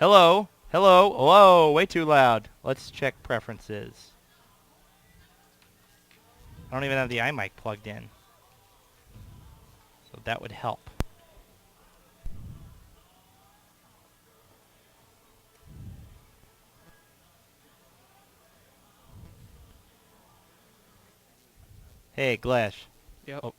Hello? Hello? Whoa, way too loud. Let's check preferences. I don't even have the iMic plugged in. So that would help. Hey, Glash. Yep. Oh.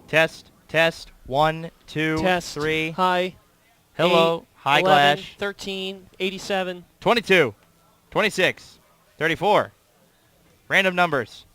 Test, test, 1, 2, Test. 3. Hi. Hello. 8, Hi, 11, Glash. 13, 87. 22, 26, 34. Random numbers.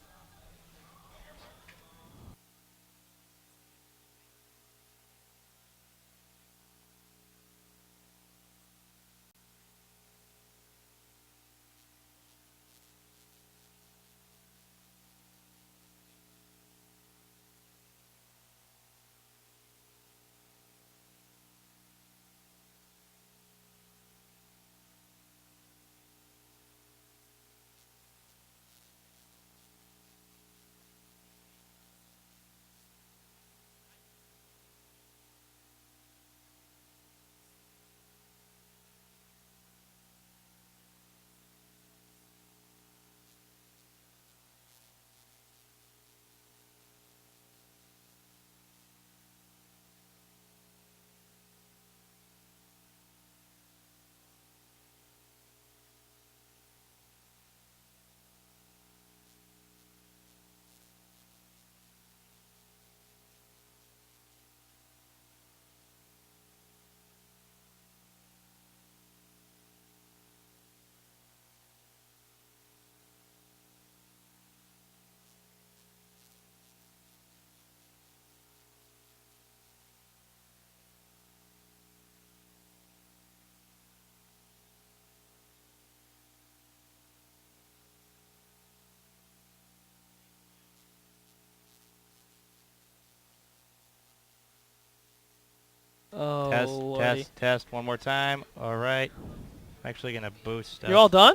Oh, Test, Lordy. test, test. One more time. All right. I'm actually going to boost stuff. You're all done?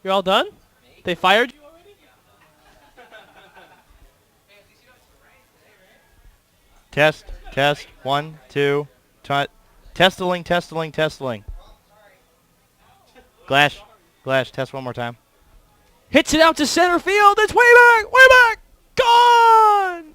You're all done? They fired you? Test, test, 1, 2. Testaling, testaling, testaling. Glash, Glash, test one more time. Hits it out to center field. It's way back, gone!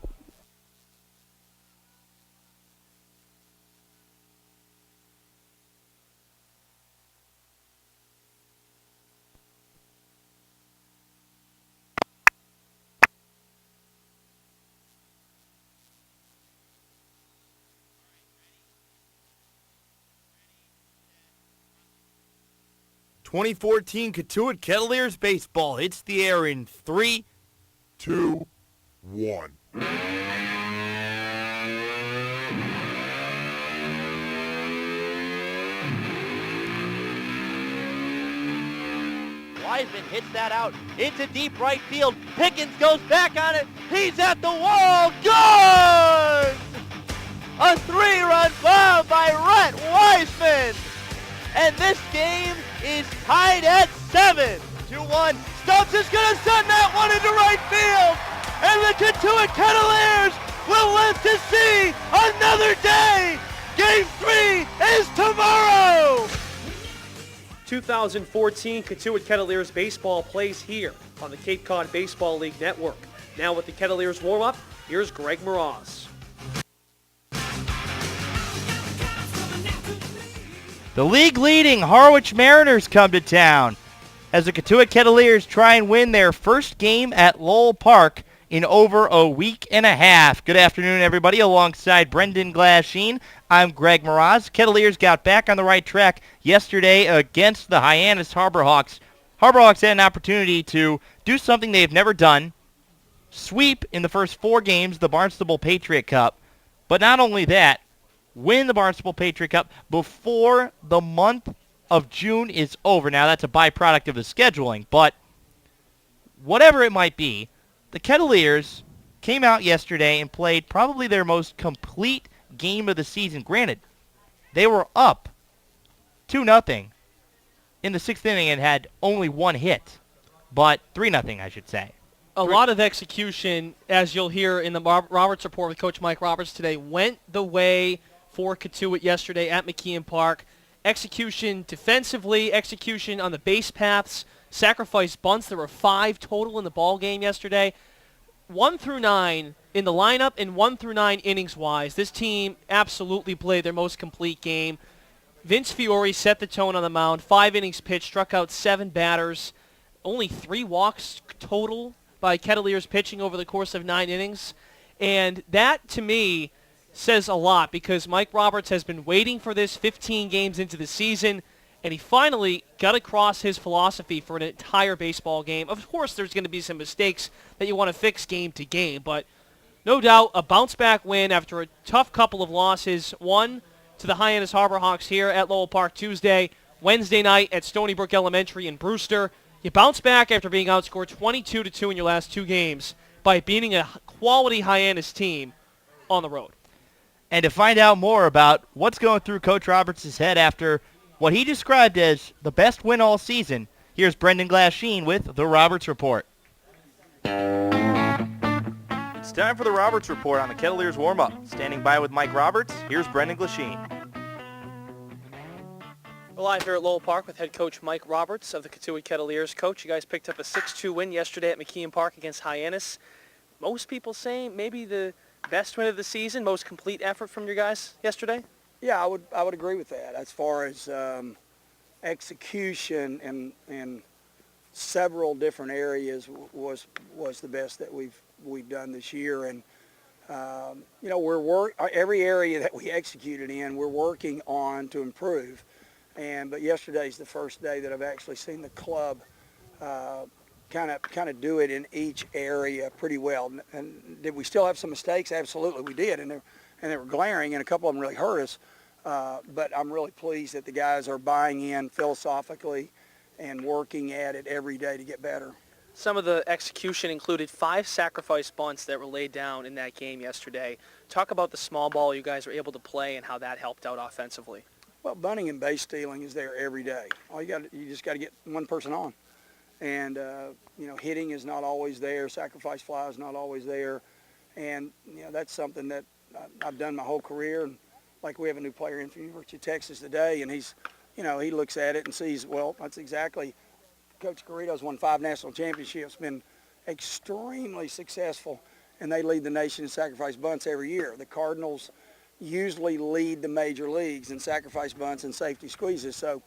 (2014) Kettleers baseball hits the air in 3, 2, 1. Wiseman hits that out into deep right field. Pickens goes back on it. He's at the wall. Gone! A 3-run bomb by Rhett Wiseman. And this game is tied at 7-1. Stubbs is going to send that one into right field. And the Kettleers will live to see another day. Game 3 is tomorrow. 2014 Kettleers baseball plays here on the Cape Cod Baseball League Network. Now with the Kettleers warm-up, here's Greg Moroz. The league-leading Harwich Mariners come to town as the Kettleers try and win their first game at Lowell Park in over a week and a half. Good afternoon, everybody. Alongside Brendan Glasheen, I'm Greg Mraz. Kettleers got back on the right track yesterday against the Hyannis Harbor Hawks. Harbor Hawks had an opportunity to do something they've never done, sweep in the first 4 games the Barnstable Patriot Cup, but not only that, win the Barnstable Patriot Cup before the month of June is over. Now, that's a byproduct of the scheduling, but whatever it might be, the Kettleers came out yesterday and played probably their most complete game of the season. Granted, they were up 2-0 in the 6th inning and had only 1 hit, but 3-0, I should say. A lot of execution, as you'll hear in the Roberts report with Coach Mike Roberts today, went the way for Cotuit yesterday at McKeon Park. Execution defensively, execution on the base paths, sacrifice bunts. There were 5 total in the ball game yesterday. 1 through 9 in the lineup and 1 through 9 innings-wise. This team absolutely played their most complete game. Vince Fiore set the tone on the mound. 5 innings pitched, struck out 7 batters. Only 3 walks total by Kettleers pitching over the course of 9 innings. And that, to me, says a lot because Mike Roberts has been waiting for this 15 games into the season, and he finally got across his philosophy for an entire baseball game. Of course, there's going to be some mistakes that you want to fix game to game, but no doubt a bounce-back win after a tough couple of losses. One to the Hyannis Harbor Hawks here at Lowell Park Tuesday, Wednesday night at Stony Brook Elementary in Brewster. You bounce back after being outscored 22-2 in your last 2 games by beating a quality Hyannis team on the road. And to find out more about what's going through Coach Roberts' head after what he described as the best win all season, here's Brendan Glasheen with the Roberts Report. It's time for the Roberts Report on the Kettleers warm-up. Standing by with Mike Roberts, here's Brendan Glasheen. We're live here at Lowell Park with head coach Mike Roberts of the Cotuit Kettleers. Coach, you guys picked up a 6-2 win yesterday at McKeon Park against Hyannis. Most people saying maybe the best win of the season, most complete effort from your guys yesterday? Yeah, I would agree with that. As far as execution in several different areas was the best that we've done this year. And every area that we executed in, we're working on to improve. But yesterday's the first day that I've actually seen the club kind of do it in each area pretty well. And did we still have some mistakes? Absolutely, we did, and they were glaring, and a couple of them really hurt us. But I'm really pleased that the guys are buying in philosophically and working at it every day to get better. Some of the execution included 5 sacrifice bunts that were laid down in that game yesterday. Talk about the small ball you guys were able to play and how that helped out offensively. Well, bunting and base stealing is there every day. You just got to get one person on. And, hitting is not always there. Sacrifice fly is not always there. And, that's something that I've done my whole career. And like we have a new player in from the University of Texas today, and he's, he looks at it and sees, well, that's exactly, Coach Garrido's won 5 national championships, been extremely successful, and they lead the nation in sacrifice bunts every year. The Cardinals usually lead the major leagues in sacrifice bunts and safety squeezes. So,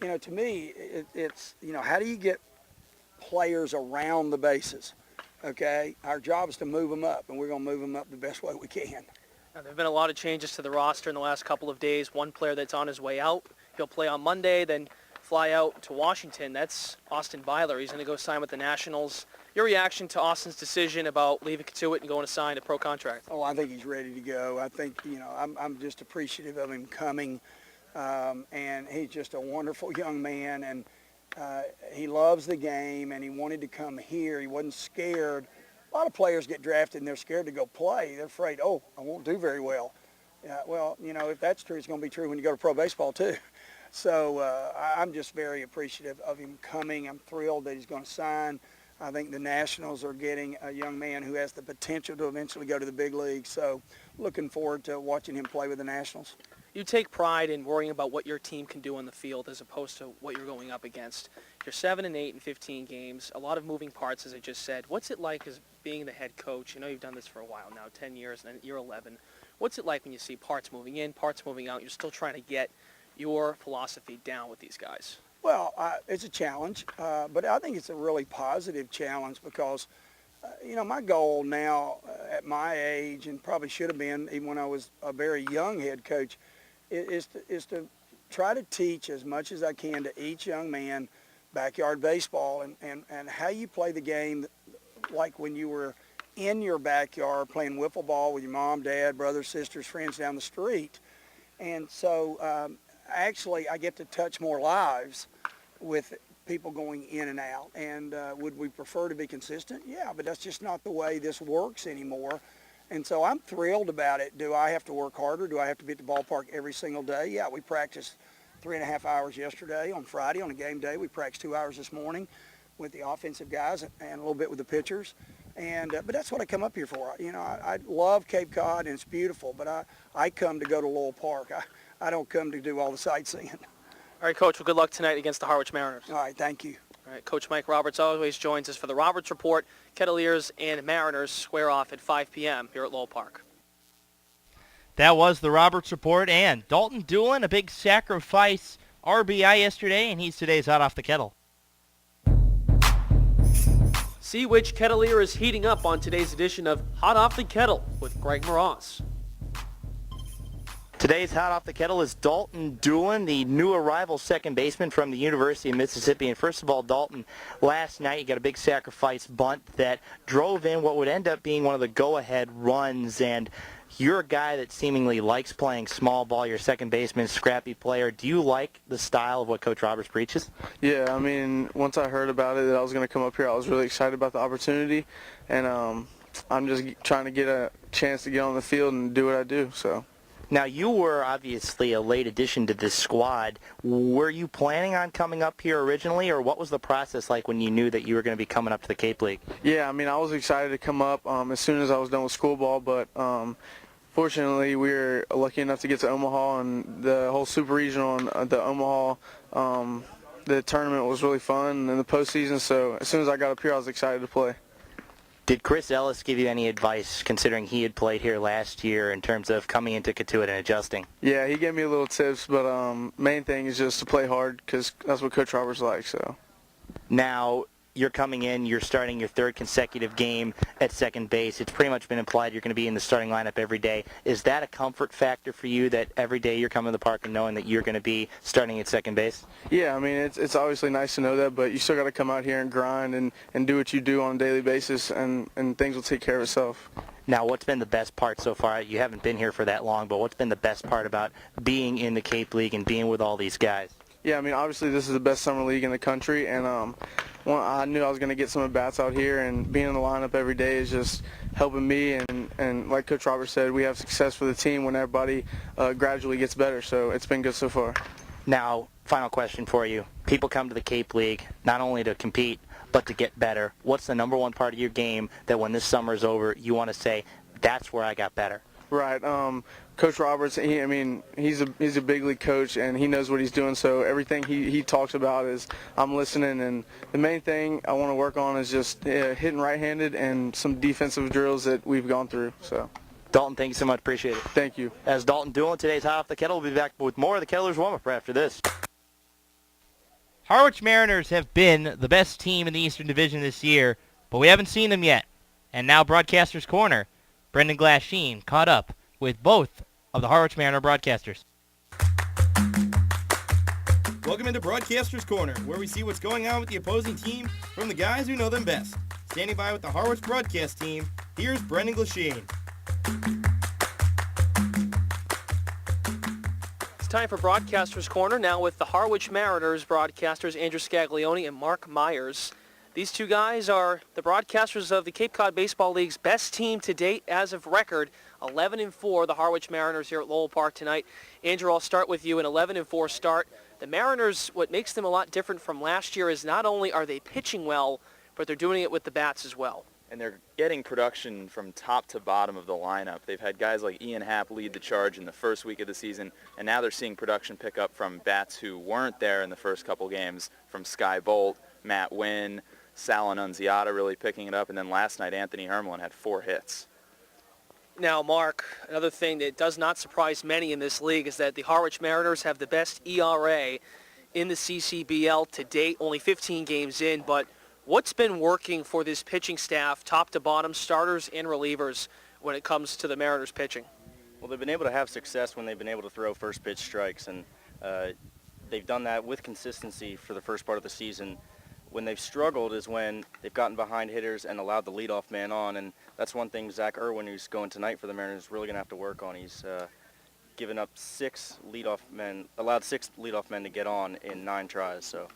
to me, it's, how do you get players around the bases? Okay, our job is to move them up, and we're going to move them up the best way we can. Now, there have been a lot of changes to the roster in the last couple of days. One player that's on his way out, he'll play on Monday, then fly out to Washington. That's Austin Byler. He's going to go sign with the Nationals. Your reaction to Austin's decision about leaving Cotuit and going to sign a pro contract? Oh, I think he's ready to go. I think, I'm just appreciative of him coming, and he's just a wonderful young man, and he loves the game, and he wanted to come here. He wasn't scared. A lot of players get drafted, and they're scared to go play. They're afraid, I won't do very well. Well, if that's true, it's going to be true when you go to pro baseball, too. So I'm just very appreciative of him coming. I'm thrilled that he's going to sign. I think the Nationals are getting a young man who has the potential to eventually go to the big leagues. So looking forward to watching him play with the Nationals. You take pride in worrying about what your team can do on the field as opposed to what you're going up against. You're 7-8 in 15 games, a lot of moving parts, as I just said. What's it like as being the head coach? I know you've done this for a while now, 10 years, and then year 11. What's it like when you see parts moving in, parts moving out? You're still trying to get your philosophy down with these guys. Well, it's a challenge, but I think it's a really positive challenge because my goal now at my age, and probably should have been even when I was a very young head coach, is to try to teach as much as I can to each young man backyard baseball and how you play the game like when you were in your backyard playing wiffle ball with your mom, dad, brothers, sisters, friends down the street. And so actually I get to touch more lives with people going in and out. And would we prefer to be consistent? Yeah, but that's just not the way this works anymore. And so I'm thrilled about it. Do I have to work harder? Do I have to be at the ballpark every single day? Yeah, we practiced 3.5 hours yesterday on Friday on a game day. We practiced 2 hours this morning with the offensive guys and a little bit with the pitchers. And but that's what I come up here for. I love Cape Cod and it's beautiful, but I come to go to Lowell Park. I don't come to do all the sightseeing. All right, Coach, well, good luck tonight against the Harwich Mariners. All right, thank you. All right, Coach Mike Roberts always joins us for the Roberts Report. Kettleers and Mariners square off at 5 p.m. here at Lowell Park. That was the Roberts Report, and Dalton Doolin, a big sacrifice RBI yesterday, and he's today's Hot Off the Kettle. See which Kettleer is heating up on today's edition of Hot Off the Kettle with Greg Moraz. Today's Hot Off the Kettle is Dalton Doolin, the new arrival second baseman from the University of Mississippi. And first of all, Dalton, last night you got a big sacrifice bunt that drove in what would end up being one of the go-ahead runs. And you're a guy that seemingly likes playing small ball. You're a second baseman, scrappy player. Do you like the style of what Coach Roberts preaches? Yeah, I mean, once I heard about it that I was going to come up here, I was really excited about the opportunity. And I'm just trying to get a chance to get on the field and do what I do, so. Now, you were obviously a late addition to this squad. Were you planning on coming up here originally, or what was the process like when you knew that you were going to be coming up to the Cape League? Yeah, I mean, I was excited to come up as soon as I was done with school ball, but fortunately we were lucky enough to get to Omaha, and the whole Super Regional and the Omaha, the tournament was really fun in the postseason, so as soon as I got up here, I was excited to play. Did Chris Ellis give you any advice, considering he had played here last year, in terms of coming into Katuitt and adjusting? Yeah, he gave me a little tips, but main thing is just to play hard because that's what Coach Roberts likes. So. Now, you're coming in, you're starting your third consecutive game at second base. It's pretty much been implied you're going to be in the starting lineup every day. Is that a comfort factor for you, that every day you're coming to the park and knowing that you're going to be starting at second base? Yeah, I mean, it's obviously nice to know that, but you still got to come out here and grind and do what you do on a daily basis, and things will take care of itself. Now, what's been the best part so far? You haven't been here for that long, but what's been the best part about being in the Cape League and being with all these guys? Yeah, I mean, obviously this is the best summer league in the country, and I knew I was going to get some at-bats out here, and being in the lineup every day is just helping me, and like Coach Roberts said, we have success for the team when everybody gradually gets better, so it's been good so far. Now, final question for you. People come to the Cape League not only to compete, but to get better. What's the number one part of your game that when this summer's over, you want to say, that's where I got better? Right. Coach Roberts, he's a big league coach, and he knows what he's doing, so everything he talks about is I'm listening, and the main thing I want to work on is just hitting right-handed and some defensive drills that we've gone through. So, Dalton, thank you so much. Appreciate it. Thank you. As Dalton Doolin, today's Hot Off the Kettle. We'll be back with more of the Kettlers warm-up after this. Harwich Mariners have been the best team in the Eastern Division this year, but we haven't seen them yet. And now Broadcaster's Corner. Brendan Glasheen caught up with both of the Harwich Mariner broadcasters. Welcome into Broadcaster's Corner, where we see what's going on with the opposing team from the guys who know them best. Standing by with the Harwich broadcast team, here's Brendan Glasheen. It's time for Broadcaster's Corner, now with the Harwich Mariners broadcasters Andrew Scaglione and Mark Myers. These two guys are the broadcasters of the Cape Cod Baseball League's best team to date as of record, 11-4, the Harwich Mariners here at Lowell Park tonight. Andrew, I'll start with you, an 11-4 start. The Mariners, what makes them a lot different from last year is not only are they pitching well, but they're doing it with the bats as well. And they're getting production from top to bottom of the lineup. They've had guys like Ian Happ lead the charge in the first week of the season, and now they're seeing production pick up from bats who weren't there in the first couple games, from Sky Bolt, Matt Wynn, Sal Annunziata really picking it up, and then last night Anthony Hermelin had 4 hits. Now, Mark, another thing that does not surprise many in this league is that the Harwich Mariners have the best ERA in the CCBL to date, only 15 games in, but What's been working for this pitching staff, top to bottom, starters and relievers, when it comes to the Mariners pitching? Well, they've been able to have success when they've been able to throw first pitch strikes, and they've done that with consistency for the first part of the season. When they've struggled is when they've gotten behind hitters and allowed the leadoff man on, and that's one thing Zach Irwin, who's going tonight for the Mariners, is really going to have to work on. He's given up allowed six leadoff men to get on in 9 tries. So,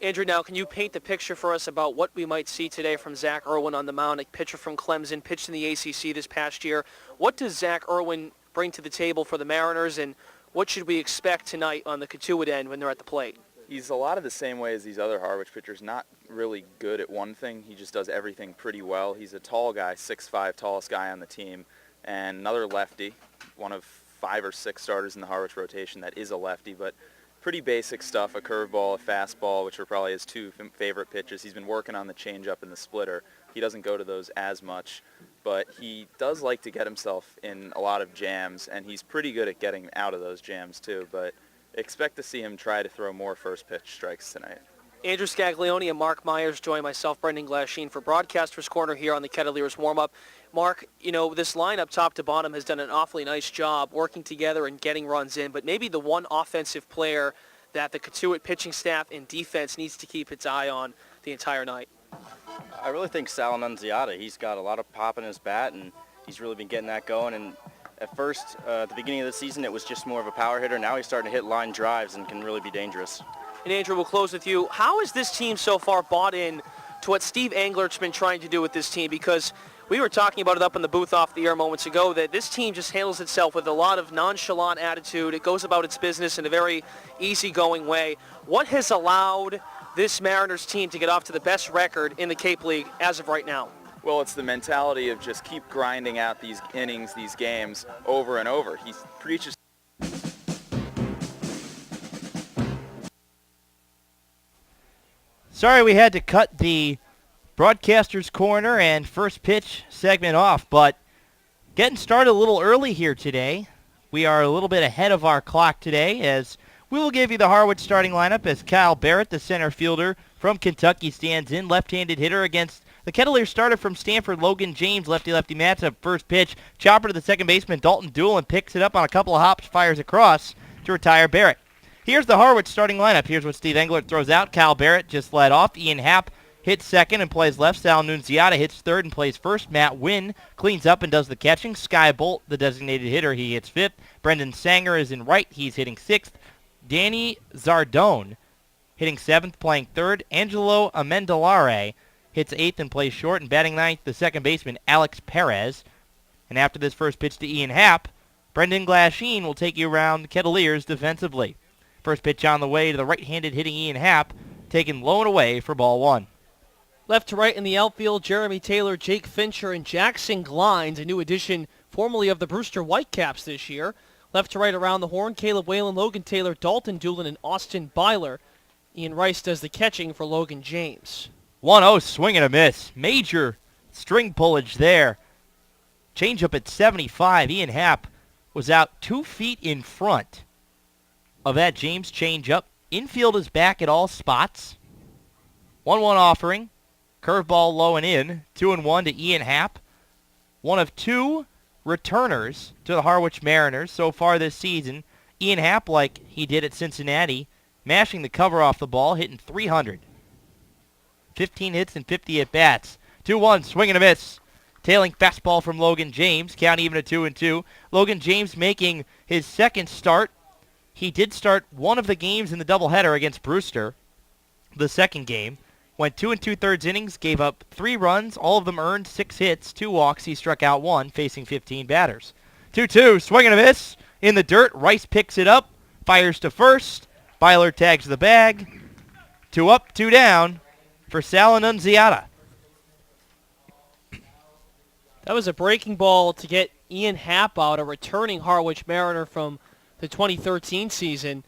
Andrew, now can you paint the picture for us about what we might see today from Zach Irwin on the mound, a pitcher from Clemson, pitched in the ACC this past year? What does Zach Irwin bring to the table for the Mariners, and what should we expect tonight on the Katuitt end when they're at the plate? He's a lot of the same way as these other Harwich pitchers, not really good at one thing. He just does everything pretty well. He's a tall guy, 6'5", tallest guy on the team, and another lefty, one of 5 or 6 starters in the Harwich rotation that is a lefty, but pretty basic stuff, a curveball, a fastball, which are probably his 2 favorite pitches. He's been working on the changeup and the splitter. He doesn't go to those as much, but he does like to get himself in a lot of jams, and he's pretty good at getting out of those jams too, but expect to see him try to throw more first pitch strikes tonight. Andrew Scaglione and Mark Myers join myself, Brendan Glasheen, for Broadcaster's Corner here on the Kettleers warm-up. Mark, this lineup top to bottom has done an awfully nice job working together and getting runs in, but maybe the one offensive player that the Katuitt pitching staff and defense needs to keep its eye on the entire night. I really think Sal Annunziata, he's got a lot of pop in his bat, and he's really been getting that going. And at first, at the beginning of the season, it was just more of a power hitter. Now he's starting to hit line drives and can really be dangerous. And Andrew, we'll close with you. How has this team so far bought in to what Steve Englert's been trying to do with this team? Because we were talking about it up in the booth off the air moments ago, that this team just handles itself with a lot of nonchalant attitude. It goes about its business in a very easygoing way. What has allowed this Mariners team to get off to the best record in the Cape League as of right now? Well, it's the mentality of just keep grinding out these innings, these games, over and over. He preaches. Sorry we had to cut the Broadcaster's Corner and first pitch segment off, but getting started a little early here today. We are a little bit ahead of our clock today, as we will give you the Harwich starting lineup as Kyle Barrett, the center fielder from Kentucky, stands in, left-handed hitter against the Kettleers starter from Stanford, Logan James, lefty-lefty matchup. First pitch, chopper to the second baseman, Dalton Doolin picks it up on a couple of hops, fires across to retire Barrett. Here's the Harwich starting lineup. Here's what Steve Englert throws out. Kyle Barrett just led off. Ian Happ hits second and plays left. Sal Annunziata hits third and plays first. Matt Wynn cleans up and does the catching. Sky Bolt, the designated hitter, he hits fifth. Brendan Sanger is in right. He's hitting sixth. Danny Zardone hitting seventh, playing third. Angelo Amendolara hits eighth and plays short. And batting ninth, the second baseman, Alex Perez. And after this first pitch to Ian Happ, Brendan Glasheen will take you around the Kettleers defensively. First pitch on the way to the right-handed hitting Ian Happ, taken low and away for ball one. Left to right in the outfield, Jeremy Taylor, Jake Fincher, and Jackson Glines, a new addition formerly of the Brewster Whitecaps this year. Left to right around the horn, Caleb Whalen, Logan Taylor, Dalton Doolin, and Austin Byler. Ian Rice does the catching for Logan James. 1-0, swing and a miss. Major string pullage there. Changeup at 75. Ian Happ was out 2 feet in front of that James changeup. Infield is back at all spots. 1-1 offering. Curveball low and in. 2-1 to Ian Happ. One of 2 returners to the Harwich Mariners so far this season. Ian Happ, like he did at Cincinnati, mashing the cover off the ball, hitting 300. 15 hits and 50 at-bats. 2-1, swing and a miss. Tailing fastball from Logan James. Count even at 2-2. Logan James making his second start. He did start one of the games in the doubleheader against Brewster. The second game. Went 2 2/3 innings, gave up 3 runs, all of them earned, 6 hits, 2 walks. He struck out 1, facing 15 batters. 2-2, swing and a miss. In the dirt, Rice picks it up, fires to first. Byler tags the bag. 2 up, 2 down for Sal Annunziata. That was a breaking ball to get Ian Happ out, a returning Harwich Mariner from the 2013 season.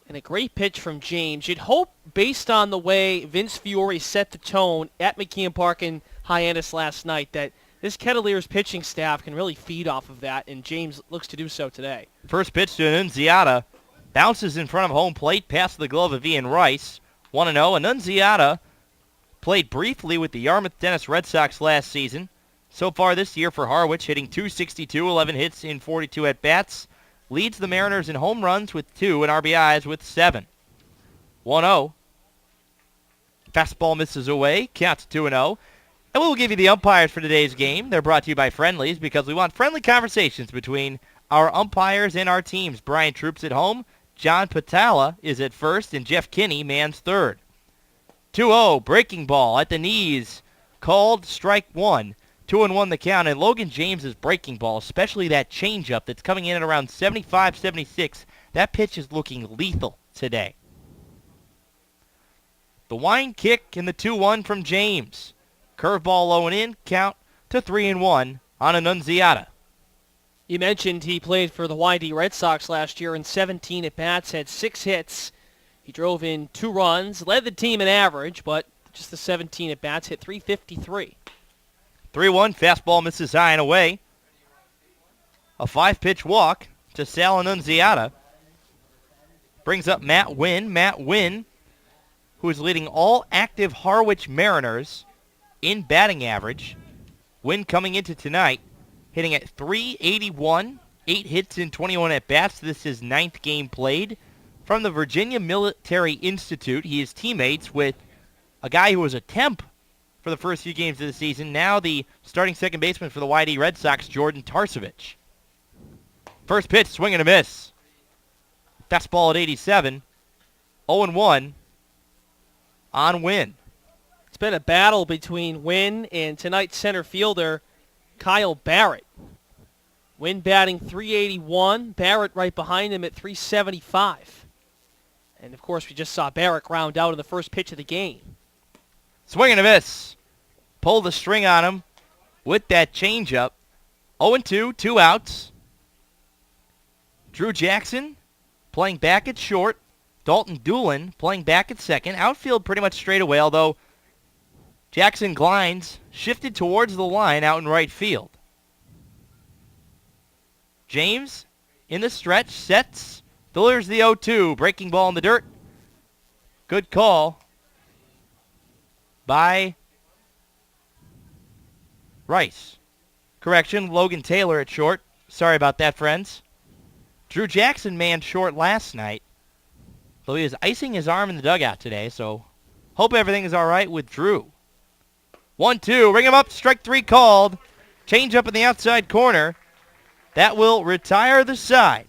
And a great pitch from James. You'd hope, based on the way Vince Fiore set the tone at McKeon Park in Hyannis last night, that this Kettleers pitching staff can really feed off of that, and James looks to do so today. First pitch to Annunziata. Bounces in front of home plate, past the glove of Ian Rice. 1-0. Annunziata Played briefly with the Yarmouth Dennis Red Sox last season. So far this year for Harwich, hitting .262, 11 hits in 42 at-bats. Leads the Mariners in home runs with 2 and RBIs with 7. 1-0. Fastball misses away. Counts 2-0. And we will give you the umpires for today's game. They're brought to you by Friendlies because we want friendly conversations between our umpires and our teams. Brian Troops at home. John Patala is at first, and Jeff Kinney mans third. 2-0, breaking ball at the knees. Called strike 1. 2-1 the count, and Logan James's breaking ball, especially that changeup that's coming in at around 75, 76, that pitch is looking lethal today. The wind kick and the 2-1 from James. Curveball low and in, count to 3-1 on Annunziata. You mentioned he played for the YD Red Sox last year in 17 at-bats, had 6 hits. He drove in 2 runs, led the team in average, but just the 17 at-bats, hit .353. 3-1, fastball misses high and away. A 5-pitch walk to Sal Annunziata. Brings up Matt Wynn. Matt Wynn, who is leading all active Harwich Mariners in batting average. Wynn coming into tonight, hitting at .381, 8 hits in 21 at-bats. This is 9th game played. From the Virginia Military Institute, he is teammates with a guy who was a temp for the first few games of the season, now the starting second baseman for the YD Red Sox, Jordan Tarsevich. First pitch, swing and a miss. Fastball at 87. 0-1 on Wynn. It's been a battle between Wynn and tonight's center fielder, Kyle Barrett. Wynn batting .381, Barrett right behind him at .375. And, of course, we just saw Barrett ground out in the first pitch of the game. Swing and a miss. Pull the string on him with that changeup. 0-2, 2 outs. Drew Jackson playing back at short. Dalton Doolin playing back at second. Outfield pretty much straight away, although Jackson Glines shifted towards the line out in right field. James in the stretch, sets, delivers the 0-2. Breaking ball in the dirt. Good call by Rice. Correction, Logan Taylor at short. Sorry about that, friends. Drew Jackson manned short last night, though he was icing his arm in the dugout today, so hope everything is all right with Drew. 1-2, ring him up, strike 3 called. Change up in the outside corner. That will retire the side.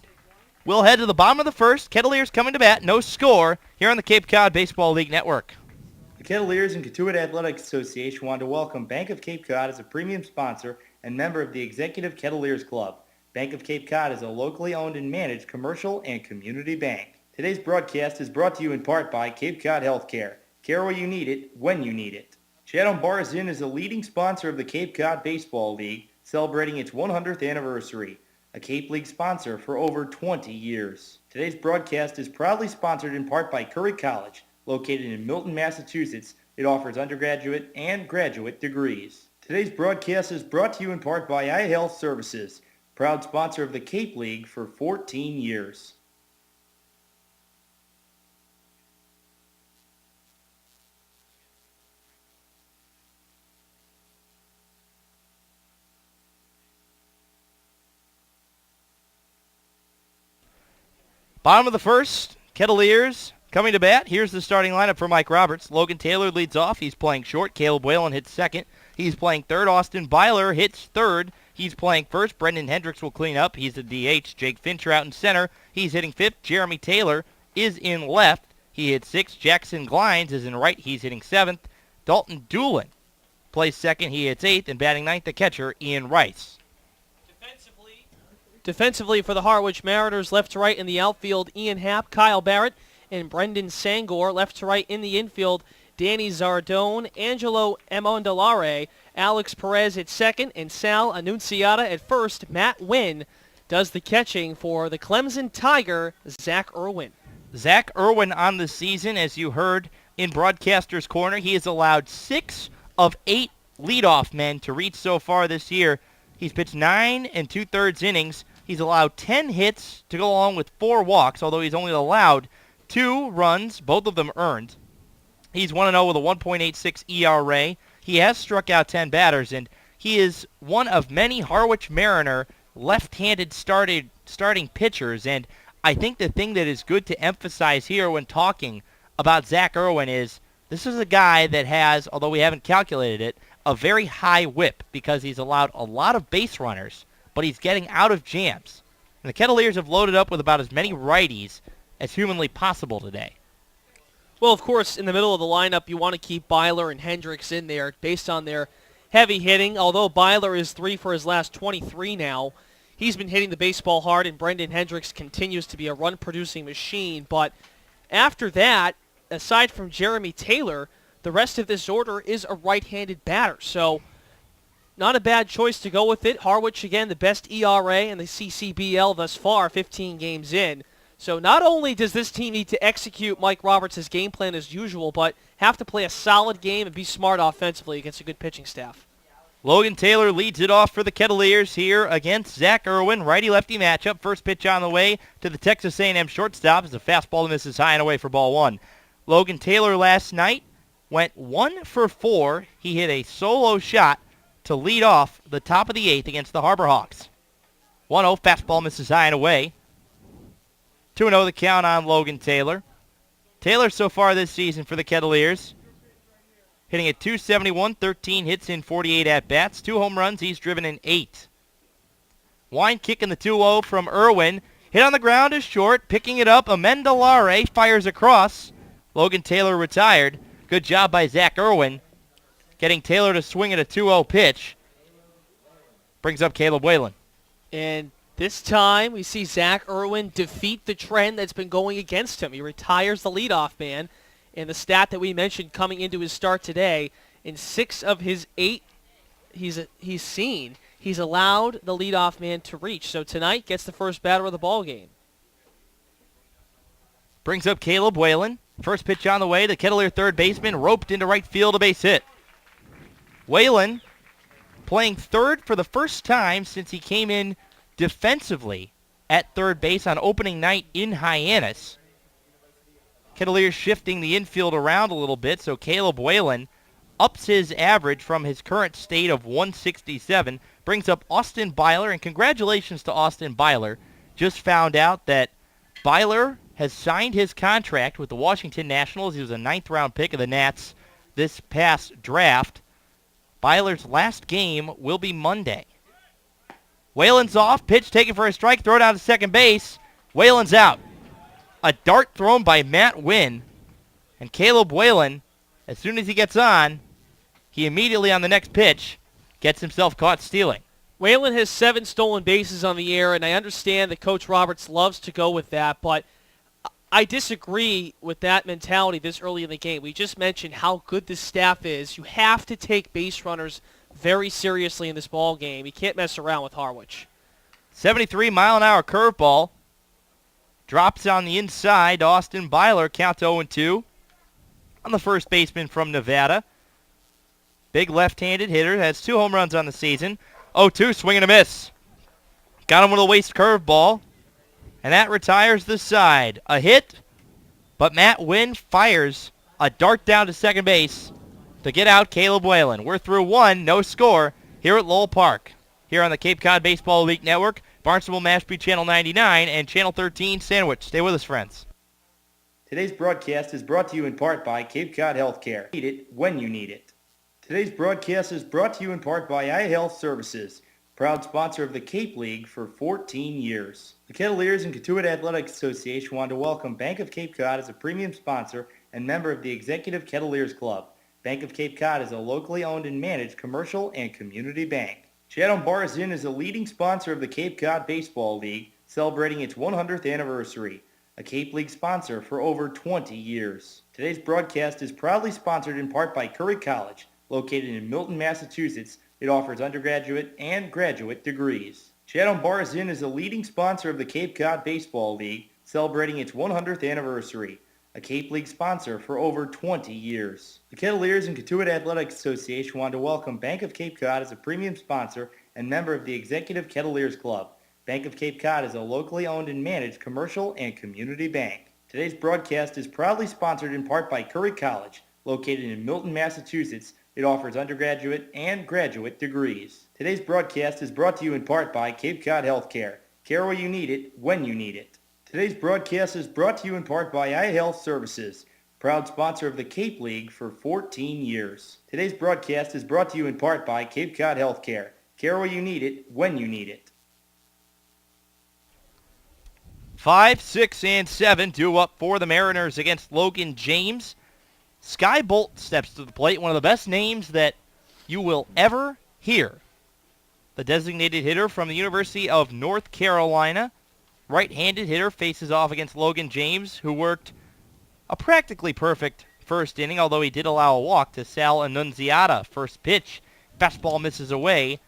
We'll head to the bottom of the first. Kettleers coming to bat, no score, here on the Cape Cod Baseball League Network. The Kettleers and Cotuit Athletic Association want to welcome Bank of Cape Cod as a premium sponsor and member of the Executive Kettleers Club. Bank of Cape Cod is a locally owned and managed commercial and community bank. Today's broadcast is brought to you in part by Cape Cod Healthcare. Care where you need it, when you need it. Chatham Bars Inn is a leading sponsor of the Cape Cod Baseball League, celebrating its 100th anniversary. A Cape League sponsor for over 20 years. Today's broadcast is proudly sponsored in part by Curry College, located in Milton, Massachusetts. It offers undergraduate and graduate degrees. Today's broadcast is brought to you in part by iHealth Services, proud sponsor of the Cape League for 14 years. Bottom of the first, Kettleers coming to bat. Here's the starting lineup for Mike Roberts. Logan Taylor leads off. He's playing short. Caleb Whalen hits second. He's playing third. Austin Byler hits third. He's playing first. Brendan Hendricks will clean up. He's the DH. Jake Fincher out in center. He's hitting fifth. Jeremy Taylor is in left. He hits sixth. Jackson Glines is in right. He's hitting seventh. Dalton Doolin plays second. He hits eighth. And batting ninth, the catcher, Ian Rice. Defensively for the Harwich Mariners, left to right in the outfield, Ian Happ, Kyle Barrett, and Brendan Sangor. Left to right in the infield, Danny Zardone, Angelo Amondolare, Alex Perez at second, and Sal Annunziata at first. Matt Wynn does the catching for the Clemson Tiger, Zach Irwin. Zach Irwin on the season, as you heard in Broadcaster's Corner. He has allowed 6 of 8 leadoff men to reach so far this year. He's pitched 9 2/3 innings. He's allowed 10 hits to go along with 4 walks, although he's only allowed 2 runs, both of them earned. He's 1-0 with a 1.86 ERA. He has struck out 10 batters, and he is one of many Harwich Mariner left-handed starting pitchers. And I think the thing that is good to emphasize here when talking about Zach Irwin is this is a guy that has, although we haven't calculated it, a very high whip because he's allowed a lot of base runners, but he's getting out of jams. And the Kettleers have loaded up with about as many righties as humanly possible today. Well, of course, in the middle of the lineup, you want to keep Byler and Hendricks in there based on their heavy hitting. Although Byler is 3 for his last 23 now, he's been hitting the baseball hard, and Brendan Hendricks continues to be a run-producing machine. But after that, aside from Jeremy Taylor, the rest of this order is a right-handed batter. So not a bad choice to go with it. Harwich, again, the best ERA in the CCBL thus far, 15 games in. So not only does this team need to execute Mike Roberts' game plan as usual, but have to play a solid game and be smart offensively against a good pitching staff. Logan Taylor leads it off for the Kettleers here against Zach Irwin. Righty-lefty matchup. First pitch on the way to the Texas A&M shortstop is a fastball that misses high and away for ball one. Logan Taylor last night went 1 for 4. He hit a solo shot to lead off the top of the 8th against the Harbor Hawks. 1-0, fastball misses high and away. 2-0 the count on Logan Taylor. Taylor so far this season for the Kettleers, hitting at .271, 13 hits in 48 at-bats, 2 home runs, he's driven in 8. Wine kicking the 2-0 from Irwin. Hit on the ground is short, picking it up, Amendolare fires across. Logan Taylor retired. Good job by Zach Irwin, getting Taylor to swing at a 2-0 pitch. Brings up Caleb Whalen. And this time, we see Zach Irwin defeat the trend that's been going against him. He retires the leadoff man. And the stat that we mentioned coming into his start today, in 6 of his 8 he's seen, he's allowed the leadoff man to reach. So tonight, gets the first batter of the ball game. Brings up Caleb Whalen. First pitch on the way. The Kettleer third baseman roped into right field, a base hit. Whalen playing third for the first time since he came in defensively at third base on opening night in Hyannis. Kettleers shifting the infield around a little bit, so Caleb Whalen ups his average from his current state of 167, brings up Austin Byler, and congratulations to Austin Byler. Just found out that Byler has signed his contract with the Washington Nationals. He was a 9th-round pick of the Nats this past draft. Byler's last game will be Monday. Whalen's off, pitch taken for a strike, throw down to second base. Whalen's out. A dart thrown by Matt Wynn. And Caleb Whalen, as soon as he gets on, he immediately on the next pitch gets himself caught stealing. Whalen has 7 stolen bases on the air, and I understand that Coach Roberts loves to go with that, but I disagree with that mentality this early in the game. We just mentioned how good this staff is. You have to take base runners very seriously in this ball game. You can't mess around with Harwich. 73-mile-an-hour curveball. Drops on the inside. Austin Byler counts 0-2 on the first baseman from Nevada. Big left-handed hitter. Has 2 home runs on the season. 0-2, swing and a miss. Got him with a waist curveball. And that retires the side. A hit, but Matt Wynn fires a dart down to second base to get out Caleb Whalen. We're through 1, no score, here at Lowell Park. Here on the Cape Cod Baseball League Network, Barnstable Mashpee Channel 99 and Channel 13 Sandwich. Stay with us, friends. Today's broadcast is brought to you in part by Cape Cod Healthcare. Need it when you need it. Today's broadcast is brought to you in part by iHealth Services, proud sponsor of the Cape League for 14 years. The Kettleers and Cotuit Athletic Association want to welcome Bank of Cape Cod as a premium sponsor and member of the Executive Kettleers Club. Bank of Cape Cod is a locally owned and managed commercial and community bank. Chatham Bars Inn is a leading sponsor of the Cape Cod Baseball League, celebrating its 100th anniversary. A Cape League sponsor for over 20 years. Today's broadcast is proudly sponsored in part by Curry College, located in Milton, Massachusetts. It offers undergraduate and graduate degrees. Chatham Bars Inn is a leading sponsor of the Cape Cod Baseball League, celebrating its 100th anniversary. A Cape League sponsor for over 20 years. The Kettleers and Cotuit Athletic Association want to welcome Bank of Cape Cod as a premium sponsor and member of the Executive Kettleers Club. Bank of Cape Cod is a locally owned and managed commercial and community bank. Today's broadcast is proudly sponsored in part by Curry College, Located in Milton, Massachusetts, it offers undergraduate and graduate degrees. Today's broadcast is brought to you in part by Cape Cod Healthcare. Care where you need it, when you need it. Today's broadcast is brought to you in part by iHealth Services, proud sponsor of the Cape League for 14 years. Today's broadcast is brought to you in part by Cape Cod Healthcare. Care where you need it, when you need it. 5, 6, and 7 due up for the Mariners against Logan James. Sky Bolt steps to the plate, one of the best names that you will ever hear. The designated hitter from the University of North Carolina. Right-handed hitter faces off against Logan James, who worked a practically perfect first inning, although he did allow a walk to Sal Annunziata. First pitch, fastball misses away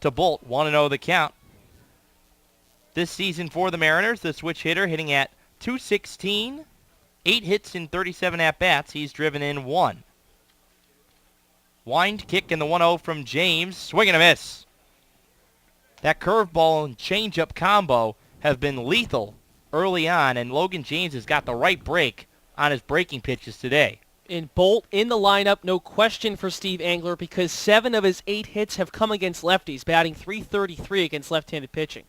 to Bolt, 1-0 the count. This season for the Mariners, the switch hitter hitting at .216, 8 hits in 37 at-bats. He's driven in 1. Wind kick in the 1-0 from James. Swing and a miss. That curveball and changeup combo have been lethal early on, and Logan James has got the right break on his breaking pitches today. And Bolt in the lineup, no question for Steve Angler, because 7 of his 8 hits have come against lefties, batting .333 against left-handed pitching.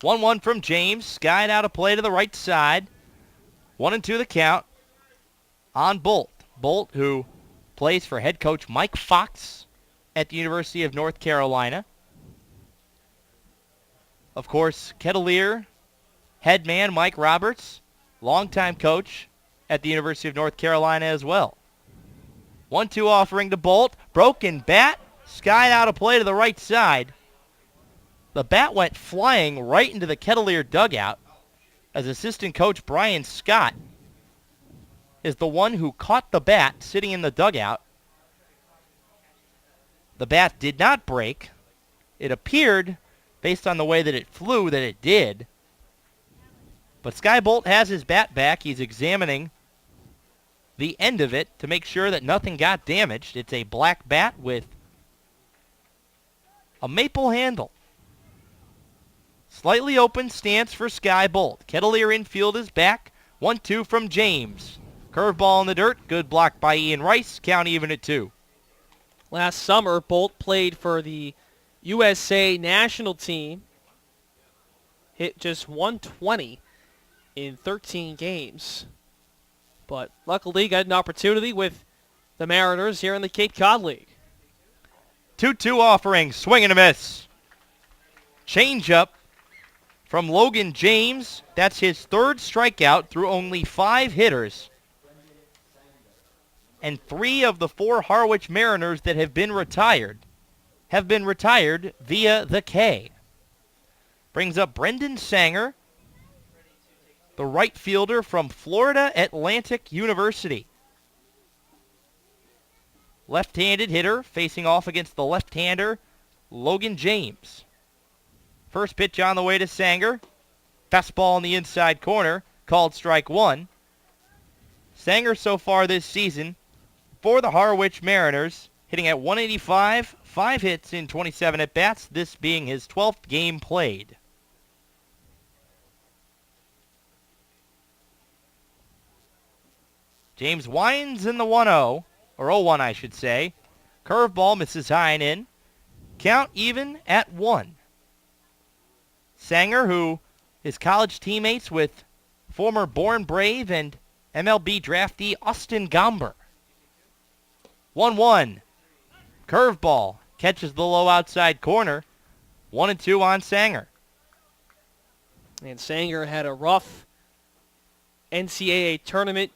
1-1 from James. Skied out a play to the right side. 1-2 the count on Bolt. Bolt, who plays for head coach Mike Fox at the University of North Carolina. Of course, Kettleer head man Mike Roberts, longtime coach at the University of North Carolina as well. 1-2 offering to Bolt. Broken bat. Skied out a play to the right side. The bat went flying right into the Kettleer dugout, as assistant coach Brian Scott is the one who caught the bat sitting in the dugout. The bat did not break. It appeared, based on the way that it flew, that it did. But Sky Bolt has his bat back. He's examining the end of it to make sure that nothing got damaged. It's a black bat with a maple handle. Slightly open stance for Sky Bolt. Kettleer infield is back. 1-2 from James. Curveball in the dirt. Good block by Ian Rice. Count even at 2. Last summer, Bolt played for the USA national team. Hit just .120 in 13 games. But luckily got an opportunity with the Mariners here in the Cape Cod League. 2-2 offering. Swing and a miss. Changeup from Logan James. That's his 3rd strikeout through only 5 hitters. And 3 of the 4 Harwich Mariners that have been retired via the K. Brings up Brendan Sanger, the right fielder from Florida Atlantic University. Left-handed hitter facing off against the left-hander Logan James. First pitch on the way to Sanger. Fastball in the inside corner, called strike 1. Sanger so far this season for the Harwich Mariners, hitting at .185, 5 hits in 27 at-bats, this being his 12th game played. James winds in the 1-0, or 0-1 I should say. Curveball misses high and in. Count even at 1. Sanger, who is college teammates with former Born Brave and MLB draftee Austin Gomber. 1-1. Curveball catches the low outside corner. 1-2 on Sanger. And Sanger had a rough NCAA tournament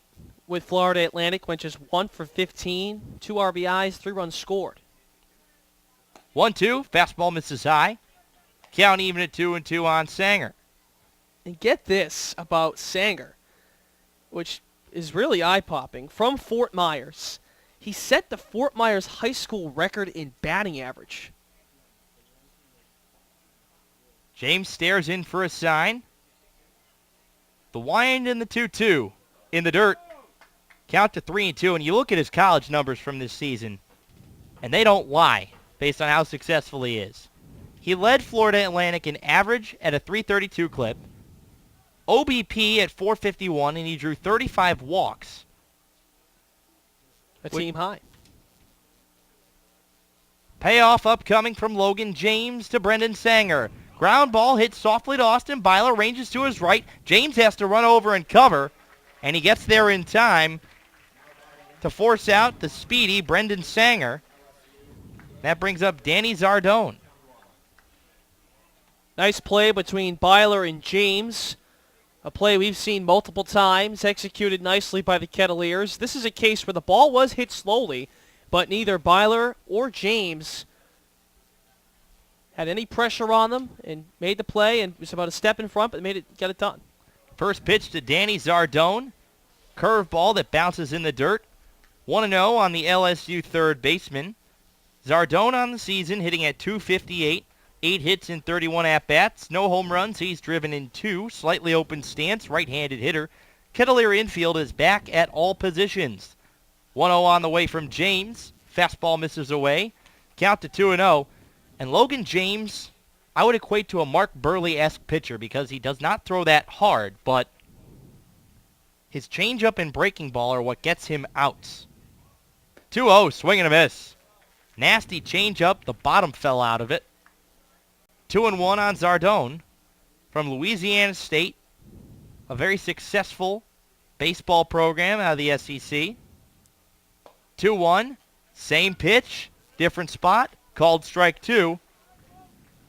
with Florida Atlantic. Went just 1 for 15, 2 RBIs, 3 runs scored. 1-2. Fastball misses high. Count even at 2-2 on Sanger. And get this about Sanger, which is really eye-popping. From Fort Myers, he set the Fort Myers high school record in batting average. James stares in for a sign. The wind and the 2-2 in the dirt. Count to 3-2, and you look at his college numbers from this season, and they don't lie based on how successful he is. He led Florida Atlantic in average at a .332 clip, OBP at .451, and he drew 35 walks. A team high. Payoff upcoming from Logan James to Brendan Sanger. Ground ball hits softly to Austin Byler, ranges to his right. James has to run over and cover, and he gets there in time to force out the speedy Brendan Sanger. That brings up Danny Zardone. Nice play between Byler and James. A play we've seen multiple times, executed nicely by the Kettleers. This is a case where the ball was hit slowly, but neither Byler or James had any pressure on them and made the play, and was about a step in front, but got it done. First pitch to Danny Zardone. Curveball that bounces in the dirt. 1-0 on the LSU third baseman. Zardone on the season hitting at .258. 8 hits in 31 at-bats. No home runs. He's driven in 2. Slightly open stance. Right-handed hitter. Kettleer infield is back at all positions. 1-0 on the way from James. Fastball misses away. Count to 2-0. And Logan James, I would equate to a Mark Burley-esque pitcher because he does not throw that hard, but his changeup and breaking ball are what gets him outs. 2-0, swing and a miss. Nasty changeup. The bottom fell out of it. 2-1 on Zardone from Louisiana State. A very successful baseball program out of the SEC. 2-1, same pitch, different spot, called strike 2.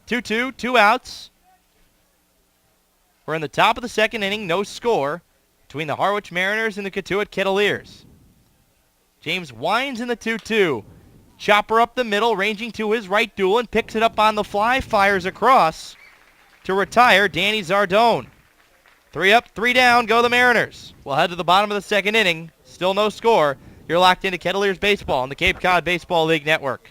2-2, 2 outs. We're in the top of the second inning, no score between the Harwich Mariners and the Cotuit Kettleers. James winds in the 2-2. Chopper up the middle, ranging to his right Doolin, picks it up on the fly, fires across to retire Danny Zardone. 3 up, 3 down, go the Mariners. We'll head to the bottom of the second inning. Still no score. You're locked into Kettleers Baseball on the Cape Cod Baseball League Network.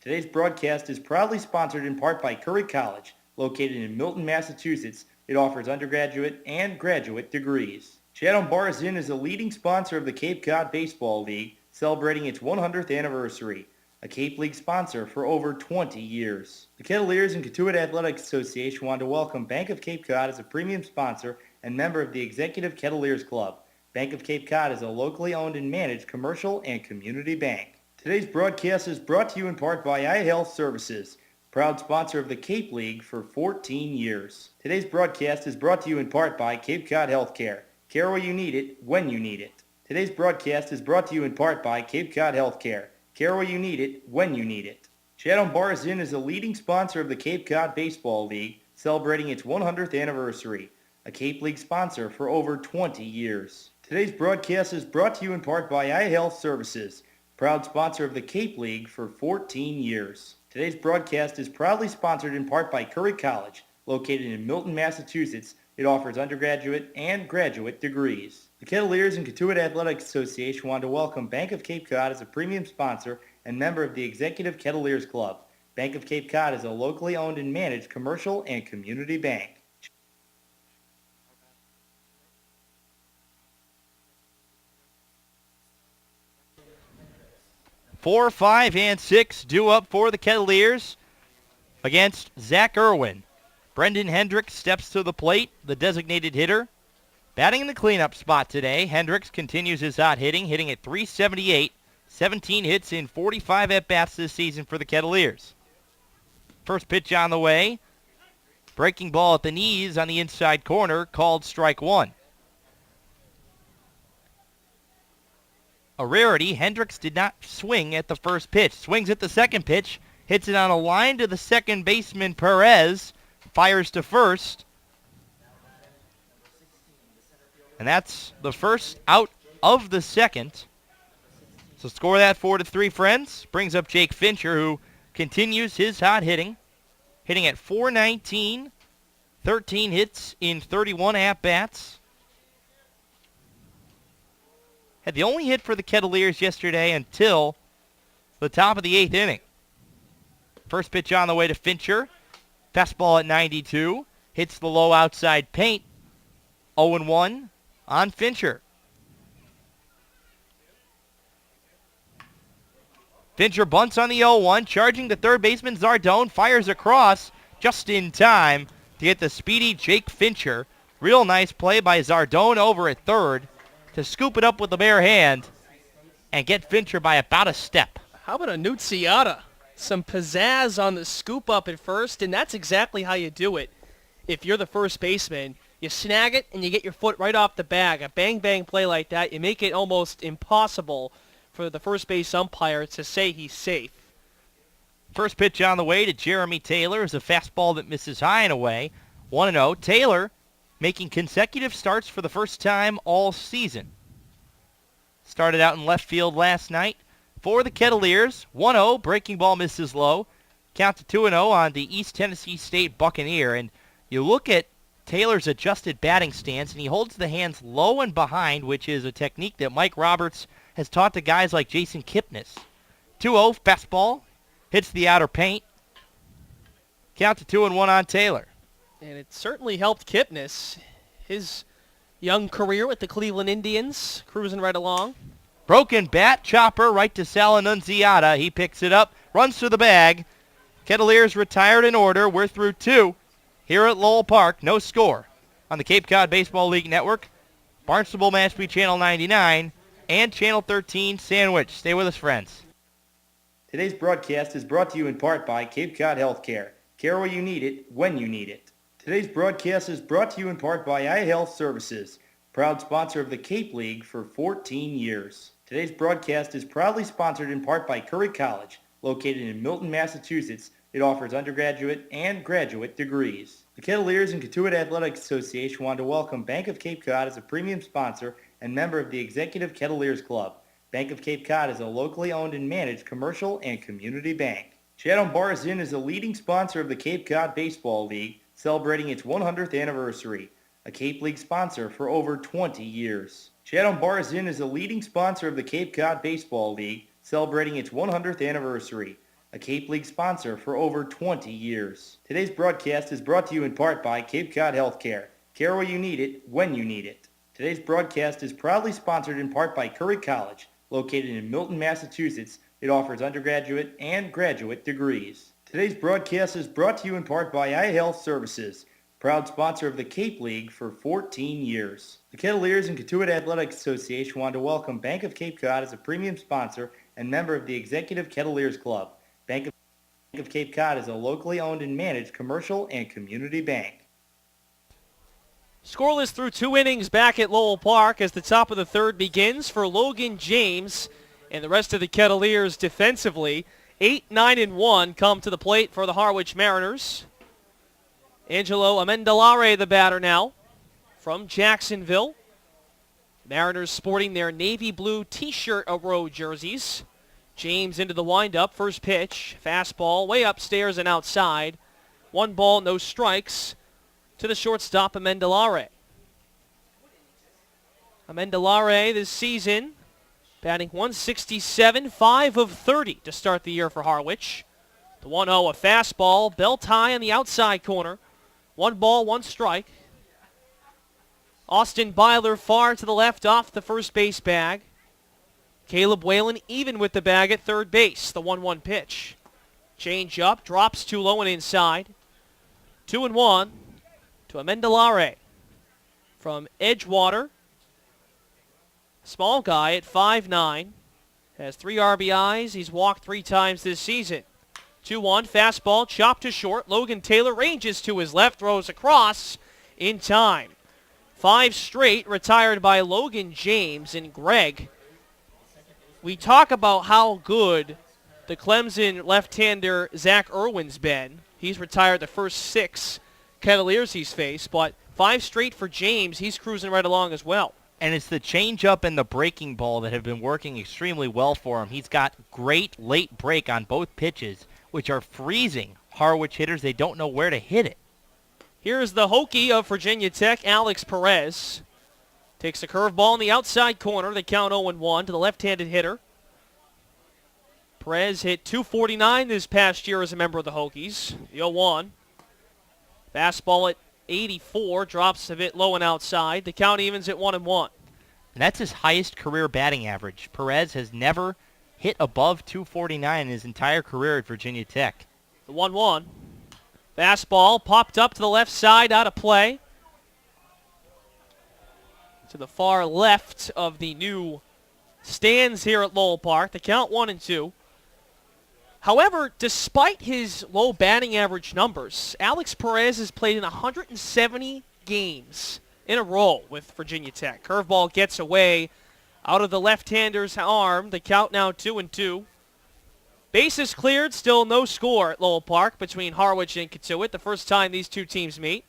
Today's broadcast is proudly sponsored in part by Curry College, located in Milton, Massachusetts. It offers undergraduate and graduate degrees. Chatham Bars Inn is a leading sponsor of the Cape Cod Baseball League, celebrating its 100th anniversary, a Cape League sponsor for over 20 years. The Kettleers and Cotuit Athletics Association want to welcome Bank of Cape Cod as a premium sponsor and member of the Executive Kettleers Club. Bank of Cape Cod is a locally owned and managed commercial and community bank. Today's broadcast is brought to you in part by iHealth Services, proud sponsor of the Cape League for 14 years. Today's broadcast is brought to you in part by Cape Cod Healthcare. Care where you need it, when you need it. Today's broadcast is brought to you in part by Cape Cod Healthcare. Care where you need it, when you need it. Chatham Bars Inn is a leading sponsor of the Cape Cod Baseball League, celebrating its 100th anniversary, a Cape League sponsor for over 20 years. Today's broadcast is brought to you in part by iHealth Services, proud sponsor of the Cape League for 14 years. Today's broadcast is proudly sponsored in part by Curry College, located in Milton, Massachusetts. It offers undergraduate and graduate degrees. The Kettleers and Cotuit Athletics Association want to welcome Bank of Cape Cod as a premium sponsor and member of the Executive Kettleers Club. Bank of Cape Cod is a locally owned and managed commercial and community bank. 4, 5, and 6 due up for the Kettleers against Zach Irwin. Brendan Hendricks steps to the plate, the designated hitter. Batting in the cleanup spot today, Hendricks continues his hot hitting at .378. 17 hits in 45 at-bats this season for the Kettleers. First pitch on the way. Breaking ball at the knees on the inside corner, called strike 1. A rarity, Hendricks did not swing at the first pitch. Swings at the second pitch, hits it on a line to the second baseman Perez, fires to first. And that's the first out of the second. So score that 4-3, friends. Brings up Jake Fincher, who continues his hot hitting at .419, 13 hits in 31 at-bats. Had the only hit for the Kettleers yesterday until the top of the 8th inning. First pitch on the way to Fincher. Fastball at 92. Hits the low outside paint. 0-1 on Fincher. Fincher bunts on the 0-1. Charging the third baseman Zardone. Fires across just in time to get the speedy Jake Fincher. Real nice play by Zardone over at third to scoop it up with the bare hand and get Fincher by about a step. How about a Nunziata? Some pizzazz on the scoop up at first, and that's exactly how you do it. If you're the first baseman, you snag it and you get your foot right off the bag. A bang-bang play like that, you make it almost impossible for the first base umpire to say he's safe. First pitch on the way to Jeremy Taylor is a fastball that misses high and away. 1-0. Taylor making consecutive starts for the first time all season. Started out in left field last night for the Kettleers. 1-0. Breaking ball misses low. Count to 2-0 on the East Tennessee State Buccaneer. And you look at Taylor's adjusted batting stance, and he holds the hands low and behind, which is a technique that Mike Roberts has taught to guys like Jason Kipnis. 2-0. Fastball. Hits the outer paint. Count to 2-1 on Taylor. And it certainly helped Kipnis. His young career with the Cleveland Indians, cruising right along. Broken bat, chopper, right to Sal Annunziata. He picks it up, runs to the bag. Kettleers retired in order. We're through 2 here at Lowell Park. No score on the Cape Cod Baseball League Network, Barnstable Mashpee Channel 99, and Channel 13 Sandwich. Stay with us, friends. Today's broadcast is brought to you in part by Cape Cod Healthcare. Care where you need it, when you need it. Today's broadcast is brought to you in part by iHealth Services, proud sponsor of the Cape League for 14 years. Today's broadcast is proudly sponsored in part by Curry College, located in Milton, Massachusetts. It offers undergraduate and graduate degrees. The Kettleers and Cotuit Athletics Association want to welcome Bank of Cape Cod as a premium sponsor and member of the Executive Kettleers Club. Bank of Cape Cod is a locally owned and managed commercial and community bank. Chatham Bars Inn is a leading sponsor of the Cape Cod Baseball League, celebrating its 100th anniversary. A Cape League sponsor for over 20 years. Chatham Bars Inn is a leading sponsor of the Cape Cod Baseball League, celebrating its 100th anniversary. A Cape League sponsor for over 20 years. Today's broadcast is brought to you in part by Cape Cod Healthcare. Care where you need it, when you need it. Today's broadcast is proudly sponsored in part by Curry College, located in Milton, Massachusetts. It offers undergraduate and graduate degrees. Today's broadcast is brought to you in part by iHealth Services, proud sponsor of the Cape League for 14 years. The Kettleers and Cotuit Athletics Association want to welcome Bank of Cape Cod as a premium sponsor and member of the Executive Kettleers Club. Bank of Cape Cod is a locally owned and managed commercial and community bank. Scoreless through 2 innings back at Lowell Park as the top of the third begins for Logan James and the rest of the Kettleers defensively. 8, 9, and 1 come to the plate for the Harwich Mariners. Angelo Amendolara, the batter now, from Jacksonville. Mariners sporting their navy blue T-shirt row jerseys. James into the windup, first pitch, fastball way upstairs and outside. 1 ball, no strikes to the shortstop, Amendolara. Amendolara this season batting .167, 5 of 30 to start the year for Harwich. The 1-0, a fastball, belt high on the outside corner. 1 ball, 1 strike. Austin Byler far to the left off the first base bag. Caleb Whalen even with the bag at third base. The 1-1 pitch. Change up, drops too low and inside. 2-1 to Amendolara from Edgewater. Small guy at 5'9", has 3 RBIs. He's walked 3 times this season. 2-1, fastball, chopped to short. Logan Taylor ranges to his left, throws across in time. 5 straight retired by Logan James. And Greg, we talk about how good the Clemson left-hander Zach Irwin's been. He's retired the first 6 Kettleers he's faced, but 5 straight for James. He's cruising right along as well. And it's the changeup and the breaking ball that have been working extremely well for him. He's got great late break on both pitches, which are freezing Harwich hitters. They don't know where to hit it. Here's the Hokie of Virginia Tech, Alex Perez. Takes a curveball in the outside corner. They count 0-1 to the left-handed hitter. Perez hit .249 this past year as a member of the Hokies. The 0-1. Fastball at 84, drops a bit low and outside. The count evens at 1-1. And that's his highest career batting average. Perez has never hit above .249 in his entire career at Virginia Tech. The 1-1. Fastball popped up to the left side, out of play. To the far left of the new stands here at Lowell Park. The count 1-2. However, despite his low batting average numbers, Alex Perez has played in 170 games in a row with Virginia Tech. Curveball gets away out of the left-hander's arm. The count now 2-2. Bases cleared, still no score at Lowell Park between Harwich and Cotuit, the first time these two teams meet.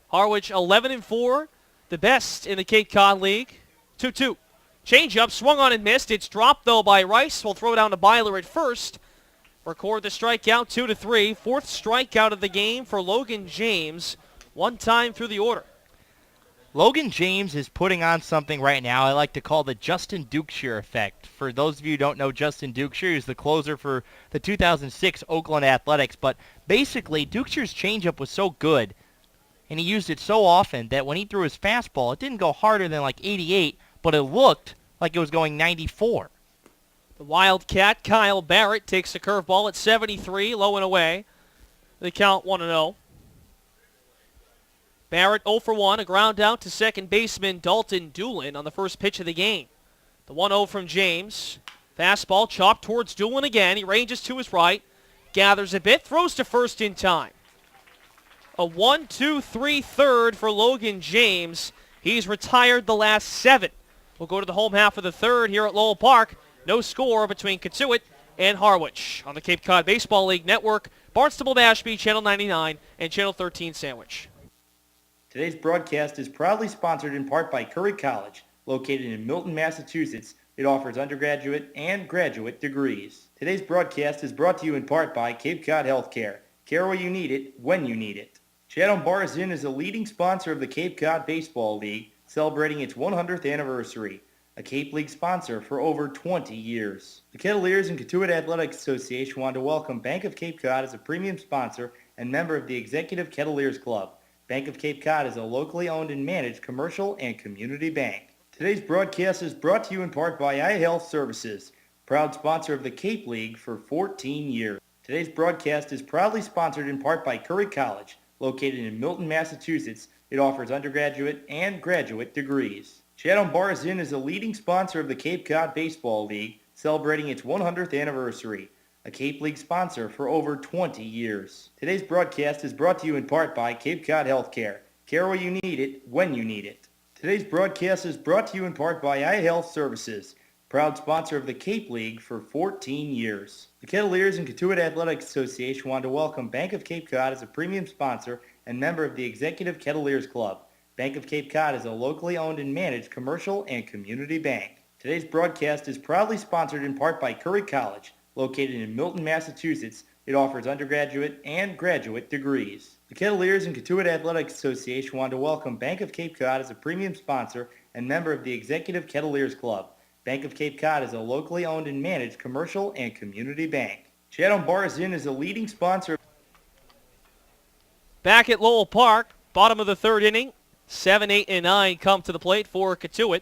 Harwich 11-4, the best in the Cape Cod League. 2-2. Change-up, swung on and missed. It's dropped, though, by Rice. We'll throw down to Byler at first. Record the strikeout, 2-3. Fourth strikeout of the game for Logan James, one time through the order. Logan James is putting on something right now I like to call the Justin Dukeshire effect. For those of you who don't know Justin Dukeshire, he's the closer for the 2006 Oakland Athletics. But basically, Dukeshire's changeup was so good, and he used it so often that when he threw his fastball, it didn't go harder than like 88, but it looked like it was going 94. The Wildcat, Kyle Barrett, takes the curveball at 73, low and away. The count 1-0. Barrett 0 for 1, a ground out to second baseman Dalton Doolin on the first pitch of the game. The 1-0 from James. Fastball chopped towards Doolin again. He ranges to his right, gathers a bit, throws to first in time. A 1-2-3 third for Logan James. He's retired the last 7. We'll go to the home half of the third here at Lowell Park. No score between Cotuit and Harwich on the Cape Cod Baseball League Network, Barnstable-Ashby, Channel 99, and Channel 13 Sandwich. Today's broadcast is proudly sponsored in part by Curry College, located in Milton, Massachusetts. It offers undergraduate and graduate degrees. Today's broadcast is brought to you in part by Cape Cod Healthcare. Care where you need it, when you need it. Chatham Bars Inn is a leading sponsor of the Cape Cod Baseball League, celebrating its 100th anniversary. A Cape League sponsor for over 20 years. The Kettleers and Cotuit Athletics Association want to welcome Bank of Cape Cod as a premium sponsor and member of the Executive Kettleers Club. Bank of Cape Cod is a locally owned and managed commercial and community bank. Today's broadcast is brought to you in part by iHealth Services, proud sponsor of the Cape League for 14 years. Today's broadcast is proudly sponsored in part by Curry College, located in Milton, Massachusetts. It offers undergraduate and graduate degrees. Chatham Bars Inn is a leading sponsor of the Cape Cod Baseball League, celebrating its 100th anniversary. A Cape League sponsor for over 20 years. Today's broadcast is brought to you in part by Cape Cod Healthcare. Care where you need it, when you need it. Today's broadcast is brought to you in part by iHealth Services, proud sponsor of the Cape League for 14 years. The Kettleers and Cotuit Athletics Association want to welcome Bank of Cape Cod as a premium sponsor and member of the Executive Kettleers Club. Bank of Cape Cod is a locally owned and managed commercial and community bank. Today's broadcast is proudly sponsored in part by Curry College, located in Milton, Massachusetts. It offers undergraduate and graduate degrees. The Kettleers and Cotuit Athletics Association want to welcome Bank of Cape Cod as a premium sponsor and member of the Executive Kettleers Club. Bank of Cape Cod is a locally owned and managed commercial and community bank. Chatham Bars Inn is a leading sponsor. Back at Lowell Park, bottom of the third inning. 7, 8, and 9 come to the plate for Cotuit.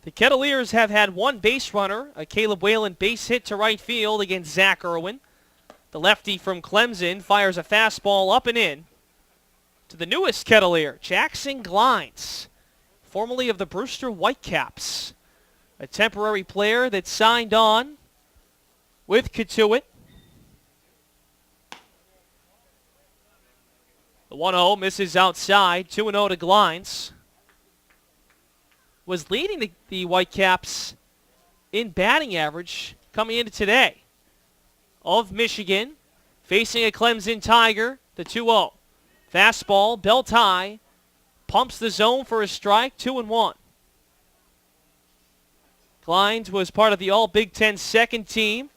The Kettleers have had one base runner, a Caleb Whalen base hit to right field against Zach Irwin. The lefty from Clemson fires a fastball up and in to the newest Kettleer, Jackson Glines, formerly of the Brewster Whitecaps, a temporary player that signed on with Cotuit. The 1-0 misses outside, 2-0 to Glines. Was leading the Whitecaps in batting average coming into today. Of Michigan, facing a Clemson Tiger, the 2-0. Fastball, belt high, pumps the zone for a strike, 2-1. Glines was part of the All-Big Ten second team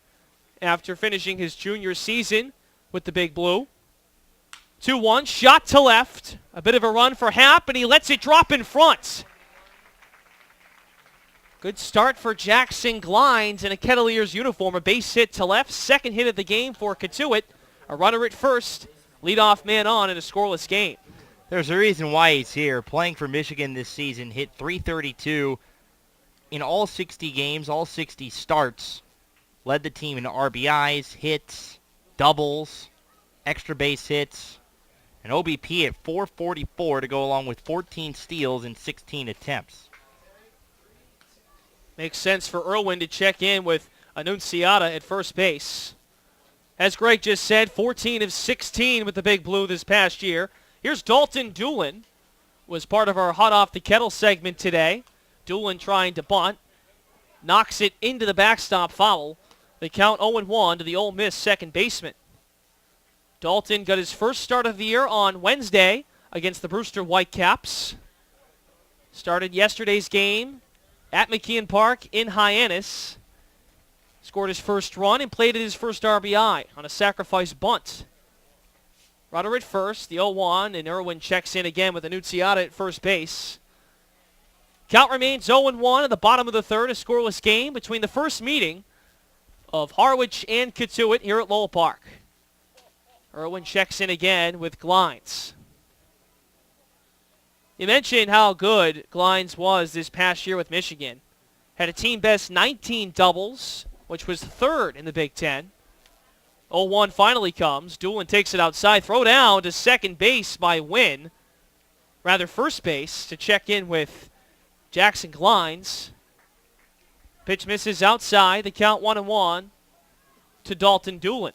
after finishing his junior season with the Big Blue. 2-1, shot to left. A bit of a run for Happ, and he lets it drop in front. Good start for Jackson Glines in a Kettleers uniform. A base hit to left. Second hit of the game for Cotuit. A runner at first. Leadoff man on in a scoreless game. There's a reason why he's here. Playing for Michigan this season, hit .332 in all 60 games, all 60 starts. Led the team in RBIs, hits, doubles, extra base hits. An OBP at .444 to go along with 14 steals in 16 attempts. Makes sense for Irwin to check in with Annunziata at first base. As Greg just said, 14 of 16 with the Big Blue this past year. Here's Dalton Doolin, was part of our Hot Off the Kettle segment today. Doolin trying to bunt. Knocks it into the backstop foul. The count 0-1 to the Ole Miss second baseman. Dalton got his first start of the year on Wednesday against the Brewster Whitecaps. Started yesterday's game at McKeon Park in Hyannis. Scored his first run and played at his first RBI on a sacrifice bunt. Rudder at first, the 0-1, and Irwin checks in again with Annunziata at first base. Count remains 0-1 at the bottom of the third, a scoreless game between the first meeting of Harwich and Cotuit here at Lowell Park. Irwin checks in again with Glines. You mentioned how good Glines was this past year with Michigan. Had a team best 19 doubles, which was third in the Big Ten. 0-1 finally comes. Doolin takes it outside. Throw down to second base by Wynn. Rather first base to check in with Jackson Glines. Pitch misses outside. The count 1-1 to Dalton Doolin.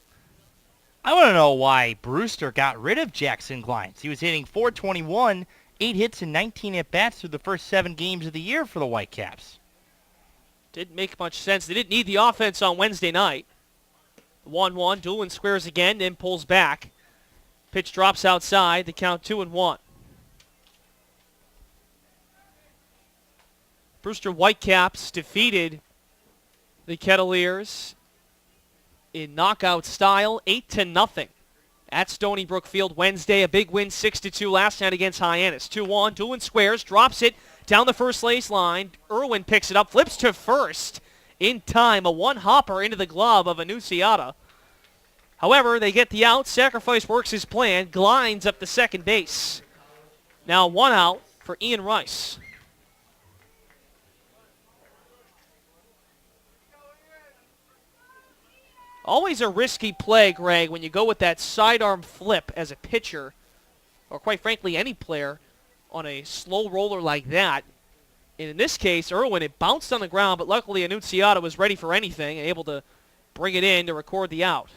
I want to know why Brewster got rid of Jackson Glines. He was hitting .421, 8 hits and 19 at-bats through the first 7 games of the year for the Whitecaps. Didn't make much sense. They didn't need the offense on Wednesday night. 1-1. Doolin squares again, then pulls back. Pitch drops outside. The count 2-1. Brewster Whitecaps defeated the Kettleers in knockout style, 8-0 at Stony Brook Field Wednesday. A big win, 6-2 last night against Hyannis. 2-1. Doolin squares, drops it down the first base line. Irwin picks it up, flips to first in time. A one-hopper into the glove of Annunziata. However, they get the out. Sacrifice works his plan. Glines up to second base. Now 1 out for Ian Rice. Always a risky play, Greg, when you go with that sidearm flip as a pitcher, or quite frankly any player, on a slow roller like that. And in this case, Irwin, it bounced on the ground, but luckily Annunziata was ready for anything and able to bring it in to record the out.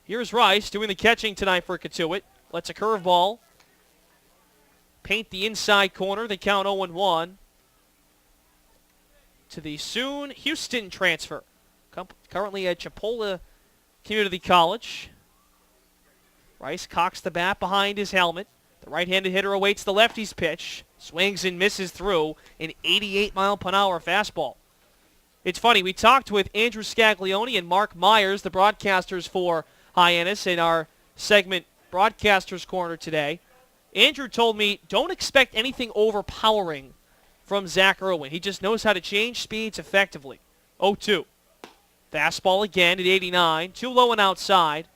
Here's Rice doing the catching tonight for Cotuit. Lets a curveball paint the inside corner. The count 0-1 to the soon Houston transfer. Currently at Chipola Community College. Rice cocks the bat behind his helmet. The right-handed hitter awaits the lefty's pitch. Swings and misses through an 88-mile-per-hour fastball. It's funny, we talked with Andrew Scaglione and Mark Myers, the broadcasters for Hyannis, in our segment Broadcasters Corner today. Andrew told me, don't expect anything overpowering from Zach Irwin. He just knows how to change speeds effectively. 0-2. Fastball again at 89. Too low and outside.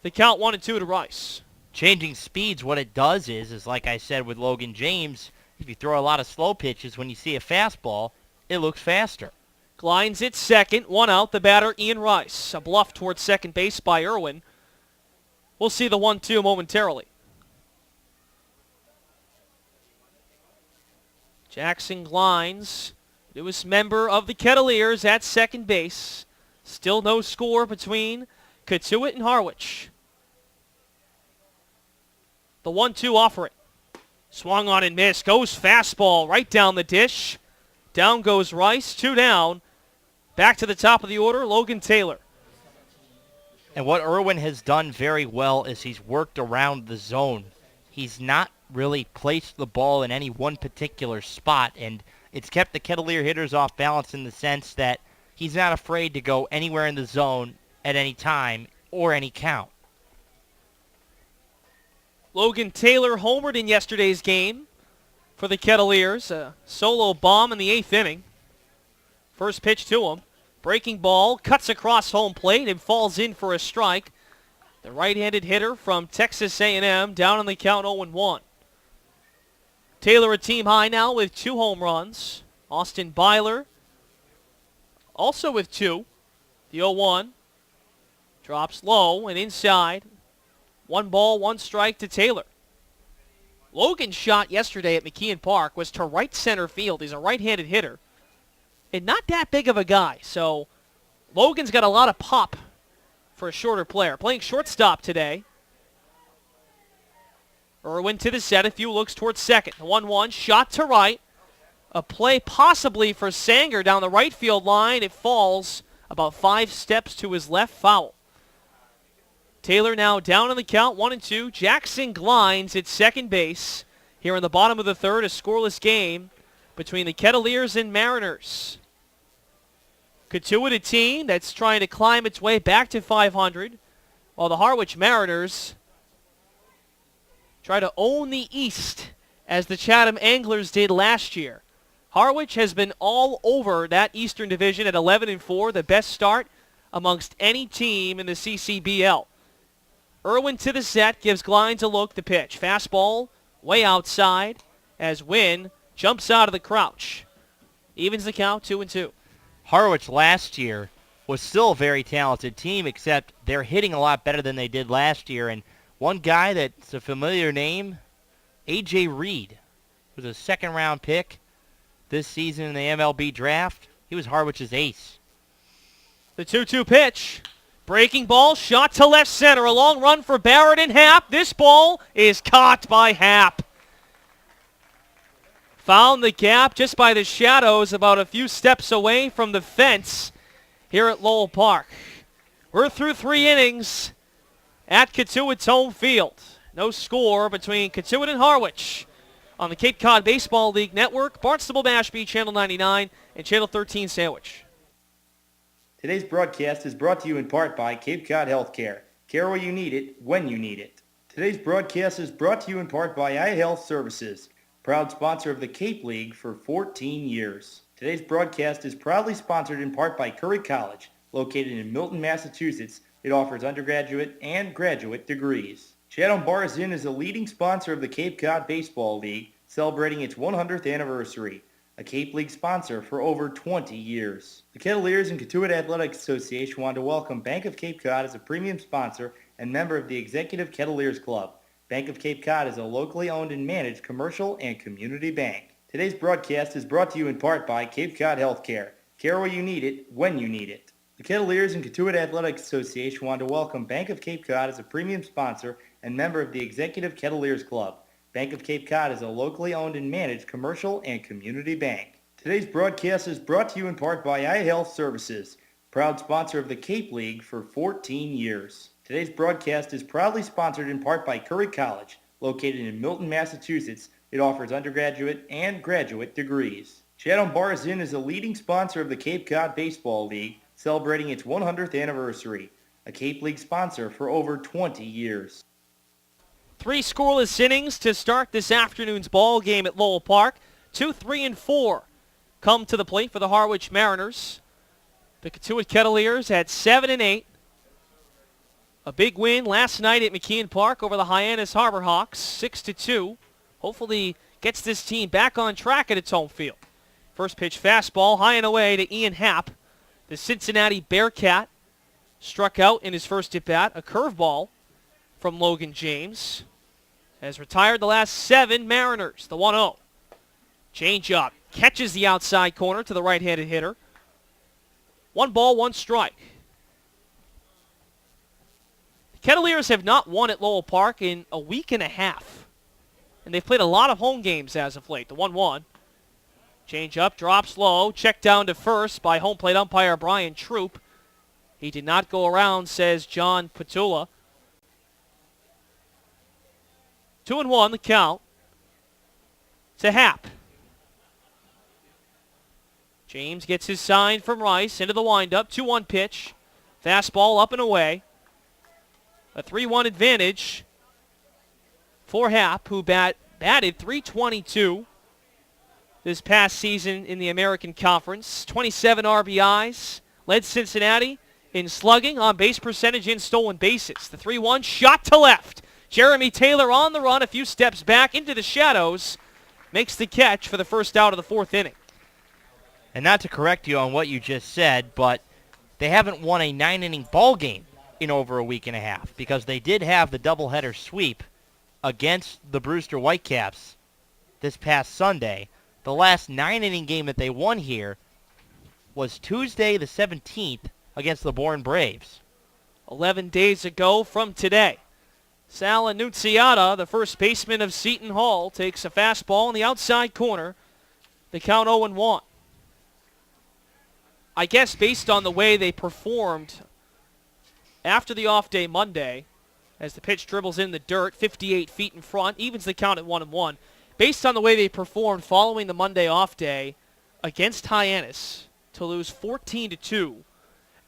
The count 1-2 to Rice. Changing speeds, what it does is like I said with Logan James, if you throw a lot of slow pitches, when you see a fastball, it looks faster. Glines at second. 1 out. The batter, Ian Rice. A bluff towards second base by Irwin. We'll see the 1-2 momentarily. Jackson Glines, newest member of the Kettleers at second base. Still no score between Cotuit and Harwich. The 1-2 offering. Swung on and missed. Goes fastball right down the dish. Down goes Rice. 2 down. Back to the top of the order, Logan Taylor. And what Irwin has done very well is he's worked around the zone. He's not really placed the ball in any one particular spot, and it's kept the Kettleer hitters off balance in the sense that he's not afraid to go anywhere in the zone at any time or any count. Logan Taylor homered in yesterday's game for the Kettleers. A solo bomb in the 8th inning. First pitch to him. Breaking ball, cuts across home plate and falls in for a strike. The right-handed hitter from Texas A&M down on the count 0-1. Taylor a team high now with 2 home runs. Austin Byler also with 2. The 0-1 drops low and inside. 1 ball, 1 strike to Taylor. Logan's shot yesterday at McKeon Park was to right center field. He's a right-handed hitter. and not that big of a guy. So Logan's got a lot of pop for a shorter player. Playing shortstop today. Irwin to the set, a few looks towards second. The 1-1, shot to right. A play possibly for Sanger down the right field line. It falls about 5 steps to his left, foul. Taylor now down in the count, 1-2. Jackson Glines at second base. Here in the bottom of the third, a scoreless game between the Kettleers and Mariners. Cotuit, a team that's trying to climb its way back to 500, while the Harwich Mariners try to own the East as the Chatham Anglers did last year. Harwich has been all over that Eastern Division at 11-4, the best start amongst any team in the CCBL. Irwin to the set, gives Glines a look, the pitch. Fastball way outside as Wynn jumps out of the crouch. Evens the count, 2-2. Harwich last year was still a very talented team, except they're hitting a lot better than they did last year. And one guy that's a familiar name, A.J. Reed, was a second-round pick this season in the MLB draft. He was Harwich's ace. The 2-2 pitch. Breaking ball, shot to left center. A long run for Barrett and Happ. This ball is caught by Happ. Found the gap just by the shadows, about a few steps away from the fence here at Lowell Park. We're through 3 innings at Cotuit's home field. No score between Cotuit and Harwich on the Cape Cod Baseball League Network, Barnstable Mashpee, Channel 99, and Channel 13 Sandwich. Today's broadcast is brought to you in part by Cape Cod Healthcare. Care where you need it, when you need it. Today's broadcast is brought to you in part by iHealth Services, proud sponsor of the Cape League for 14 years. Today's broadcast is proudly sponsored in part by Curry College, located in Milton, Massachusetts. It offers undergraduate and graduate degrees. Chatham Bars Inn is a leading sponsor of the Cape Cod Baseball League, celebrating its 100th anniversary. A Cape League sponsor for over 20 years. The Kettleers and Cotuit Athletics Association want to welcome Bank of Cape Cod as a premium sponsor and member of the Executive Kettleers Club. Bank of Cape Cod is a locally owned and managed commercial and community bank. Today's broadcast is brought to you in part by Cape Cod Healthcare. Care where you need it, when you need it. The Kettleers and Cotuit Athletics Association want to welcome Bank of Cape Cod as a premium sponsor and member of the Executive Kettleers Club. Bank of Cape Cod is a locally owned and managed commercial and community bank. Today's broadcast is brought to you in part by iHealth Services, proud sponsor of the Cape League for 14 years. Today's broadcast is proudly sponsored in part by Curry College, located in Milton, Massachusetts. It offers undergraduate and graduate degrees. Chatham Bars Inn is a leading sponsor of the Cape Cod Baseball League, celebrating its 100th anniversary. A Cape League sponsor for over 20 years. 3 scoreless innings to start this afternoon's ball game at Lowell Park. 2, 3, and 4 come to the plate for the Harwich Mariners. The Cotuit Kettleers at 7 and 8. A big win last night at McKeon Park over the Hyannis Harbor Hawks, 6-2. Hopefully gets this team back on track at its home field. First pitch fastball high and away to Ian Happ. The Cincinnati Bearcat struck out in his first at-bat. A curveball from Logan James has retired the last 7 Mariners. The 1-0. Change up. Catches the outside corner to the right-handed hitter. 1 ball, 1 strike. The Kettleers have not won at Lowell Park in a week and a half. And they've played a lot of home games as of late. The 1-1. Change up, drops low. Checked down to first by home plate umpire Brian Troop. He did not go around, says John Patula. 2-1 the count to Happ. James gets his sign from Rice into the windup. 2-1 pitch. Fastball up and away. A 3-1 advantage for Happ, who batted .322 this past season in the American Conference. 27 RBIs. Led Cincinnati in slugging, on base percentage, and stolen bases. The 3-1 shot to left. Jeremy Taylor on the run, a few steps back into the shadows, makes the catch for the first out of the 4th inning. And not to correct you on what you just said, but they haven't won a 9-inning ball game in over a week and a half, because they did have the doubleheader sweep against the Brewster Whitecaps this past Sunday. The last 9-inning game that they won here was Tuesday the 17th against the Bourne Braves. 11 days ago from today. Sal Annunziata, the first baseman of Seton Hall, takes a fastball in the outside corner. The count 0-1. I guess based on the way they performed after the off day Monday, as the pitch dribbles in the dirt, 58 feet in front, evens the count at 1-1. Based on the way they performed following the Monday off day against Hyannis to lose 14-2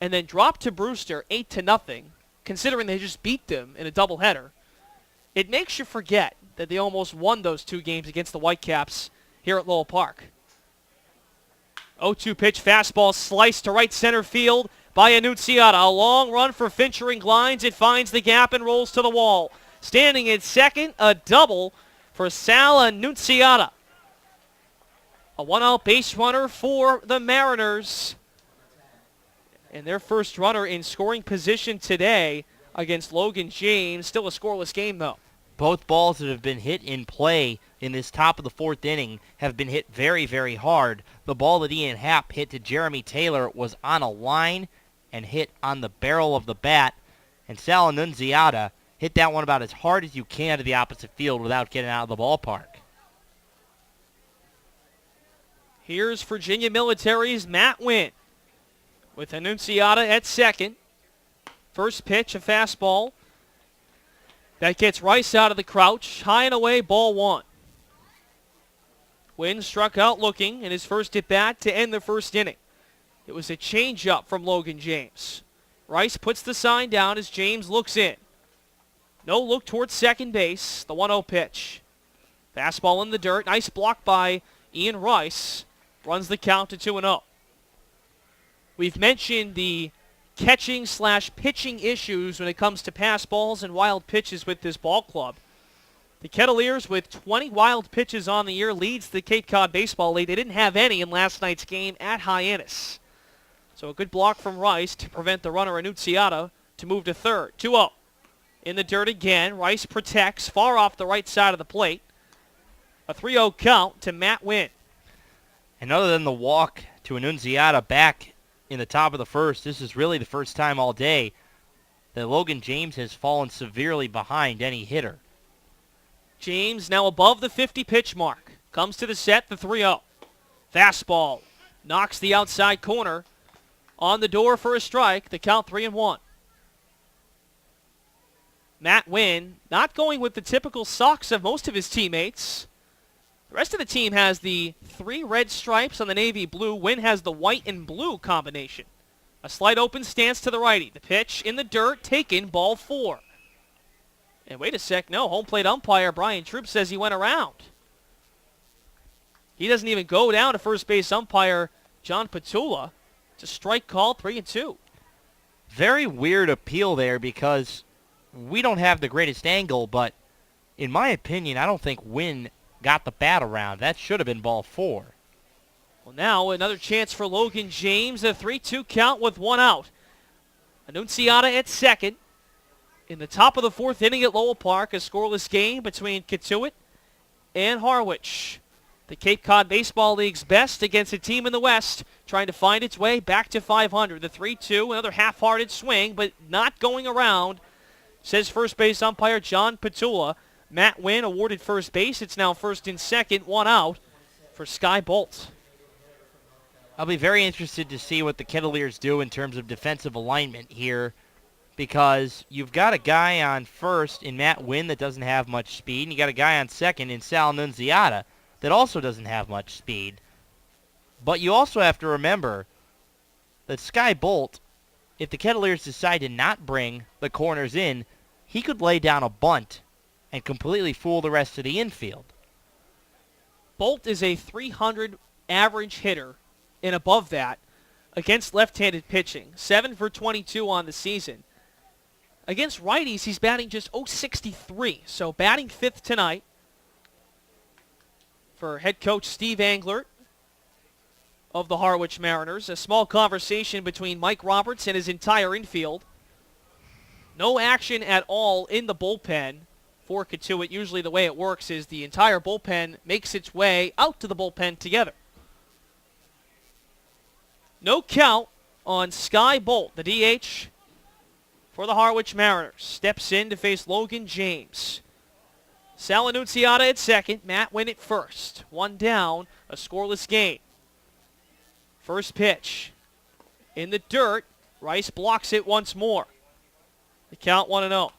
and then drop to Brewster 8-0, considering they just beat them in a doubleheader, it makes you forget that they almost won those 2 games against the Whitecaps here at Lowell Park. 0-2 pitch, fastball sliced to right center field by Annunziata. A long run for Finchering lines. It finds the gap and rolls to the wall. Standing at second, a double for Sal Annunziata. A 1-out base runner for the Mariners. And their first runner in scoring position today against Logan James. Still a scoreless game, though. Both balls that have been hit in play in this top of the 4th inning have been hit very, very hard. The ball that Ian Happ hit to Jeremy Taylor was on a line and hit on the barrel of the bat. And Sal Annunziata hit that one about as hard as you can to the opposite field without getting out of the ballpark. Here's Virginia Military's Matt Wynn with Annunziata at second. First pitch, a fastball. That gets Rice out of the crouch. High and away, ball 1. Wynn struck out looking in his first at-bat to end the first inning. It was a changeup from Logan James. Rice puts the sign down as James looks in. No look towards second base. The 1-0 pitch. Fastball in the dirt. Nice block by Ian Rice. Runs the count to 2-0. We've mentioned the catching/pitching issues when it comes to pass balls and wild pitches with this ball club. The Kettleers, with 20 wild pitches on the year, leads the Cape Cod Baseball League. They didn't have any in last night's game at Hyannis. So a good block from Rice to prevent the runner Annunziata to move to third. 2-0. In the dirt again. Rice protects far off the right side of the plate. A 3-0 count to Matt Wynn. And other than the walk to Annunziata back in the top of the first, this is really the first time all day that Logan James has fallen severely behind any hitter. James now above the 50-pitch mark. Comes to the set, the 3-0. Fastball. Knocks the outside corner. On the door for a strike. The count 3-1. Matt Wynn not going with the typical socks of most of his teammates. The rest of the team has the 3 red stripes on the navy blue. Wynn has the white and blue combination. A slight open stance to the righty. The pitch in the dirt, taken, ball 4. And wait a sec, no, home plate umpire Brian Troop says he went around. He doesn't even go down to first base umpire John Petula. It's a strike call, 3-2. Very weird appeal there because we don't have the greatest angle, but in my opinion, I don't think Wynn got the bat around. That should have been ball 4. Well, now another chance for Logan James. A 3-2 count with 1 out. Annunziata at second. In the top of the 4th inning at Lowell Park, a scoreless game between Kituitt and Harwich. The Cape Cod Baseball League's best against a team in the West trying to find its way back to 500. The 3-2, another half-hearted swing, but not going around, says first base umpire John Petula. Matt Wynn awarded first base. It's now first and second, 1 out for Sky Bolt. I'll be very interested to see what the Kettleers do in terms of defensive alignment here, because you've got a guy on first in Matt Wynn that doesn't have much speed, and you got a guy on second in Sal Annunziata that also doesn't have much speed. But you also have to remember that Sky Bolt, if the Kettleers decide to not bring the corners in, he could lay down a bunt and completely fool the rest of the infield. Bolt is a 300 average hitter and above that against left-handed pitching. 7 for 22 on the season. Against righties, he's batting just .063, so batting 5th tonight for head coach Steve Englert of the Harwich Mariners. A small conversation between Mike Roberts and his entire infield. No action at all in the bullpen for Kituitt. Usually the way it works is the entire bullpen makes its way out to the bullpen together. No count on Sky Bolt, the DH for the Harwich Mariners. Steps in to face Logan James. Sal Annunziata at second, Matt Wynn at first. One down, a scoreless game. First pitch. In the dirt, Rice blocks it once more. The count 1-0.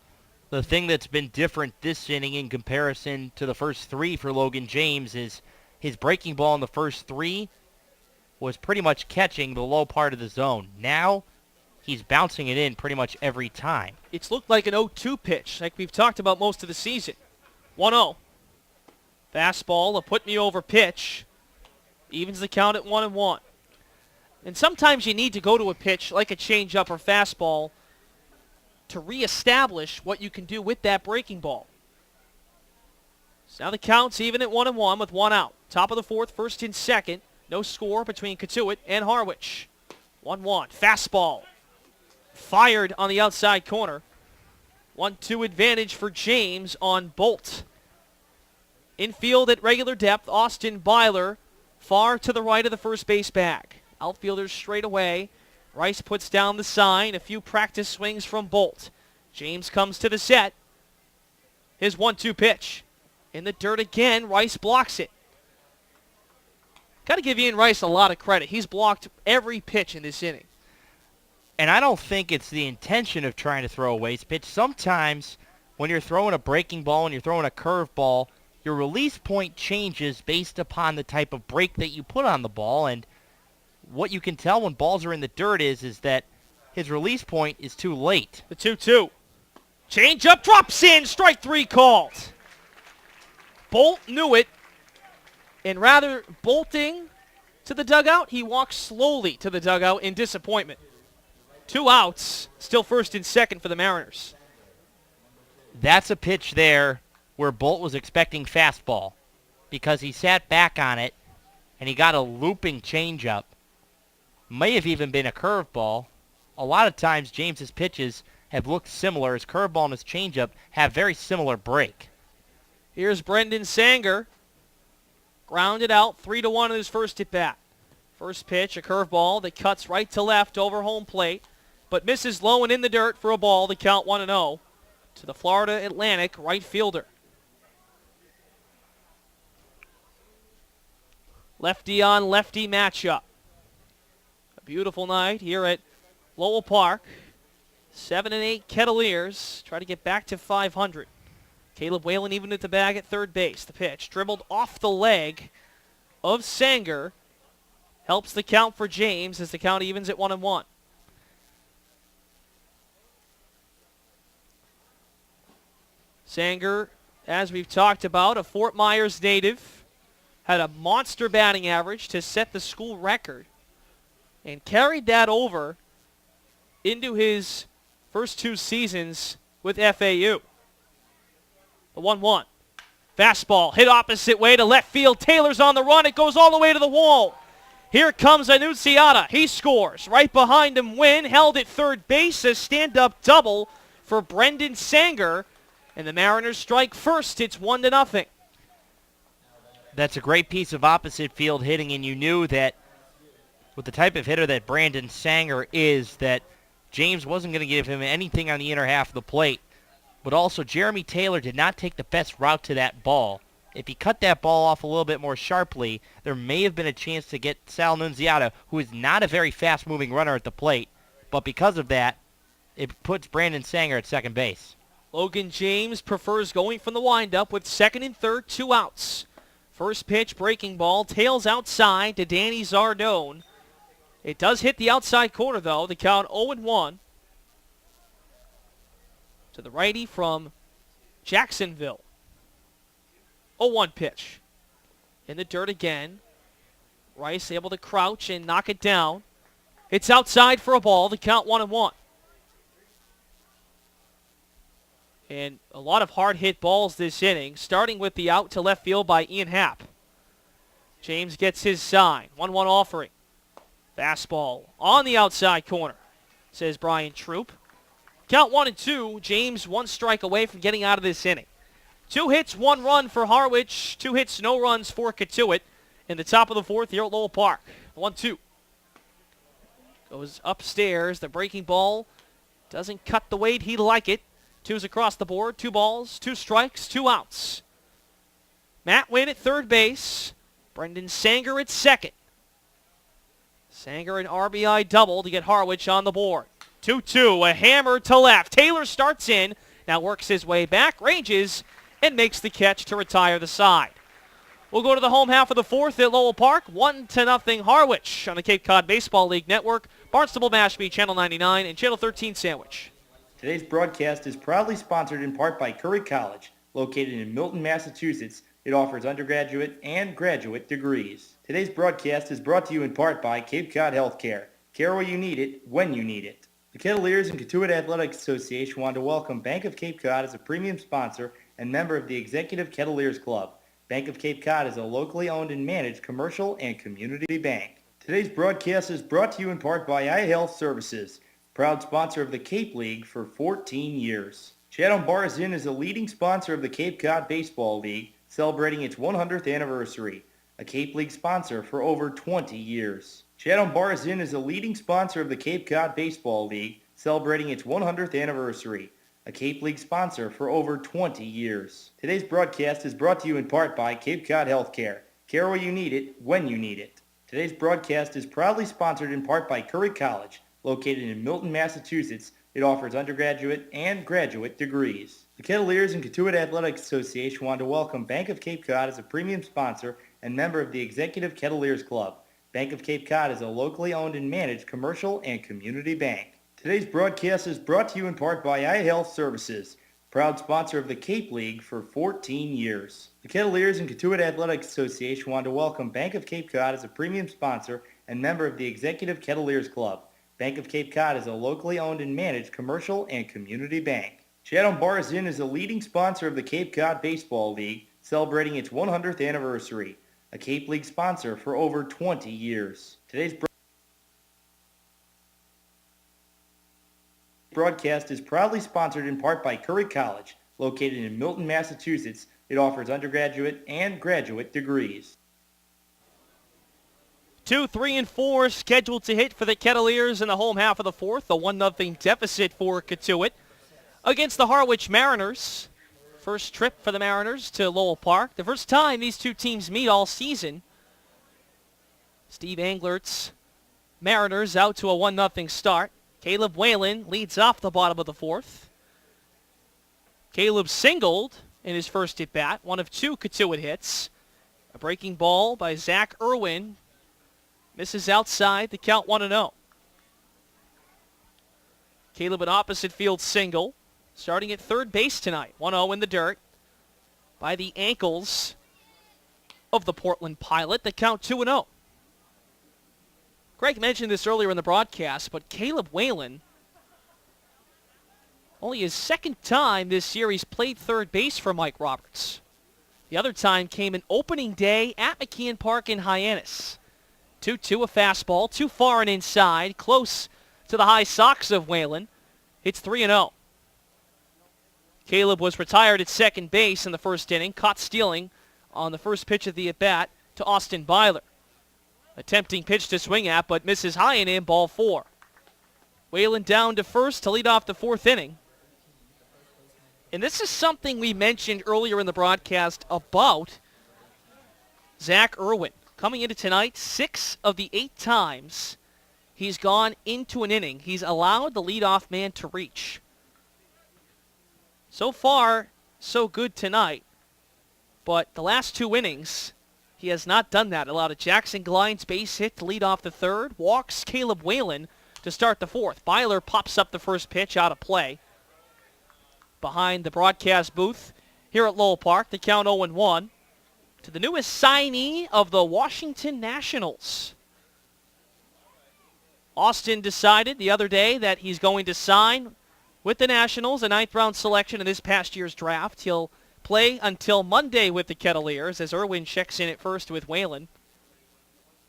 The thing that's been different this inning in comparison to the first three for Logan James is his breaking ball in the first three was pretty much catching the low part of the zone. Now, he's bouncing it in pretty much every time. It's looked like an 0-2 pitch, like we've talked about most of the season. 1-0. Fastball, a put-me-over pitch. Evens the count at 1-1. And sometimes you need to go to a pitch like a changeup or fastball to reestablish what you can do with that breaking ball. So now the count's even at 1-1 with one out. Top of the fourth, first and second. No score between Cotuit and Harwich. 1-1. Fastball. Fired on the outside corner. 1-2 advantage for James on Bolt. Infield at regular depth, Austin Byler far to the right of the first base bag. Outfielders straight away. Rice puts down the sign. A few practice swings from Bolt. James comes to the set. His 1-2 pitch. In the dirt again, Rice blocks it. Got to give Ian Rice a lot of credit. He's blocked every pitch in this inning. And I don't think it's the intention of trying to throw a waste pitch. Sometimes when you're throwing a breaking ball and you're throwing a curveball, your release point changes based upon the type of break that you put on the ball. And what you can tell when balls are in the dirt is that his release point is too late. The 2-2. Change up, drops in, strike three called. Bolt knew it, and rather bolting to the dugout, he walks slowly to the dugout in disappointment. 2 outs, still first and second for the Mariners. That's a pitch there where Bolt was expecting fastball because he sat back on it and he got a looping changeup. May have even been a curveball. A lot of times James's pitches have looked similar. His curveball and his changeup have very similar break. Here's Brendan Sanger. Grounded out, 3-1 in his first at bat. First pitch, a curveball that cuts right to left over home plate, but misses low and in the dirt for a ball. The count 1-0 to the Florida Atlantic right fielder. Lefty on lefty matchup. A beautiful night here at Lowell Park. 7-8 Kettleers try to get back to 500. Caleb Whalen even at the bag at third base. The pitch dribbled off the leg of Sanger. Helps the count for James as the count evens at 1-1. Sanger, as we've talked about, a Fort Myers native, had a monster batting average to set the school record and carried that over into his first 2 seasons with FAU. The 1-1. Fastball hit opposite way to left field. Taylor's on the run. It goes all the way to the wall. Here comes Annunziata. He scores. Right behind him, Wynn held at third base. A stand-up double for Brendan Sanger. And the Mariners strike first. It's 1-0. That's a great piece of opposite field hitting, and you knew that with the type of hitter that Brandon Sanger is, that James wasn't going to give him anything on the inner half of the plate. But also, Jeremy Taylor did not take the best route to that ball. If he cut that ball off a little bit more sharply, there may have been a chance to get Sal Annunziata, who is not a very fast-moving runner at the plate. But because of that, it puts Brandon Sanger at second base. Logan James prefers going from the windup with second and third, 2 outs. First pitch, breaking ball, tails outside to Danny Zardone. It does hit the outside corner, though. The count 0-1. To the righty from Jacksonville. 0-1 pitch. In the dirt again. Rice able to crouch and knock it down. It's outside for a ball. The count 1-1. And a lot of hard-hit balls this inning, starting with the out to left field by Ian Happ. James gets his sign. 1-1 offering. Fastball on the outside corner, says Brian Troop. Count 1-2. James 1 strike away from getting out of this inning. 2 hits, 1 run for Harwich. 2 hits, no runs for Cotuit in the top of the fourth here at Lowell Park. 1-2. Goes upstairs. The breaking ball doesn't cut the weight he'd like it. 2's across the board. 2 balls, 2 strikes, 2 outs. Matt Wynn at third base. Brendan Sanger at second. Sanger an RBI double to get Harwich on the board. 2-2, a hammer to left. Taylor starts in, now works his way back, ranges, and makes the catch to retire the side. We'll go to the home half of the fourth at Lowell Park. 1-0 Harwich on the Cape Cod Baseball League Network, Barnstable Mashpee, Channel 99, and Channel 13 Sandwich. Today's broadcast is proudly sponsored in part by Curry College, located in Milton, Massachusetts. It offers undergraduate and graduate degrees. Today's broadcast is brought to you in part by Cape Cod Healthcare. Care where you need it, when you need it. The Kettleers and Katuitt Athletics Association want to welcome Bank of Cape Cod as a premium sponsor and member of the Executive Kettleers Club. Bank of Cape Cod is a locally owned and managed commercial and community bank. Today's broadcast is brought to you in part by iHealth Services, proud sponsor of the Cape League for 14 years. Chatham Bars Inn is a leading sponsor of the Cape Cod Baseball League, celebrating its 100th anniversary, a Cape League sponsor for over 20 years. Chatham Bars Inn is a leading sponsor of the Cape Cod Baseball League, celebrating its 100th anniversary, a Cape League sponsor for over 20 years. Today's broadcast is brought to you in part by Cape Cod Healthcare. Care where you need it, when you need it. Today's broadcast is proudly sponsored in part by Curry College, located in Milton, Massachusetts. It offers undergraduate and graduate degrees. The Kettleers and Katuitt Athletics Association want to welcome Bank of Cape Cod as a premium sponsor and member of the Executive Kettleers Club. Bank of Cape Cod is a locally owned and managed commercial and community bank. Today's broadcast is brought to you in part by iHealth Services, proud sponsor of the Cape League for 14 years. The Kettleers and Katuitt Athletics Association want to welcome Bank of Cape Cod as a premium sponsor and member of the Executive Kettleers Club. Bank of Cape Cod is a locally owned and managed commercial and community bank. Chatham Bars Inn is a leading sponsor of the Cape Cod Baseball League, celebrating its 100th anniversary, a Cape League sponsor for over 20 years. Today's broadcast is proudly sponsored in part by Curry College, located in Milton, Massachusetts. It offers undergraduate and graduate degrees. 2, 3, and 4 scheduled to hit for the Kettleers in the home half of the fourth. A 1-0 deficit for Katuitt against the Harwich Mariners. First trip for the Mariners to Lowell Park. The first time these two teams meet all season. Steve Englert's Mariners out to a 1-0 start. Caleb Whalen leads off the bottom of the fourth. Caleb singled in his first at-bat, one of 2 Katuitt hits. A breaking ball by Zach Irwin misses outside, the count 1-0. Caleb an opposite field single, starting at third base tonight. 1-0 in the dirt by the ankles of the Portland Pilot. The count 2-0. Greg mentioned this earlier in the broadcast, but Caleb Whalen, only his second time this year he's played third base for Mike Roberts. The other time came in opening day at McKeon Park in Hyannis. 2-2, a fastball, too far and inside, close to the high socks of Whalen. It's 3-0. Caleb was retired at second base in the first inning, caught stealing on the first pitch of the at-bat to Austin Byler. Attempting pitch to swing at, but misses high and in, ball 4. Whalen down to first to lead off the fourth inning. And this is something we mentioned earlier in the broadcast about Zach Irwin. Coming into tonight, 6 of the 8 times he's gone into an inning, he's allowed the leadoff man to reach. So far, so good tonight. But the last 2 innings, he has not done that. Allowed a Jackson Glines base hit to lead off the third. Walks Caleb Whalen to start the fourth. Byler pops up the first pitch out of play. Behind the broadcast booth here at Lowell Park, the count 0-1 to the newest signee of the Washington Nationals. Austin decided the other day that he's going to sign with the Nationals, a 9th round selection in this past year's draft. He'll play until Monday with the Kettleers as Irwin checks in at first with Whalen.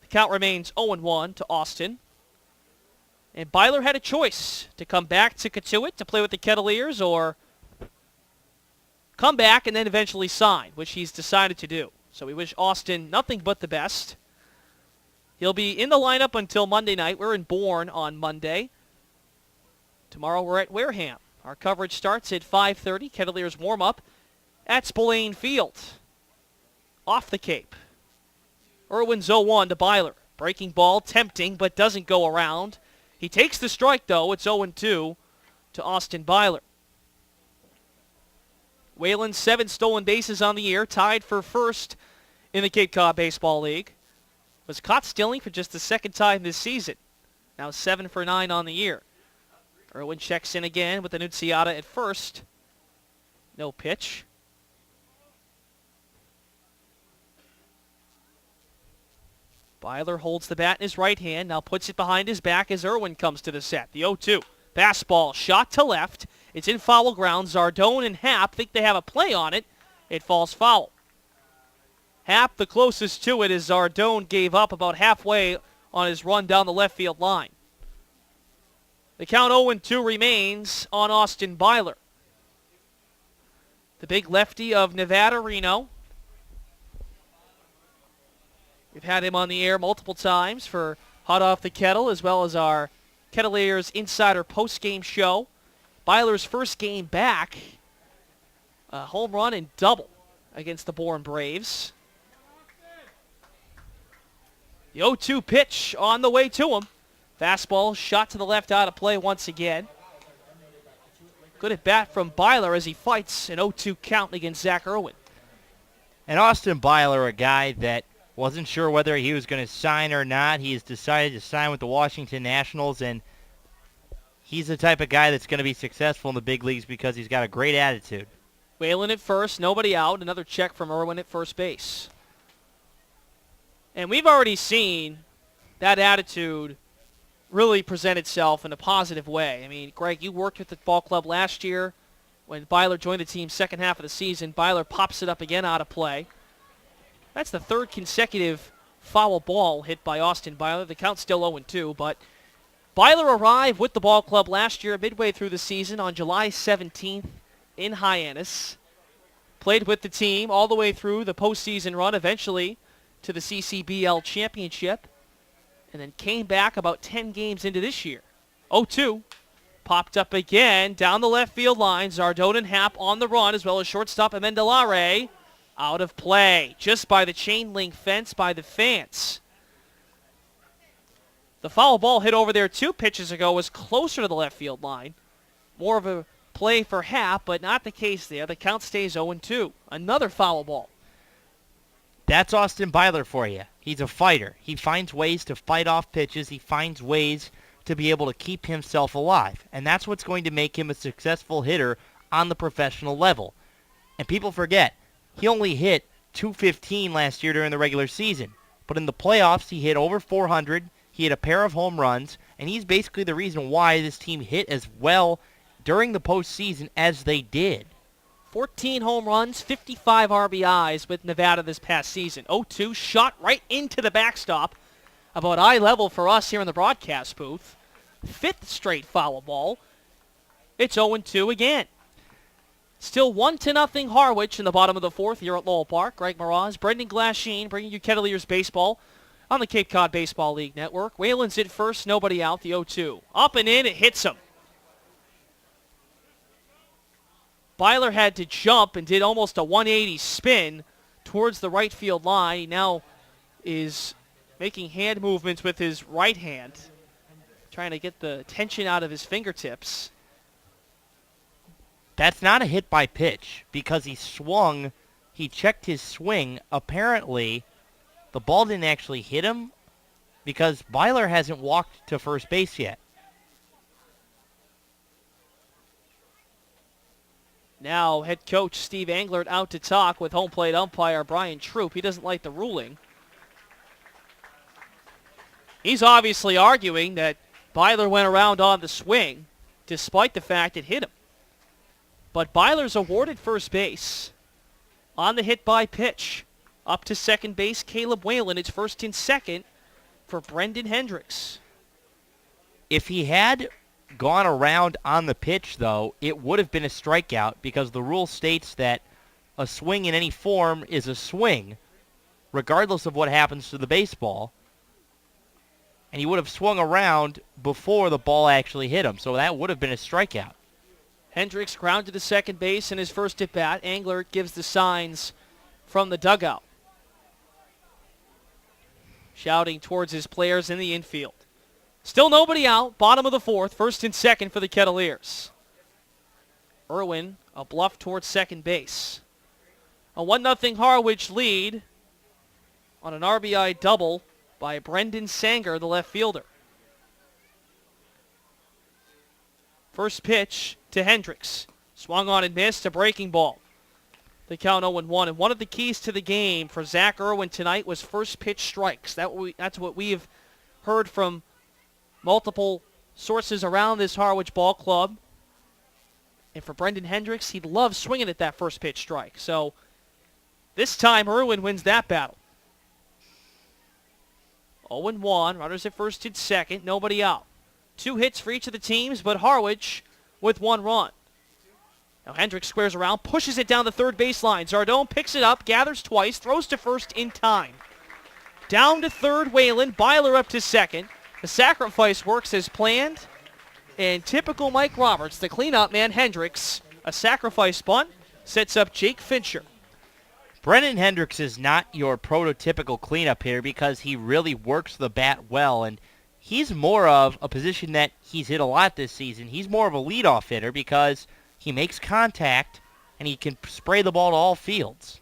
The count remains 0-1 to Austin. And Byler had a choice to come back to Katuitt to play with the Kettleers or come back and then eventually sign, which he's decided to do. So we wish Austin nothing but the best. He'll be in the lineup until Monday night. We're in Bourne on Monday. Tomorrow we're at Wareham. Our coverage starts at 5:30. Kettleers warm-up at Spillane Field. Off the Cape. Irwin's 0-1 to Byler. Breaking ball, tempting, but doesn't go around. He takes the strike, though. It's 0-2 to Austin Byler. Whalen, 7 stolen bases on the year, tied for first in the Cape Cod Baseball League. Was caught stealing for just the second time this season. Now 7 for 9 on the year. Irwin checks in again with Annunziata at first. No pitch. Byler holds the bat in his right hand, now puts it behind his back as Irwin comes to the set. The 0-2. Fastball shot to left. It's in foul ground. Zardone and Happ think they have a play on it. It falls foul. Happ the closest to it as Zardone gave up about halfway on his run down the left field line. The count 0-2 remains on Austin Byler. The big lefty of Nevada, Reno. We've had him on the air multiple times for Hot Off the Kettle, as well as our Kettleers Insider post-game show. Byler's first game back, a home run and double against the Bourne Braves. The 0-2 pitch on the way to him. Fastball shot to the left out of play once again. Good at bat from Byler as he fights an 0-2 count against Zach Irwin. And Austin Byler, a guy that wasn't sure whether he was going to sign or not. He has decided to sign with the Washington Nationals, and he's the type of guy that's going to be successful in the big leagues because he's got a great attitude. Whalen at first, nobody out. Another check from Irwin at first base. And we've already seen that attitude really present itself in a positive way. I mean, Greg, you worked with the ball club last year when Byler joined the team second half of the season. Byler pops it up again out of play. That's the third consecutive foul ball hit by Austin Byler. The count's still 0-2, but Byler arrived with the ball club last year midway through the season on July 17th in Hyannis. Played with the team all the way through the postseason run, eventually to the CCBL championship, and then came back about 10 games into this year. 0-2. Popped up again down the left field line. Zardone and Happ on the run, as well as shortstop Amendelare. Out of play, just by the chain link fence by the fans. The foul ball hit over there 2 pitches ago was closer to the left field line. More of a play for Happ, but not the case there. The count stays 0-2. Another foul ball. That's Austin Byler for you. He's a fighter. He finds ways to fight off pitches. He finds ways to be able to keep himself alive. And that's what's going to make him a successful hitter on the professional level. And people forget, he only hit .215 last year during the regular season. But in the playoffs, he hit over 400. He hit a pair of home runs. And he's basically the reason why this team hit as well during the postseason as they did. 14 home runs, 55 RBIs with Nevada this past season. 0-2, shot right into the backstop. About eye level for us here in the broadcast booth. 5th straight foul ball. It's 0-2 again. Still 1-0 Harwich in the bottom of the 4th here at Lowell Park. Greg Moraz, Brendan Glasheen bringing you Kettleers baseball on the Cape Cod Baseball League Network. Whalen's at first, nobody out, the 0-2. Up and in, it hits him. Byler had to jump and did almost a 180 spin towards the right field line. He now is making hand movements with his right hand, trying to get the tension out of his fingertips. That's not a hit by pitch because he swung. He checked his swing. Apparently, the ball didn't actually hit him because Byler hasn't walked to first base yet. Now, head coach Steve Englert out to talk with home plate umpire Brian Troop. He doesn't like the ruling. He's obviously arguing that Byler went around on the swing despite the fact it hit him. But Byler's awarded first base on the hit by pitch. Up to second base, Caleb Whalen. It's first and second for Brendan Hendricks. If he had gone around on the pitch, though, it would have been a strikeout because the rule states that a swing in any form is a swing, regardless of what happens to the baseball. and he would have swung around before the ball actually hit him. So that would have been a strikeout. Hendricks grounded to second base in his first at-bat. Angler gives the signs from the dugout, shouting towards his players in the infield. Still nobody out. Bottom of the fourth. First and second for the Kettleers. Irwin, a bluff towards second base. A 1-0 Harwich lead on an RBI double by Brendan Sanger, the left fielder. First pitch to Hendricks. Swung on and missed, a breaking ball. The count 0-1. And one of the keys to the game for Zach Irwin tonight was first pitch strikes. That's what we've heard from multiple sources around this Harwich ball club. And for Brendan Hendricks, he loves swinging at that first pitch strike. So this time, Irwin wins that battle. 0-1, runners at first and second, nobody out. 2 hits for each of the teams, but Harwich with 1 run. Now Hendricks squares around, pushes it down the third baseline. Zardone picks it up, gathers twice, throws to first in time. Down to third, Whalen. Byler up to second. The sacrifice works as planned. And typical Mike Roberts, the cleanup man, Hendricks, a sacrifice bunt, sets up Jake Fincher. Brendan Hendricks is not your prototypical cleanup hitter because he really works the bat well, and he's more of a position that he's hit a lot this season. He's more of a leadoff hitter because he makes contact and he can spray the ball to all fields.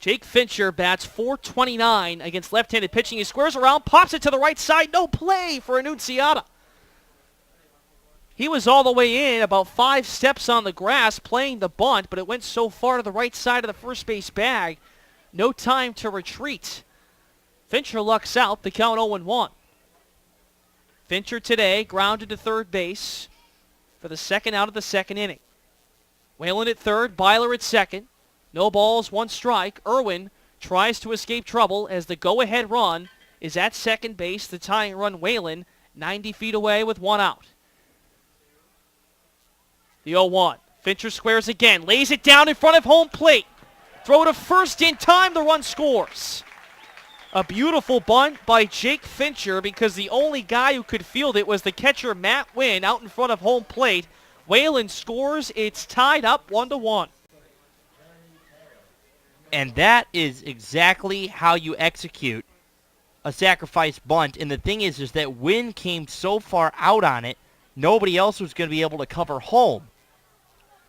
Jake Fincher bats .429 against left-handed pitching. He squares around, pops it to the right side. No play for Annunziata. He was all the way in, about 5 steps on the grass, playing the bunt, but it went so far to the right side of the first base bag. No time to retreat. Fincher lucks out, the count 0-1. Fincher today grounded to third base for the second out of the second inning. Whalen at third, Byler at second. No balls, 1 strike. Irwin tries to escape trouble as the go-ahead run is at second base. The tying run, Whalen, 90 feet away with 1 out. The 0-1. Fincher squares again, lays it down in front of home plate. Throw to first in time, the run scores. A beautiful bunt by Jake Fincher because the only guy who could field it was the catcher Matt Wynn out in front of home plate. Whalen scores. It's tied up 1-1. And that is exactly how you execute a sacrifice bunt. And the thing is that Wynn came so far out on it, nobody else was going to be able to cover home.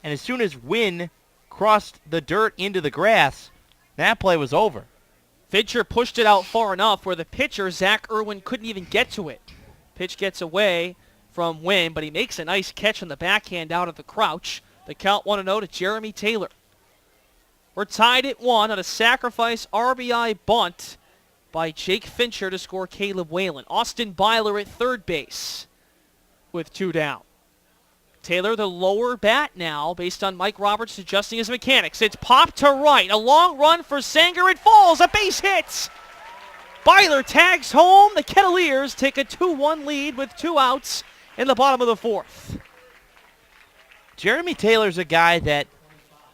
And as soon as Wynn crossed the dirt into the grass, that play was over. Fincher pushed it out far enough where the pitcher, Zach Irwin, couldn't even get to it. Pitch gets away from Wynn, but he makes a nice catch on the backhand out of the crouch. The count 1-0 to Jeremy Taylor. We're tied at 1 on a sacrifice RBI bunt by Jake Fincher to score Caleb Whalen. Austin Byler at third base with 2 down. Taylor, the lower bat now, based on Mike Roberts adjusting his mechanics. It's popped to right. A long run for Sanger. It falls. A base hit. Byler tags home. The Kettleers take a 2-1 lead with 2 outs in the bottom of the fourth. Jeremy Taylor's a guy that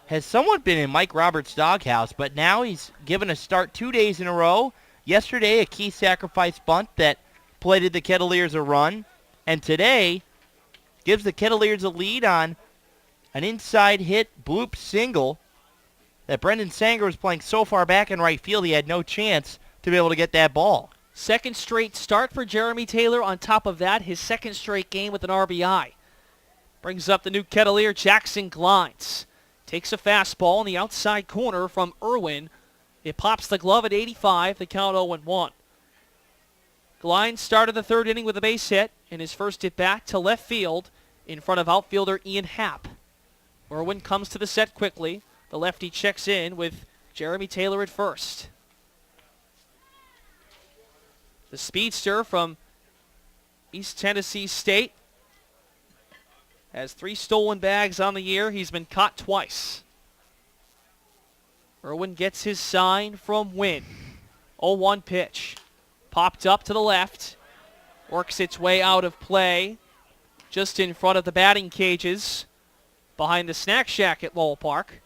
has somewhat been in Mike Roberts' doghouse, but now he's given a start 2 days in a row. Yesterday, a key sacrifice bunt that plated the Kettleers a run. And today, gives the Kettleers a lead on an inside hit bloop single that Brendan Sanger was playing so far back in right field he had no chance to be able to get that ball. Second straight start for Jeremy Taylor. On top of that, his second straight game with an RBI. Brings up the new Kettleer, Jackson Glines. Takes a fastball in the outside corner from Irwin. It pops the glove at 85, the count 0-1. Glines started the third inning with a base hit in his first at-bat to left field in front of outfielder Ian Happ. Irwin comes to the set quickly. The lefty checks in with Jeremy Taylor at first. The speedster from East Tennessee State has 3 stolen bags on the year. He's been caught twice. Irwin gets his sign from Wynn. 0-1 pitch. Popped up to the left. Works its way out of play. Just in front of the batting cages. Behind the snack shack at Lowell Park.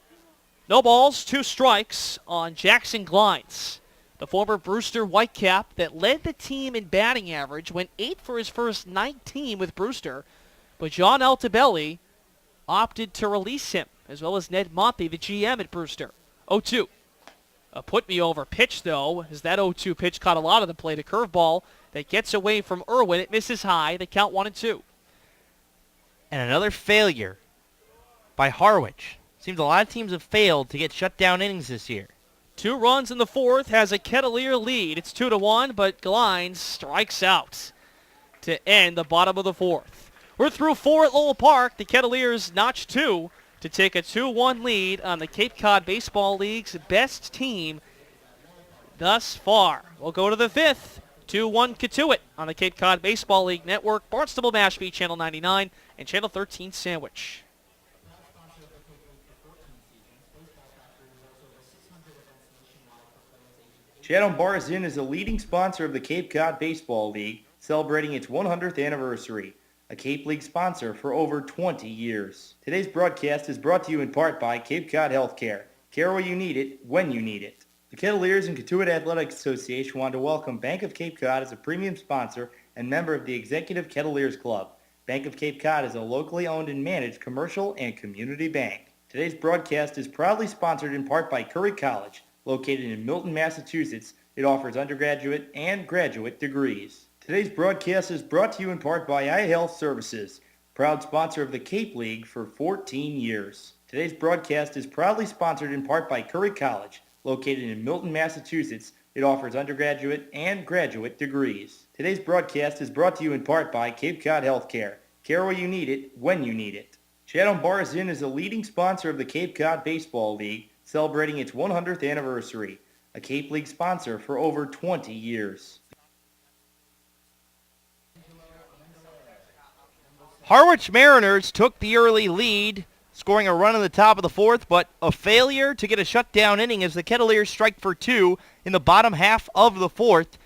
No balls, 2 strikes on Jackson Glines. The former Brewster Whitecap that led the team in batting average, went 8 for his first 19 with Brewster, but John Altobelli opted to release him, as well as Ned Monty, the GM at Brewster. 0-2. A put-me-over pitch, though, as that 0-2 pitch caught a lot of the plate. A curveball that gets away from Irwin. It misses high. They count 1-2. And another failure by Harwich. Seems a lot of teams have failed to get shutdown innings this year. 2 runs in the fourth, has a Kettleer lead. It's 2-1, but Glines strikes out to end the bottom of the fourth. We're through 4 at Lowell Park. The Kettleers notch 2 to take a 2-1 lead on the Cape Cod Baseball League's best team thus far. We'll go to the fifth. 2-1 Katuitt on the Cape Cod Baseball League Network, Barnstable Mashpee, Channel 99, and Channel 13 Sandwich. Chatham Bars Inn is a leading sponsor of the Cape Cod Baseball League, celebrating its 100th anniversary. A Cape League sponsor for over 20 years. Today's broadcast is brought to you in part by Cape Cod Healthcare. Care where you need it, when you need it. The Kettleers and Katuitt Athletics Association want to welcome Bank of Cape Cod as a premium sponsor and member of the Executive Kettleers Club. Bank of Cape Cod is a locally owned and managed commercial and community bank. Today's broadcast is proudly sponsored in part by Curry College, located in Milton, Massachusetts. It offers undergraduate and graduate degrees. Today's broadcast is brought to you in part by iHealth Services, proud sponsor of the Cape League for 14 years. Today's broadcast is proudly sponsored in part by Curry College, located in Milton, Massachusetts. It offers undergraduate and graduate degrees. Today's broadcast is brought to you in part by Cape Cod Healthcare. Care where you need it, when you need it. Chatham Bars Inn is a leading sponsor of the Cape Cod Baseball League, celebrating its 100th anniversary. A Cape League sponsor for over 20 years. Harwich Mariners took the early lead, scoring a run in the top of the fourth, but a failure to get a shutdown inning as the Kettleers strike for 2 in the bottom half of the fourth.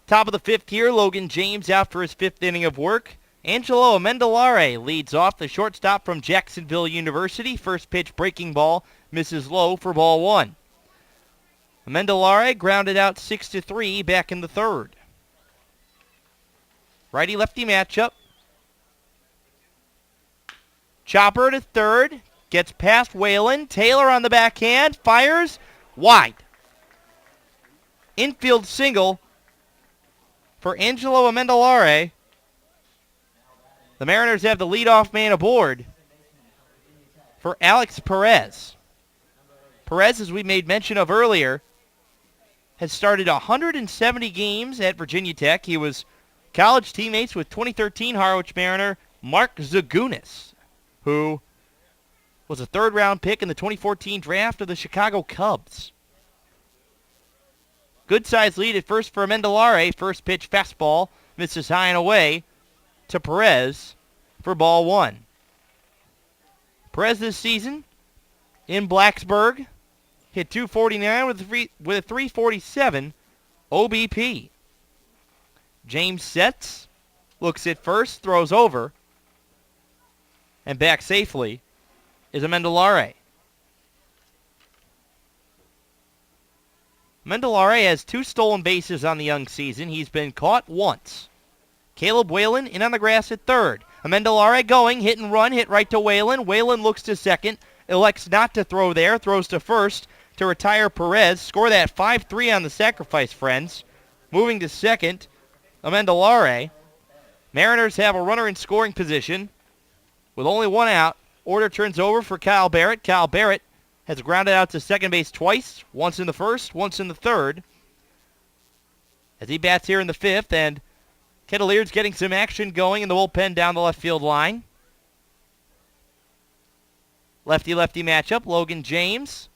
Top of the fifth here, Logan James out for his 5th inning of work. Angelo Amendolara leads off, the shortstop from Jacksonville University. First pitch breaking ball misses low for ball 1. Amendolara grounded out 6-3 back in the third. Righty-lefty matchup. Chopper to third, gets past Whalen. Taylor on the backhand, fires, wide. Infield single for Angelo Amendolara. The Mariners have the leadoff man aboard for Alex Perez. Perez, as we made mention of earlier, has started 170 games at Virginia Tech. He was college teammates with 2013 Harwich Mariner Mark Zagunis, who was a third-round pick in the 2014 draft of the Chicago Cubs. Good-sized lead at first for Amendolara. First pitch fastball misses high and away to Perez for ball 1. Perez this season in Blacksburg hit .249 with a .347 OBP. James sets, looks at first, throws over, and back safely is Amendolara. Amendolara has 2 stolen bases on the young season. He's been caught once. Caleb Whalen in on the grass at third. Amendolara going, hit and run, hit right to Whalen. Whalen looks to second, elects not to throw there, throws to first to retire Perez. Score that 5-3 on the sacrifice, friends. Moving to second, Amendolara. Mariners have a runner in scoring position with only 1 out. Order turns over for Kyle Barrett. Kyle Barrett has grounded out to second base twice, once in the first, once in the third, as he bats here in the 5th, and Kettleers getting some action going in the bullpen down the left field line. Lefty-lefty matchup, Logan James,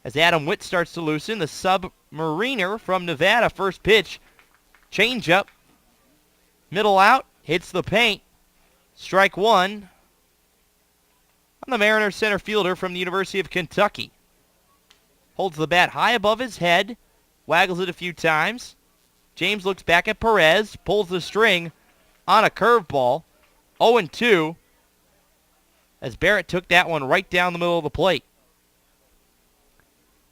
as Adam Witt starts to loosen. The Submariner from Nevada, first pitch, changeup, middle out, hits the paint, strike 1 on the Mariners center fielder from the University of Kentucky. Holds the bat high above his head, waggles it a few times. James looks back at Perez, pulls the string on a curveball. 0-2 as Barrett took that one right down the middle of the plate.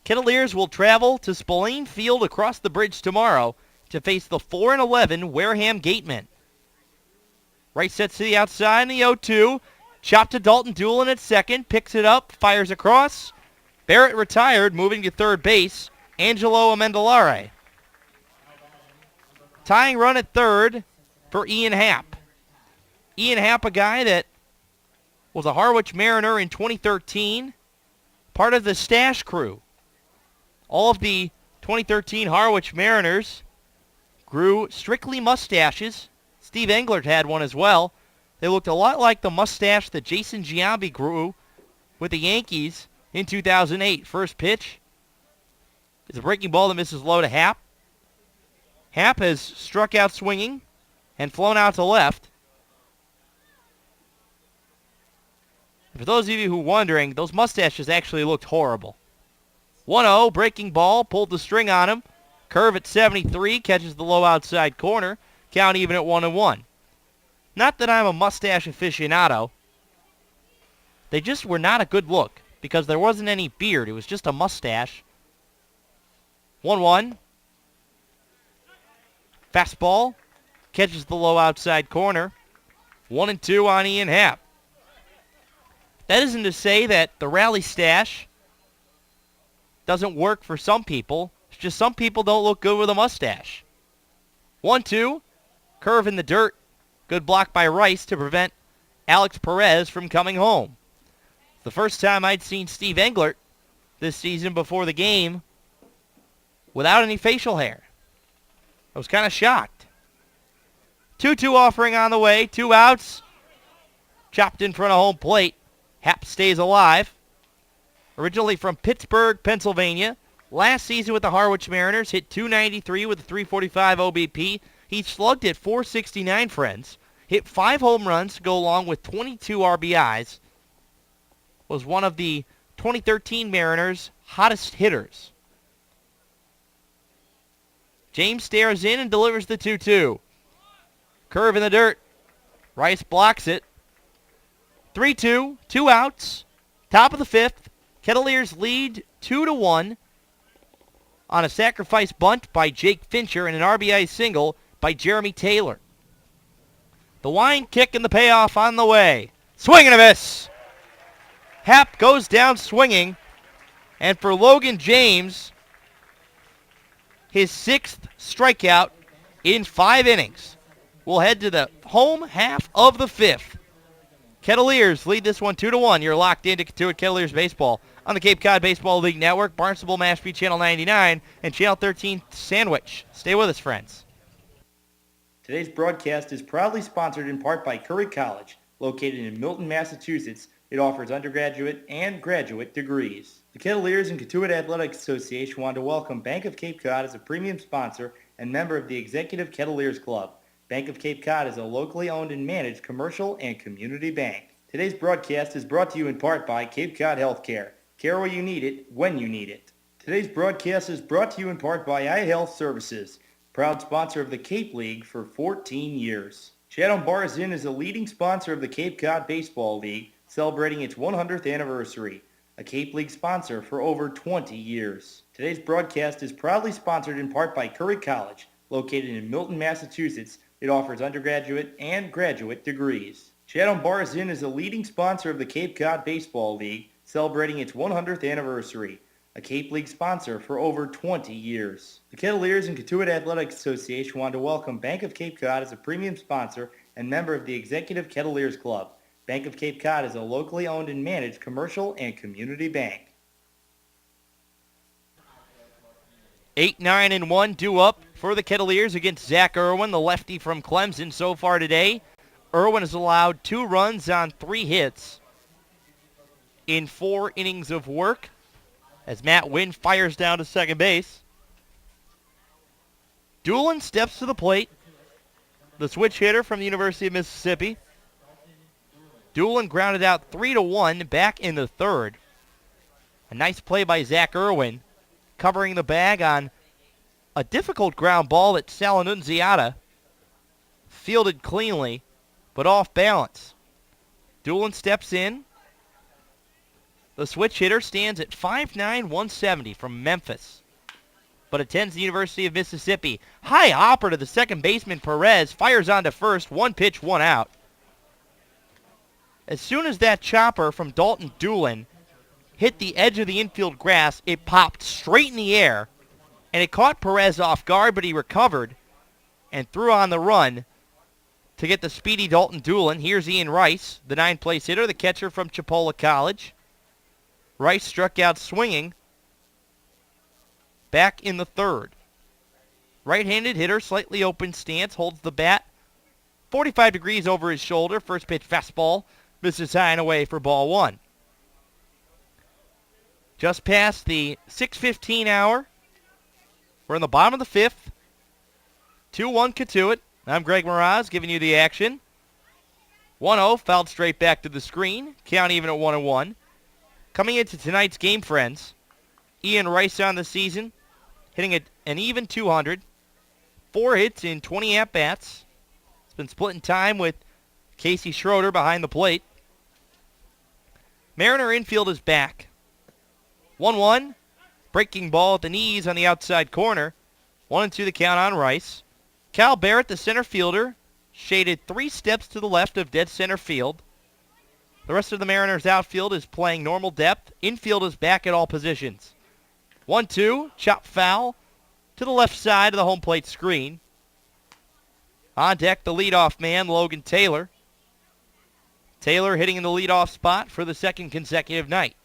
Kettleers will travel to Spillane Field across the bridge tomorrow to face the 4-11 Wareham Gatemen. Right sets to the outside in the 0-2. Chop to Dalton Doolin at second. Picks it up. Fires across. Barrett retired, moving to third base. Angelo Amendolara. Tying run at third for Ian Happ. Ian Happ, a guy that was a Harwich Mariner in 2013. Part of the Stash crew. All of the 2013 Harwich Mariners grew strictly mustaches. Steve Englert had one as well. They looked a lot like the mustache that Jason Giambi grew with the Yankees in 2008. First pitch is a breaking ball that misses low to Happ. Happ has struck out swinging and flown out to left. For those of you who are wondering, those mustaches actually looked horrible. 1-0, breaking ball, pulled the string on him. Curve at 73, catches the low outside corner. Count even at 1-1. Not that I'm a mustache aficionado. They just were not a good look because there wasn't any beard. It was just a mustache. 1-1. Fastball. Catches the low outside corner. 1-2 on Ian Happ. That isn't to say that the rally stash doesn't work for some people. It's just some people don't look good with a mustache. 1-2. Curve in the dirt. Good block by Rice to prevent Alex Perez from coming home. It's the first time I'd seen Steve Englert this season before the game without any facial hair. I was kind of shocked. 2-2 offering on the way. 2 outs. Chopped in front of home plate. Happ stays alive. Originally from Pittsburgh, Pennsylvania. Last season with the Harwich Mariners. Hit .293 with a .345 OBP. He slugged at .469, friends. Hit 5 home runs to go along with 22 RBIs. Was one of the 2013 Mariners' hottest hitters. James stares in and delivers the 2-2. Curve in the dirt. Rice blocks it. 3-2, 2 outs. Top of the 5th. Kettleers lead 2-1 on a sacrifice bunt by Jake Fincher and an RBI single by Jeremy Taylor. The wind kick and the payoff on the way. Swing and a miss. Happ goes down swinging. And for Logan James, his 6th strikeout in 5 innings. We'll head to the home half of the 5th. Kettleers lead this one 2-1. You're locked into Kettleers Baseball on the Cape Cod Baseball League Network, Barnstable Mashpee Channel 99, and Channel 13 Sandwich. Stay with us, friends. Today's broadcast is proudly sponsored in part by Curry College, located in Milton, Massachusetts. It offers undergraduate and graduate degrees. The Kettleers and Katuitt Athletic Association want to welcome Bank of Cape Cod as a premium sponsor and member of the Executive Kettleers Club. Bank of Cape Cod is a locally owned and managed commercial and community bank. Today's broadcast is brought to you in part by Cape Cod Healthcare. Care where you need it, when you need it. Today's broadcast is brought to you in part by iHealth Services, proud sponsor of the Cape League for 14 years. Chatham Bars Inn is a leading sponsor of the Cape Cod Baseball League, celebrating its 100th anniversary, a Cape League sponsor for over 20 years. Today's broadcast is proudly sponsored in part by Curry College, located in Milton, Massachusetts. It offers undergraduate and graduate degrees. Chatham Bars Inn is a leading sponsor of the Cape Cod Baseball League, celebrating its 100th anniversary, a Cape League sponsor for over 20 years. The Kettleers and Katuitt Athletic Association want to welcome Bank of Cape Cod as a premium sponsor and member of the Executive Kettleers Club. Bank of Cape Cod is a locally owned and managed commercial and community bank. 8-9-1 due up for the Kettleers against Zach Irwin, the lefty from Clemson. So far today, Irwin has allowed 2 runs on 3 hits in 4 innings of work as Matt Wynn fires down to second base. Doolin steps to the plate, the switch hitter from the University of Mississippi. Doolin grounded out 3-1 back in the 3rd. A nice play by Zach Irwin, covering the bag on a difficult ground ball that Sal Annunziata fielded cleanly, but off balance. Doolin steps in. The switch hitter stands at 5'9", 170 from Memphis, but attends the University of Mississippi. High hopper to the second baseman Perez. Fires on to first. 1 pitch, 1 out. As soon as that chopper from Dalton Doolin hit the edge of the infield grass, it popped straight in the air, and it caught Perez off guard, but he recovered and threw on the run to get the speedy Dalton Doolin. Here's Ian Rice, the 9th-place hitter, the catcher from Chipola College. Rice struck out swinging back in the third. Right-handed hitter, slightly open stance, holds the bat 45 degrees over his shoulder. First pitch fastball misses high and away for ball 1. Just past the 6:15 hour. We're in the bottom of the 5th. 2-1 Cotuit. I'm Greg Moraz giving you the action. 1-0, fouled straight back to the screen. Count even at 1-1. Coming into tonight's game, friends, Ian Rice on the season, hitting an even 200. 4 hits in 20 at-bats. He's been splitting time with Casey Schroeder behind the plate. Mariner infield is back. 1-1. Breaking ball at the knees on the outside corner. 1-2 the count on Rice. Cal Barrett, the center fielder, shaded 3 steps to the left of dead center field. The rest of the Mariners' outfield is playing normal depth. Infield is back at all positions. 1-2, chop foul to the left side of the home plate screen. On deck, the leadoff man, Logan Taylor. Taylor hitting in the leadoff spot for the second consecutive night.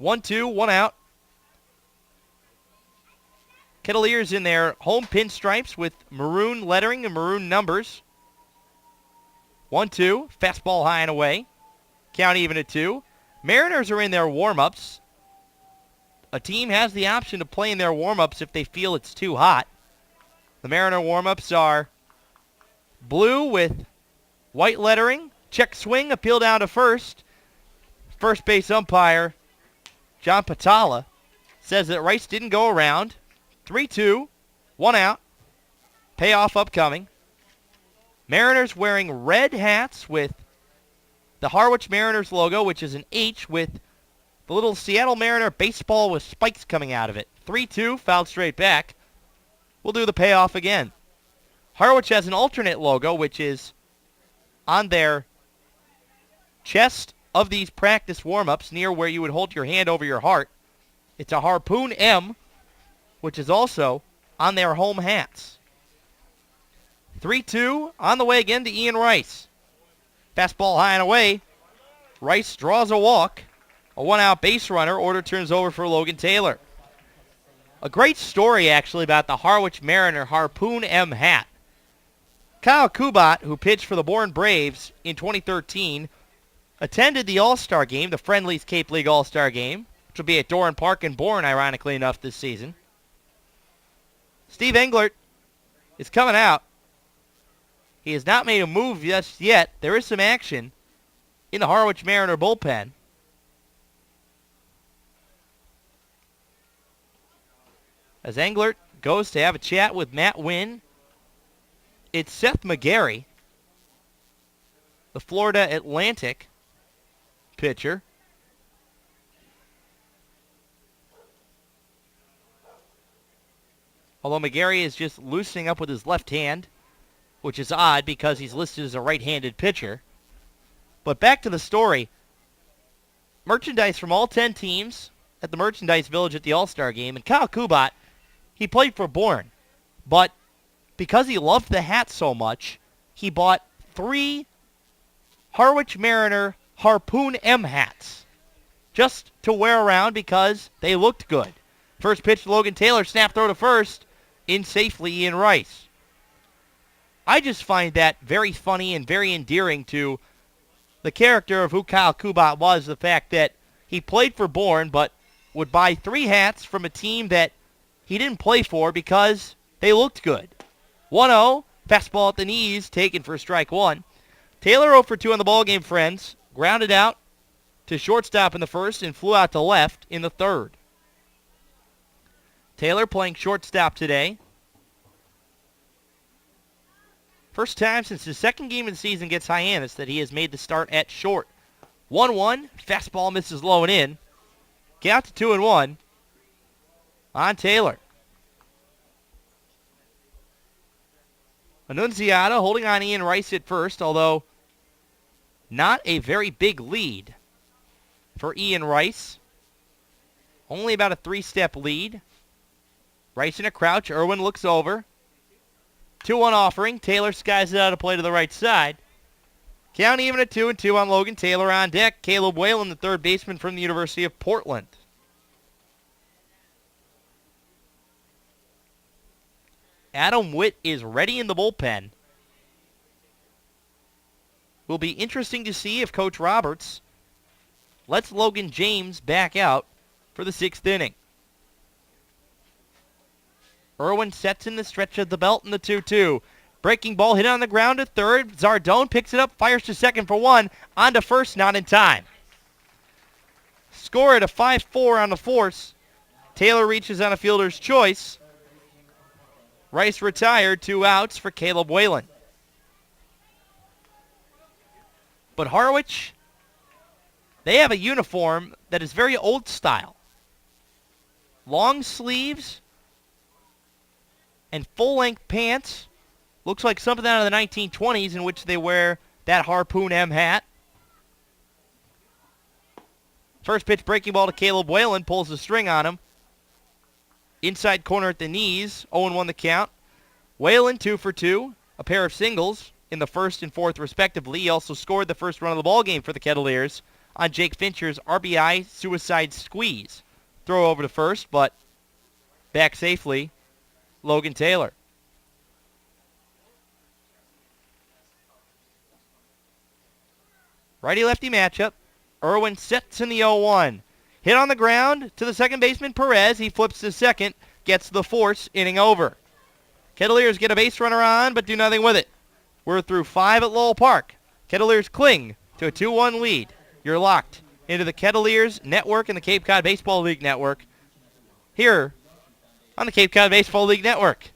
1-2, 1 out. Kettleers in their home pinstripes with maroon lettering and maroon numbers. 1-2, fastball high and away. Count even at 2. Mariners are in their warm-ups. A team has the option to play in their warm-ups if they feel it's too hot. The Mariner warm-ups are blue with white lettering. Check swing, appeal down to first. First base umpire, John Patala, says that Rice didn't go around. 3-2, 1 out. Payoff upcoming. Mariners wearing red hats with the Harwich Mariners logo, which is an H with the little Seattle Mariner baseball with spikes coming out of it. 3-2, fouled straight back. We'll do the payoff again. Harwich has an alternate logo, which is on their chest of these practice warm-ups near where you would hold your hand over your heart. It's a Harpoon M, which is also on their home hats. 3-2, on the way again to Ian Rice. Fastball high and away. Rice draws a walk. A 1-out base runner. Order turns over for Logan Taylor. A great story, actually, about the Harwich Mariner Harpoon M hat. Kyle Kubat, who pitched for the Bourne Braves in 2013, attended the All-Star Game, the Friendlies Cape League All-Star Game, which will be at Doran Park in Bourne, ironically enough, this season. Steve Englert is coming out. He has not made a move just yet. There is some action in the Harwich Mariner bullpen. As Englert goes to have a chat with Matt Wynn, it's Seth McGarry, the Florida Atlantic pitcher. Although McGarry is just loosening up with his left hand, which is odd because he's listed as a right-handed pitcher. But back to the story. Merchandise from all 10 teams at the Merchandise Village at the All-Star Game. And Kyle Kubat, he played for Bourne. But because he loved the hat so much, he bought 3 Harwich Mariner Harpoon M hats just to wear around because they looked good. First pitch to Logan Taylor, snap throw to first, in safely Ian Rice. I just find that very funny and very endearing to the character of who Kyle Kubat was, the fact that he played for Bourne but would buy 3 hats from a team that he didn't play for because they looked good. 1-0, fastball at the knees, taken for strike 1. Taylor 0 for 2 on the ballgame, friends. Grounded out to shortstop in the first and flew out to left in the third. Taylor playing shortstop today. First time since his second game of the season against Hyannis that he has made the start at short. 1-1. Fastball misses low and in. Count to 2-1 on Taylor. Annunziata holding on Ian Rice at first, although not a very big lead for Ian Rice. Only about a 3-step lead. Rice in a crouch. Irwin looks over. 2-1 offering. Taylor skies it out of play to the right side. Count even at 2-2 on Logan Taylor on deck. Caleb Whalen, the third baseman from the University of Portland. Adam Witt is ready in the bullpen. Will be interesting to see if Coach Roberts lets Logan James back out for the 6th inning. Irwin sets in the stretch of the belt in the 2-2. Breaking ball hit on the ground at third. Zardone picks it up, fires to second for 1. On to first, not in time. Score at a 5-4 on the force. Taylor reaches on a fielder's choice. Rice retired, 2 outs for Caleb Whalen. But Harwich, they have a uniform that is very old style. Long sleeves and full-length pants. Looks like something out of the 1920s in which they wear that Harpoon M hat. First pitch breaking ball to Caleb Whalen, pulls the string on him. Inside corner at the knees, 0-1 the count. Whalen 2 for 2, a pair of singles in the first and fourth respectively. He also scored the first run of the ball game for the Kettleers on Jake Fincher's RBI suicide squeeze. Throw over to first, but back safely, Logan Taylor. Righty-lefty matchup. Irwin sets in the 0-1. Hit on the ground to the second baseman, Perez. He flips to second, gets the force, inning over. Kettleers get a base runner on, but do nothing with it. We're through 5 at Lowell Park. Kettleers cling to a 2-1 lead. You're locked into the Kettleers Network and the Cape Cod Baseball League Network here on the Cape Cod Baseball League Network.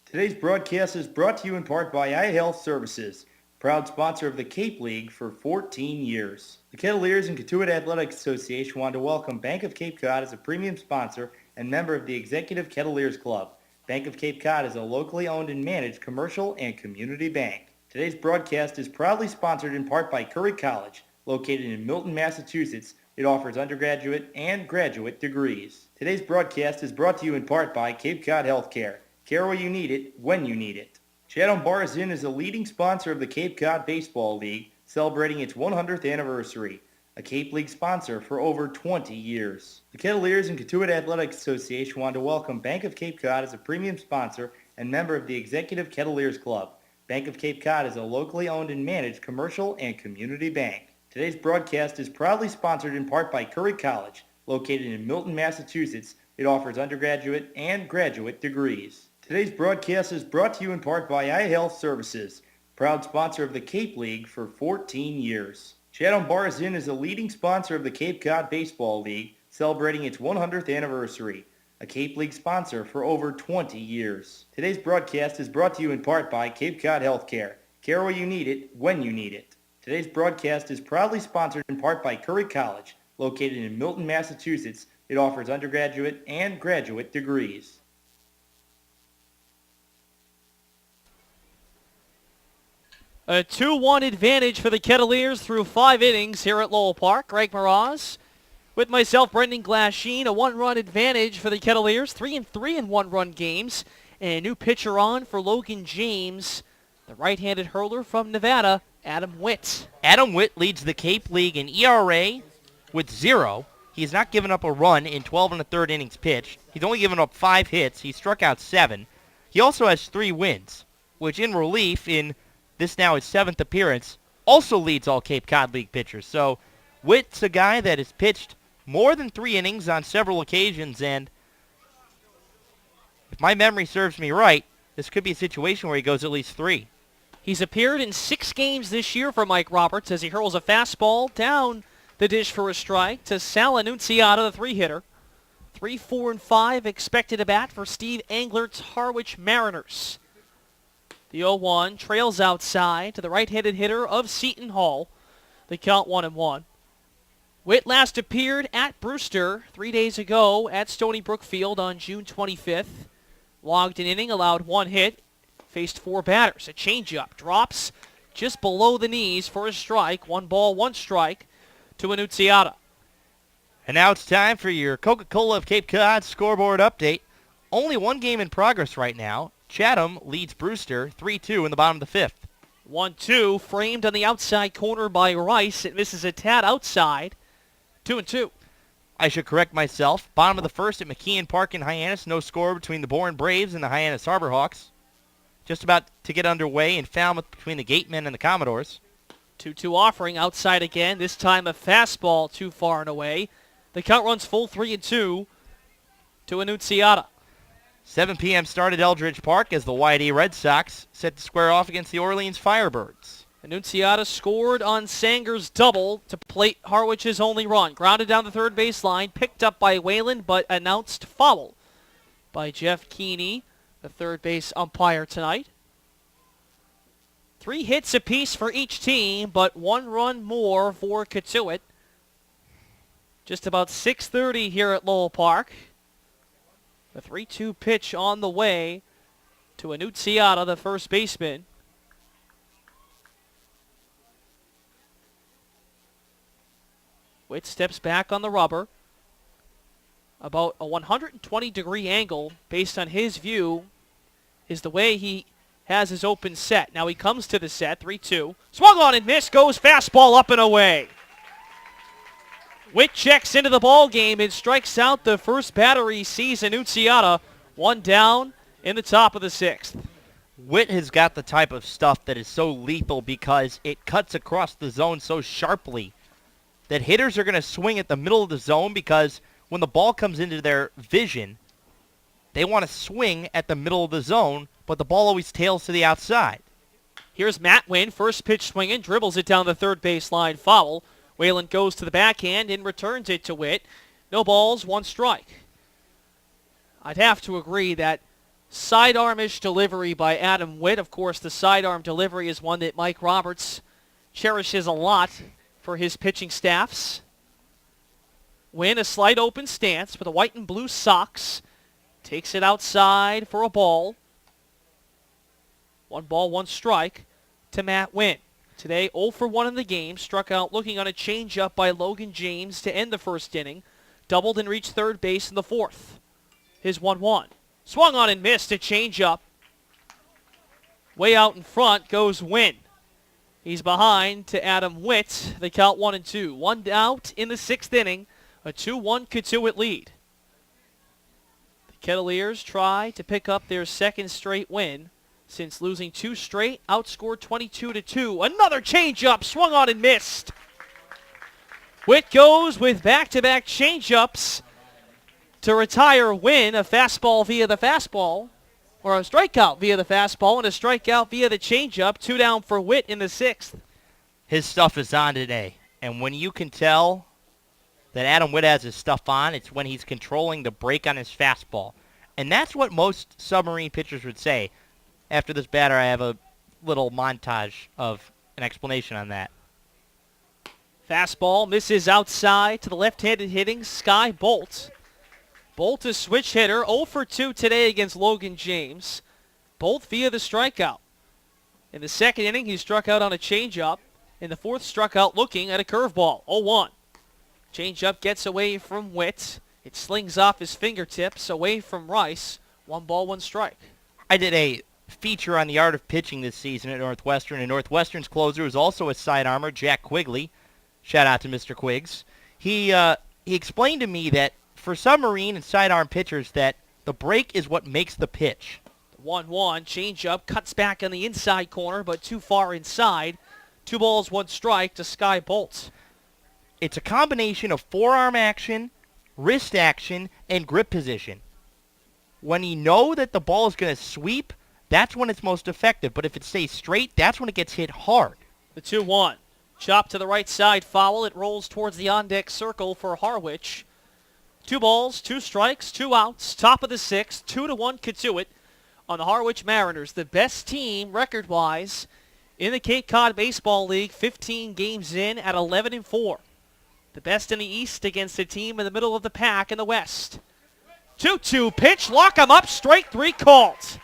Today's broadcast is brought to you in part by iHealth Services, proud sponsor of the Cape League for 14 years. The Kettleers and Cotuit Athletic Association want to welcome Bank of Cape Cod as a premium sponsor and member of the Executive Kettleers Club. Bank of Cape Cod is a locally owned and managed commercial and community bank. Today's broadcast is proudly sponsored in part by Curry College, located in Milton, Massachusetts. It offers undergraduate and graduate degrees. Today's broadcast is brought to you in part by Cape Cod Healthcare. Care where you need it, when you need it. Chatham Bars Inn is a leading sponsor of the Cape Cod Baseball League, celebrating its 100th anniversary. A Cape League sponsor for over 20 years. The Kettleers and Cotuit Athletic Association want to welcome Bank of Cape Cod as a premium sponsor and member of the Executive Kettleers Club. Bank of Cape Cod is a locally owned and managed commercial and community bank. Today's broadcast is proudly sponsored in part by Curry College, located in Milton, Massachusetts. It offers undergraduate and graduate degrees. Today's broadcast is brought to you in part by iHealth Services, proud sponsor of the Cape League for 14 years. Chatham Bars Inn is a leading sponsor of the Cape Cod Baseball League, celebrating its 100th anniversary. A Cape League sponsor for over 20 years. Today's broadcast is brought to you in part by Cape Cod Healthcare. Care where you need it, when you need it. Today's broadcast is proudly sponsored in part by Curry College, located in Milton, Massachusetts. It offers undergraduate and graduate degrees. A 2-1 advantage for the Kettleers through 5 innings here at Lowell Park. Greg Moraz with myself, Brendan Glasheen. A 1-run advantage for the Kettleers. 3-3 in 1-run games. And a new pitcher on for Logan James, the right-handed hurler from Nevada, Adam Witt. Adam Witt leads the Cape League in ERA with 0. He's not given up a run in 12 1/3 innings pitched. He's only given up 5 hits. He struck out 7. He also has 3 wins, which in relief in this now his 7th appearance, also leads all Cape Cod League pitchers. So Witt's a guy that has pitched more than 3 innings on several occasions, and if my memory serves me right, this could be a situation where he goes at least 3. He's appeared in 6 games this year for Mike Roberts as he hurls a fastball down the dish for a strike to Sal Annunziata, the 3-hitter. 3, 4, and 5 expected to bat for Steve Englert's Harwich Mariners. The 0-1 trails outside to the right-handed hitter of Seton Hall. The count 1-1. Witt last appeared at Brewster 3 days ago at Stony Brook Field on June 25th. Logged an inning, allowed 1 hit, faced 4 batters. A changeup drops just below the knees for a strike. 1 ball, 1 strike to Annunziata. And now it's time for your Coca-Cola of Cape Cod scoreboard update. Only 1 game in progress right now. Chatham leads Brewster 3-2 in the bottom of the 5th. 1-2, framed on the outside corner by Rice. It misses a tad outside. 2-2. I should correct myself. Bottom of the 1st at McKeon Park in Hyannis. No score between the Bourne Braves and the Hyannis Harbor Hawks. Just about to get underway in Falmouth between the Gatemen and the Commodores. 2-2 offering outside again. This time a fastball too far and away. The count runs full 3-2 to Annunziata. 7 p.m. start at Eldridge Park as the Whitey Red Sox set to square off against the Orleans Firebirds. Annunziata scored on Sanger's double to plate Harwich's only run. Grounded down the third baseline, picked up by Whalen, but announced foul by Jeff Keeney, the third base umpire tonight. 3 hits apiece for each team, but 1 run more for Cotuit. Just about 6:30 here at Lowell Park. The 3-2 pitch on the way to Annunziata, the first baseman. Witt steps back on the rubber. About a 120-degree angle, based on his view, is the way he has his open set. Now he comes to the set, 3-2. Swung on and missed, goes fastball up and away. Witt checks into the ball game and strikes out the first batter he sees. Annunziata, 1 down in the top of the 6th. Witt has got the type of stuff that is so lethal because it cuts across the zone so sharply that hitters are going to swing at the middle of the zone because when the ball comes into their vision, they want to swing at the middle of the zone, but the ball always tails to the outside. Here's Matt Wynn, first pitch swinging, dribbles it down the third baseline, foul. Whalen goes to the backhand and returns it to Witt. No balls, 1 strike. I'd have to agree that sidearmish delivery by Adam Witt. Of course, the sidearm delivery is one that Mike Roberts cherishes a lot for his pitching staffs. Wynn, a slight open stance with a white and blue socks. Takes it outside for a ball. 1 ball, 1 strike to Matt Wynn. Today, 0 for 1 in the game. Struck out looking on a changeup by Logan James to end the first inning. Doubled and reached third base in the 4th. His 1-1. Swung on and missed a changeup. Way out in front goes Wynn. He's behind to Adam Witt. The count 1-2. 1 out in the 6th inning. A 2-1 Cotuit lead. The Kettleers try to pick up their 2nd straight win. Since losing 2 straight, outscored 22-2. Another changeup, swung on and missed. Witt goes with back-to-back changeups to retire Wynn. A fastball via the fastball, or a strikeout via the fastball, and a strikeout via the changeup. 2 down for Witt in the 6th. His stuff is on today, and when you can tell that Adam Witt has his stuff on, it's when he's controlling the break on his fastball. And that's what most submarine pitchers would say. After this batter, I have a little montage of an explanation on that. Fastball misses outside to the left-handed hitting Sky Bolt. Bolt a switch hitter, 0 for 2 today against Logan James. Bolt via the strikeout. In the 2nd inning, he struck out on a changeup. In the 4th, struck out looking at a curveball, 0-1. Changeup gets away from Witt. It slings off his fingertips away from Rice. 1 ball, 1 strike. I did a feature on the art of pitching this season at Northwestern, and Northwestern's closer is also a sidearmer, Jack Quigley. Shout out to Mr. Quiggs. He explained to me that for submarine and sidearm pitchers that the break is what makes the pitch. 1-1, changeup, cuts back on the inside corner, but too far inside. 2 balls, 1 strike to Sky Bolt. It's a combination of forearm action, wrist action, and grip position. When you know that the ball is going to sweep, that's when it's most effective. But if it stays straight, that's when it gets hit hard. The 2-1. Chop to the right side, foul. It rolls towards the on-deck circle for Harwich. 2 balls, 2 strikes, 2 outs. Top of the 6th, 2-1 Cotuit on the Harwich Mariners. The best team, record-wise, in the Cape Cod Baseball League, 15 games in at 11-4. The best in the East against a team in the middle of the pack in the West. 2-2 pitch, lock him up, strike 3 called.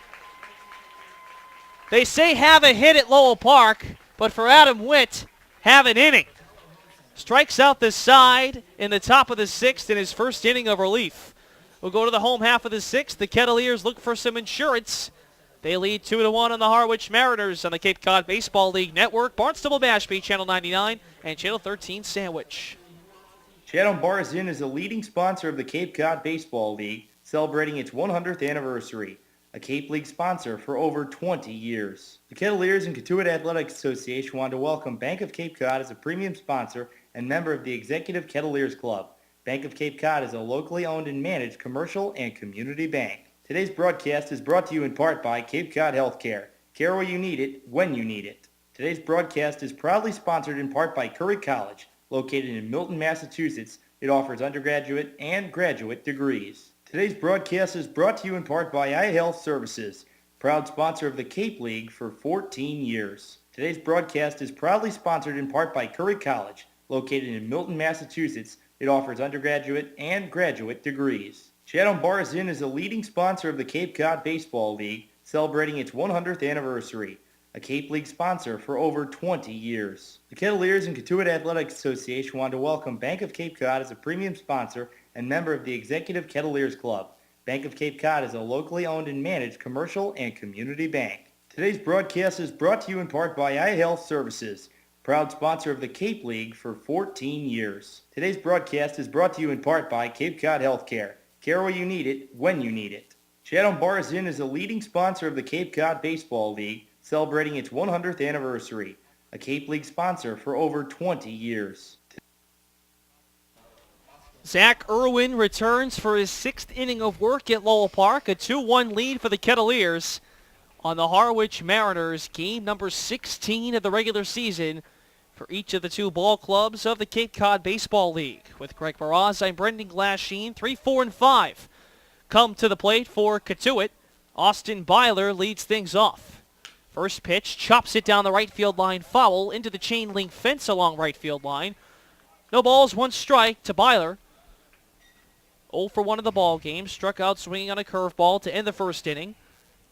They say have a hit at Lowell Park, but for Adam Witt, have an inning. Strikes out the side in the top of the 6th in his first inning of relief. We'll go to the home half of the 6th. The Kettleers look for some insurance. They lead 2-1 on the Harwich Mariners on the Cape Cod Baseball League Network. Barnstable Mashpee, Channel 99, and Channel 13 Sandwich. Chatham Bars Inn is the leading sponsor of the Cape Cod Baseball League, celebrating its 100th anniversary. A Cape League sponsor for over 20 years. The Kettleers and Cotuit Athletic Association want to welcome Bank of Cape Cod as a premium sponsor and member of the Executive Kettleers Club. Bank of Cape Cod is a locally owned and managed commercial and community bank. Today's broadcast is brought to you in part by Cape Cod Healthcare. Care where you need it, when you need it. Today's broadcast is proudly sponsored in part by Curry College, located in Milton, Massachusetts. It offers undergraduate and graduate degrees. Today's broadcast is brought to you in part by iHealth Services, proud sponsor of the Cape League for 14 years. Today's broadcast is proudly sponsored in part by Curry College, located in Milton, Massachusetts. It offers undergraduate and graduate degrees. Chatham Bars Inn is a leading sponsor of the Cape Cod Baseball League, celebrating its 100th anniversary. A Cape League sponsor for over 20 years. The Kettleers and Cotuit Athletic Association want to welcome Bank of Cape Cod as a premium sponsor and member of the Executive Kettleers Club. Bank of Cape Cod is a locally owned and managed commercial and community bank. Today's broadcast is brought to you in part by iHealth Services, proud sponsor of the Cape League for 14 years. Today's broadcast is brought to you in part by Cape Cod Healthcare. Care where you need it, when you need it. Chatham Bars Inn is a leading sponsor of the Cape Cod Baseball League, celebrating its 100th anniversary. A Cape League sponsor for over 20 years. Zach Irwin returns for his 6th inning of work at Lowell Park. A 2-1 lead for the Kettleers on the Harwich Mariners. Game number 16 of the regular season for each of the 2 ball clubs of the Cape Cod Baseball League. With Greg Moraz, I'm Brendan Glasheen. 3, 4, and 5 come to the plate for Cotuit. Austin Byler leads things off. First pitch, chops it down the right field line, foul into the chain link fence along right field line. No balls, 1 strike to Byler. 0 for 1 in the ball game. Struck out swinging on a curveball to end the first inning.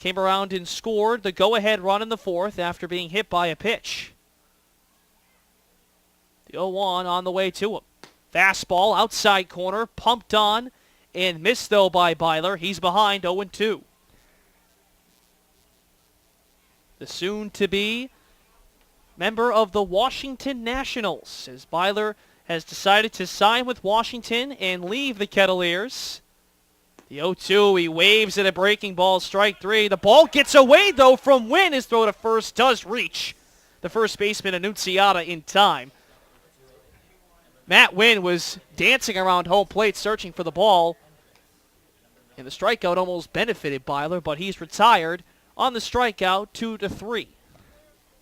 Came around and scored the go-ahead run in the 4th after being hit by a pitch. The 0-1 on the way to him. Fastball outside corner, pumped on and missed though by Byler. He's behind 0-2. The soon-to-be member of the Washington Nationals, as Byler has decided to sign with Washington and leave the Kettleers. The 0-2, he waves at a breaking ball, strike 3. The ball gets away, though, from Wynn. His throw to first does reach the first baseman, Annunziata, in time. Matt Wynn was dancing around home plate searching for the ball, and the strikeout almost benefited Byler, but he's retired on the strikeout, 2-3.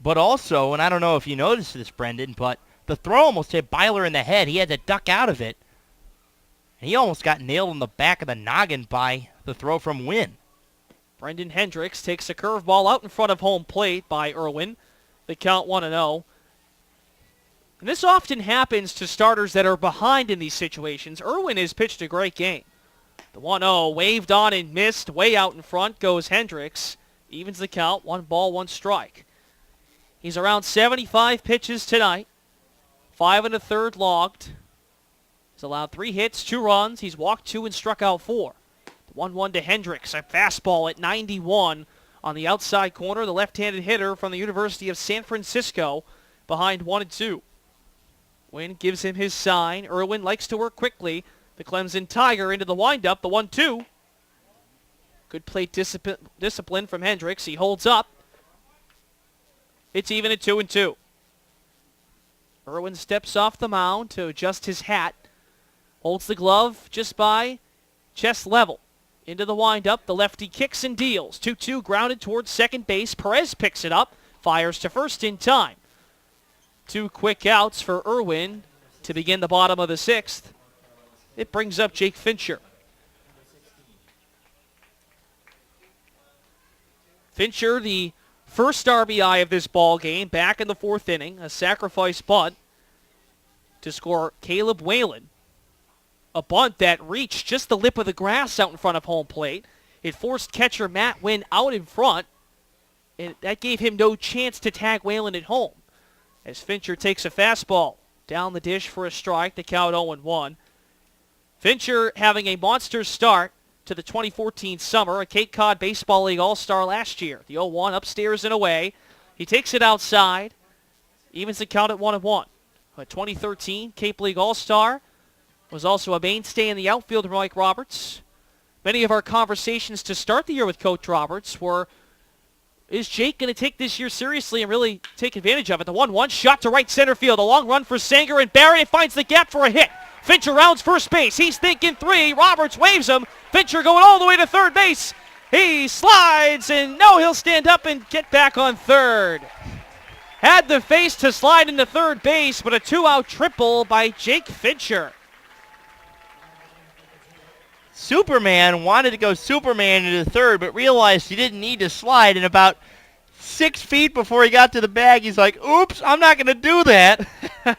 But also, and I don't know if you noticed this, Brendan, but the throw almost hit Byler in the head. He had to duck out of it. And he almost got nailed in the back of the noggin by the throw from Wynn. Brendan Hendricks takes a curveball out in front of home plate by Irwin. The count 1-0. And this often happens to starters that are behind in these situations. Irwin has pitched a great game. The 1-0 waved on and missed. Way out in front goes Hendricks. Evens the count, 1 ball, 1 strike. He's around 75 pitches tonight. 5 1/3 logged. He's allowed 3 hits, 2 runs. He's walked 2 and struck out 4. The 1-1 to Hendricks. A fastball at 91 on the outside corner. The left-handed hitter from the University of San Francisco behind 1-2. Wynn gives him his sign. Irwin likes to work quickly. The Clemson Tiger into the windup. The 1-2. Good plate discipline from Hendricks. He holds up. It's even at 2-2. Irwin steps off the mound to adjust his hat. Holds the glove just by chest level. Into the windup, the lefty kicks and deals. 2-2 grounded towards second base. Perez picks it up, fires to first in time. 2 quick outs for Irwin to begin the bottom of the 6th. It brings up Jake Fincher. Fincher, the first RBI of this ball game back in the fourth inning. A sacrifice bunt to score Caleb Whalen. A bunt that reached just the lip of the grass out in front of home plate. It forced catcher Matt Wynn out in front, and that gave him no chance to tag Whalen at home. As Fincher takes a fastball down the dish for a strike, the count 0-1. Fincher having a monster start to the 2014 summer, a Cape Cod Baseball League All-Star last year. The 0-1 upstairs and away. He takes it outside, evens the count at 1-1. A 2013 Cape League All-Star, was also a mainstay in the outfield for Mike Roberts. Many of our conversations to start the year with Coach Roberts were, is Jake going to take this year seriously and really take advantage of it? The 1-1 shot to right center field. A long run for Sanger and Barrett. It finds the gap for a hit. Fincher rounds first base. He's thinking 3. Roberts waves him. Fincher going all the way to third base. He slides, and no, he'll stand up and get back on third. Had the face to slide into third base, but a 2-out triple by Jake Fincher. Superman wanted to go Superman into third, but realized he didn't need to slide. And about 6 feet before he got to the bag, he's like, oops, I'm not going to do that.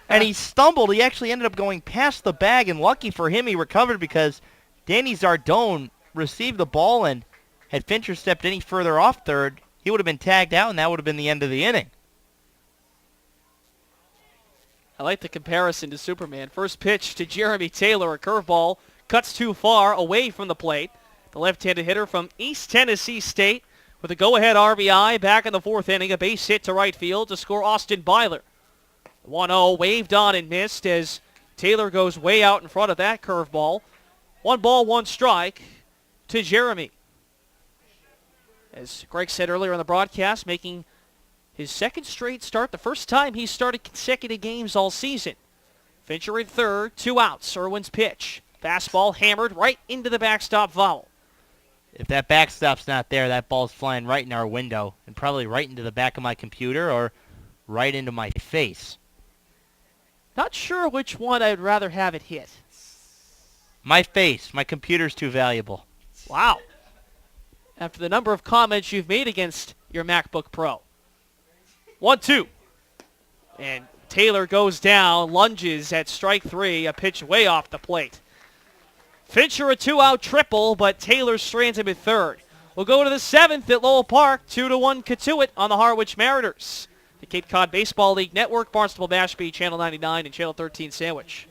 And he stumbled. He actually ended up going past the bag, and lucky for him, he recovered because Danny Zardone received the ball, and had Fincher stepped any further off third, he would have been tagged out, and that would have been the end of the inning. I like the comparison to Superman. First pitch to Jeremy Taylor, a curveball. Cuts too far away from the plate. The left-handed hitter from East Tennessee State with a go-ahead RBI back in the fourth inning. A base hit to right field to score Austin Byler. 1-0 waved on and missed as Taylor goes way out in front of that curveball. 1 ball, 1 strike to Jeremy. As Greg said earlier on the broadcast, making his second straight start, the first time he started consecutive games all season. Fincher in third, 2 outs. Irwin's pitch. Fastball hammered right into the backstop foul. If that backstop's not there, that ball's flying right in our window and probably right into the back of my computer or right into my face. Not sure which one I'd rather have it hit. My face. My computer's too valuable. Wow. After the number of comments you've made against your MacBook Pro. 1-2. And Taylor goes down, lunges at strike 3, a pitch way off the plate. Fincher a 2-out triple, but Taylor strands him at third. We'll go to the 7th at Lowell Park, 2-1 Katuitt on the Harwich Mariners. The Cape Cod Baseball League Network, Barnstable Mashpee, Channel 99 and Channel 13 Sandwich.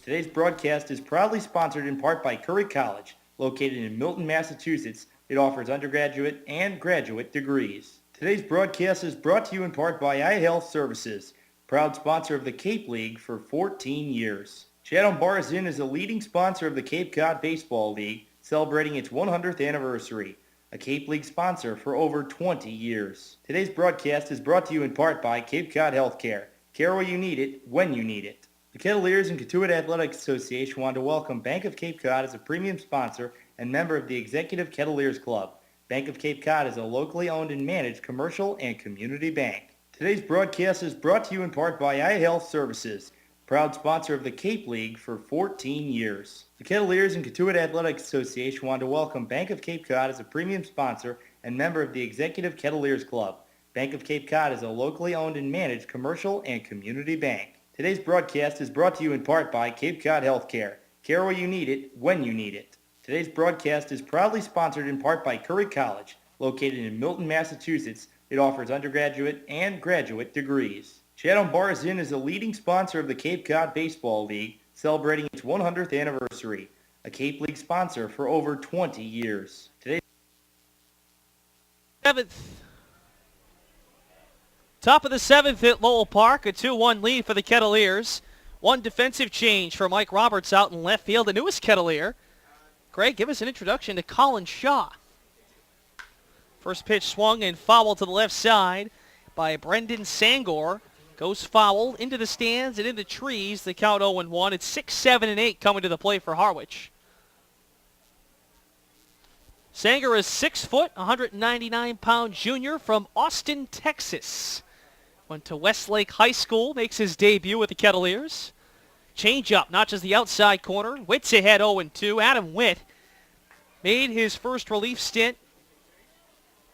Today's broadcast is proudly sponsored in part by Curry College, located in Milton, Massachusetts. It offers undergraduate and graduate degrees. Today's broadcast is brought to you in part by iHealth Services, proud sponsor of the Cape League for 14 years. Chatham Bars Inn is a leading sponsor of the Cape Cod Baseball League, celebrating its 100th anniversary, a Cape League sponsor for over 20 years. Today's broadcast is brought to you in part by Cape Cod Healthcare. Care where you need it, when you need it. The Kettleers and Katuitt Athletics Association want to welcome Bank of Cape Cod as a premium sponsor and member of the Executive Kettleers Club. Bank of Cape Cod is a locally owned and managed commercial and community bank. Today's broadcast is brought to you in part by iHealth Services, proud sponsor of the Cape League for 14 years. The Kettleers and Katuitt Athletics Association want to welcome Bank of Cape Cod as a premium sponsor and member of the Executive Kettleers Club. Bank of Cape Cod is a locally owned and managed commercial and community bank. Today's broadcast is brought to you in part by Cape Cod Healthcare. Care where you need it, when you need it. Today's broadcast is proudly sponsored in part by Curry College, located in Milton, Massachusetts. It offers undergraduate and graduate degrees. Chatham Bars Inn is a leading sponsor of the Cape Cod Baseball League, celebrating its 100th anniversary, a Cape League sponsor for over 20 years. Today, 7th. Top of the 7th at Lowell Park, a 2-1 lead for the Kettleers. One defensive change for Mike Roberts out in left field, the newest Kettleer. Greg, give us an introduction to Colin Shaw. First pitch swung and fouled to the left side by Brendan Sangor. Goes foul into the stands and into trees. The count 0-1. It's 6, 7, and 8 coming to the plate for Harwich. Sanger is 6 foot, 199-pound junior from Austin, Texas. Went to Westlake High School, makes his debut with the Kettleers. Change up, notches the outside corner. Witt's ahead 0-2. Adam Witt made his first relief stint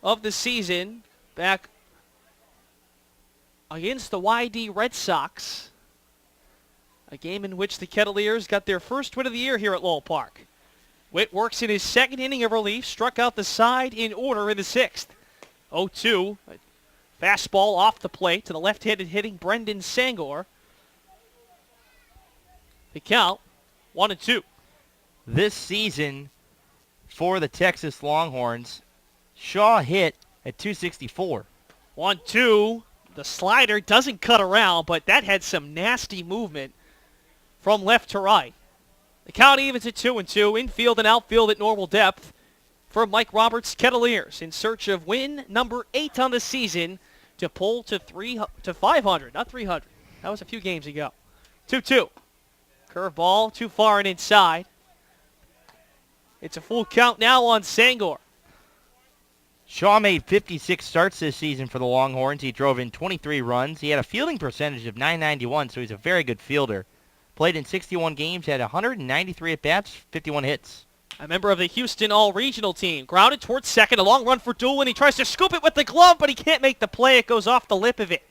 of the season back against the YD Red Sox. A game in which the Kettleers got their first win of the year here at Lowell Park. Witt works in his second inning of relief, struck out the side in order in the sixth. 0-2, a fastball off the plate to the left-handed hitting Brendan Sangor. The count, 1-2. This season for the Texas Longhorns, Shaw hit at 264. 1-2. The slider doesn't cut around, but that had some nasty movement from left to right. The count evens at 2-2. Infield and outfield at normal depth for Mike Roberts' Kettleers in search of win number 8 on the season to pull to 500, not 300. That was a few games ago. 2-2. Curveball too far and inside. It's a full count now on Sangor. Shaw made 56 starts this season for the Longhorns. He drove in 23 runs. He had a fielding percentage of .991, so he's a very good fielder. Played in 61 games, had 193 at-bats, 51 hits. A member of the Houston All-Regional team. Grounded towards second. A long run for Doolin. He tries to scoop it with the glove, but he can't make the play. It goes off the lip of it.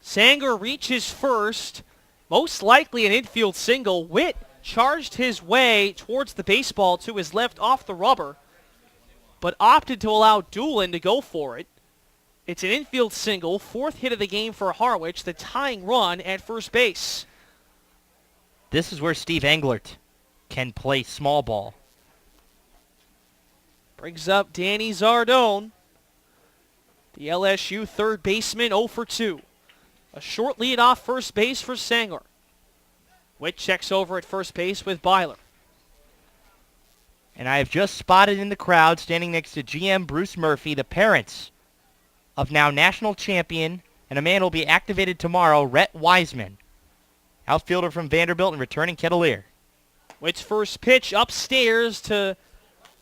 Sangor reaches first. Most likely an infield single. Witt charged his way towards the baseball to his left off the rubber, but opted to allow Doolin to go for it. It's an infield single, 4th hit of the game for Harwich, the tying run at first base. This is where Steve Englert can play small ball. Brings up Danny Zardone, the LSU third baseman, 0 for 2. A short lead off first base for Sangor. Witt checks over at first base with Byler. And I have just spotted in the crowd, standing next to GM Bruce Murphy, the parents of now national champion and a man who will be activated tomorrow, Rhett Wiseman, outfielder from Vanderbilt and returning Kettleer. Witt's first pitch upstairs to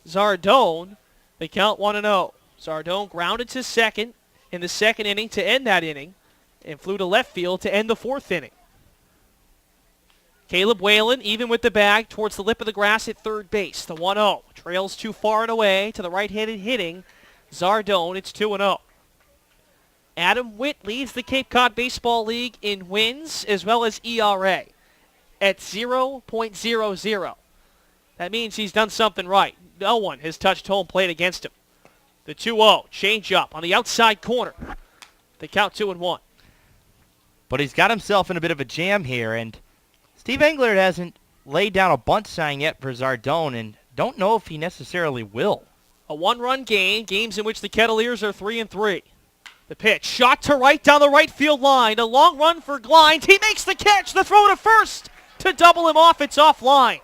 Zardone. They count 1-0. Zardone grounded to second in the second inning to end that inning and flew to left field to end the 4th inning. Caleb Whalen, even with the bag, towards the lip of the grass at third base. The 1-0. Trails too far and away to the right-handed hitting Zardone. It's 2-0. Adam Witt leads the Cape Cod Baseball League in wins as well as ERA at 0.00. That means he's done something right. No one has touched home plate against him. The 2-0. Change up on the outside corner. They count 2-1. But he's got himself in a bit of a jam here, and Steve Englert hasn't laid down a bunt sign yet for Zardone, and don't know if he necessarily will. A one-run game, games in which the Kettleers are 3-3. The pitch, shot to right down the right field line. A long run for Glines. He makes the catch. The throw to first to double him off. It's offline.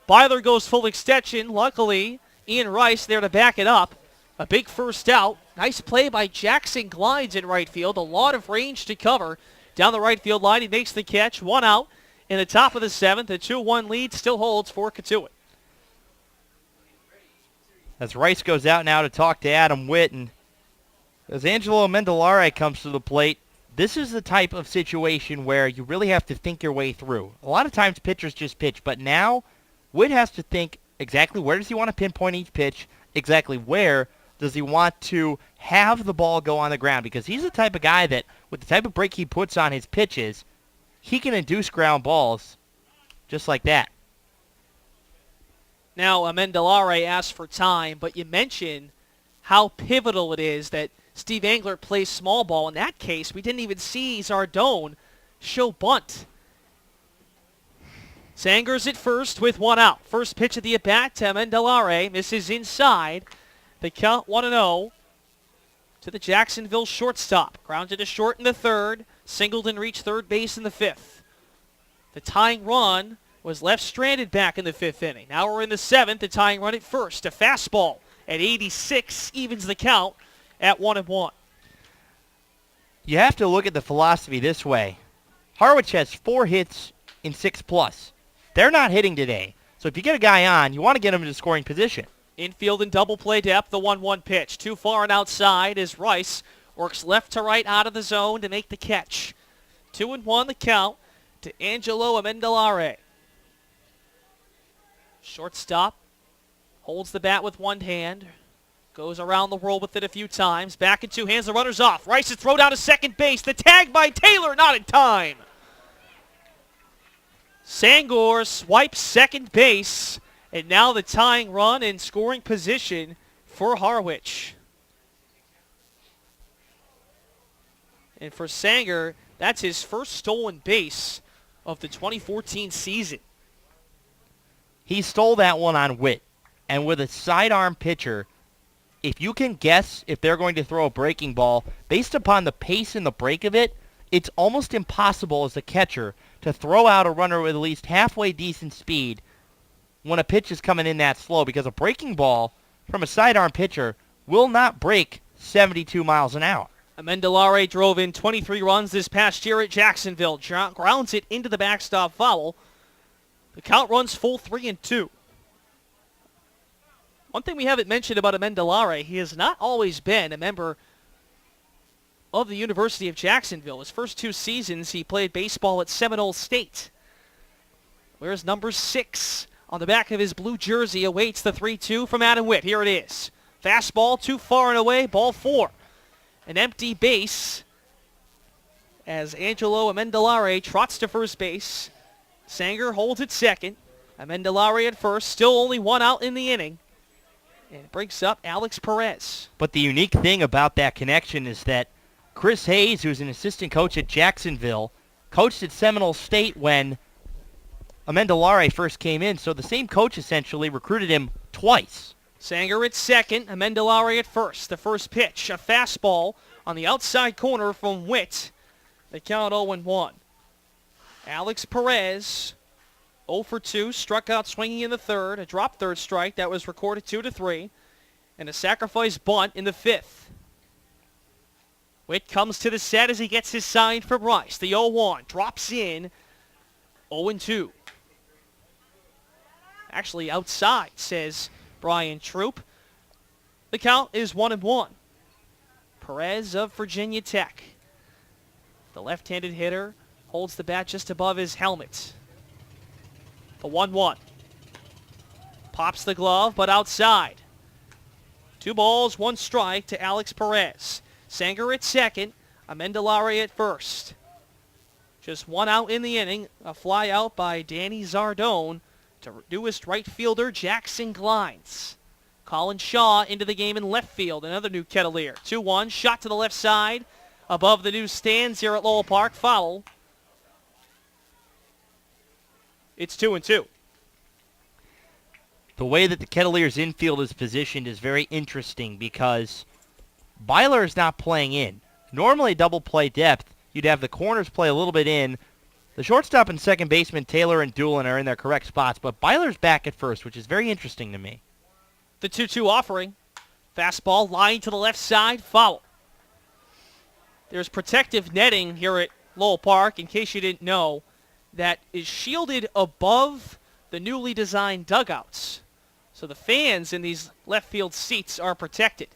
Byler goes full extension. Luckily, Ian Rice there to back it up. A big first out. Nice play by Jackson Glines in right field. A lot of range to cover. Down the right field line, he makes the catch. 1 out in the top of the 7th. The 2-1 lead still holds for Cotuit. As Rice goes out now to talk to Adam Witt, and as Angelo Amendolara comes to the plate, this is the type of situation where you really have to think your way through. A lot of times pitchers just pitch, but now Witt has to think exactly where does he want to pinpoint each pitch, exactly where does he want to have the ball go on the ground, because he's the type of guy that, with the type of break he puts on his pitches, he can induce ground balls just like that. Now, Amendolara asked for time, but you mentioned how pivotal it is that Steve Englert plays small ball. In that case, we didn't even see Zardone show bunt. Sangor's at first with 1 out. First pitch of the at-bat to Amendolara. Misses inside. The count 1-0 to the Jacksonville shortstop. Grounded to short in the 3rd. Singleton reached third base in the 5th. The tying run was left stranded back in the 5th inning. Now we're in the 7th. The tying run at first. A fastball at 86 evens the count at 1-1. You have to look at the philosophy this way. Harwich has 4 hits in 6+. They're not hitting today. So if you get a guy on, you want to get him into scoring position. Infield and double play depth, the 1-1 pitch. Too far and outside as Rice works left to right out of the zone to make the catch. 2-1 the count to Angelo Amendolara. Shortstop holds the bat with one hand. Goes around the world with it a few times. Back in two hands, the runner's off. Rice's throw down to second base. The tag by Taylor, not in time. Sangor swipes second base, and now the tying run in scoring position for Harwich. And for Sanger, that's his first stolen base of the 2014 season. He stole that one on Witt. And with a sidearm pitcher, if you can guess if they're going to throw a breaking ball, based upon the pace and the break of it, it's almost impossible as a catcher to throw out a runner with at least halfway decent speed when a pitch is coming in that slow, because a breaking ball from a sidearm pitcher will not break 72 miles an hour. Amendolara drove in 23 runs this past year at Jacksonville. Grounds it into the backstop foul. The count runs full 3-2. One thing we haven't mentioned about Amendolara, he has not always been a member of the University of Jacksonville. His first 2 seasons, he played baseball at Seminole State. Wears number 6 on the back of his blue jersey, awaits the 3-2 from Adam Witt. Here it is. Fastball too far and away, ball 4. An empty base as Angelo Amendolara trots to first base. Sanger holds at second. Amendolara at first, still only 1 out in the inning. And it brings up Alex Perez. But the unique thing about that connection is that Chris Hayes, who's an assistant coach at Jacksonville, coached at Seminole State when Amendolara first came in, so the same coach essentially recruited him twice. Sanger at second, Amendolara at first. The first pitch, a fastball on the outside corner from Witt. They count 0-1. Alex Perez, 0 for 2, struck out swinging in the third, a drop third strike that was recorded 2-3, and a sacrifice bunt in the 5th. Witt comes to the set as he gets his sign from Rice. The 0-1 drops in, 0-2. Actually outside, says Brian Troop. The count is 1-1. Perez of Virginia Tech. The left-handed hitter holds the bat just above his helmet. The 1-1. Pops the glove, but outside. 2 balls, 1 strike to Alex Perez. Sanger at second, Amendolara at first. Just 1 out in the inning. A fly out by Danny Zardone to newest right fielder Jackson Glines. Colin Shaw into the game in left field, another new Kettleer. 2-1, shot to the left side, above the new stands here at Lowell Park. Foul. It's 2-2. The way that the Kettleers infield is positioned is very interesting because Byler is not playing in. Normally double play depth, you'd have the corners play a little bit in. The shortstop and second baseman, Taylor and Doolin, are in their correct spots, but Byler's back at first, which is very interesting to me. The 2-2 offering. Fastball line to the left side, foul. There's protective netting here at Lowell Park, in case you didn't know, that is shielded above the newly designed dugouts. So the fans in these left field seats are protected.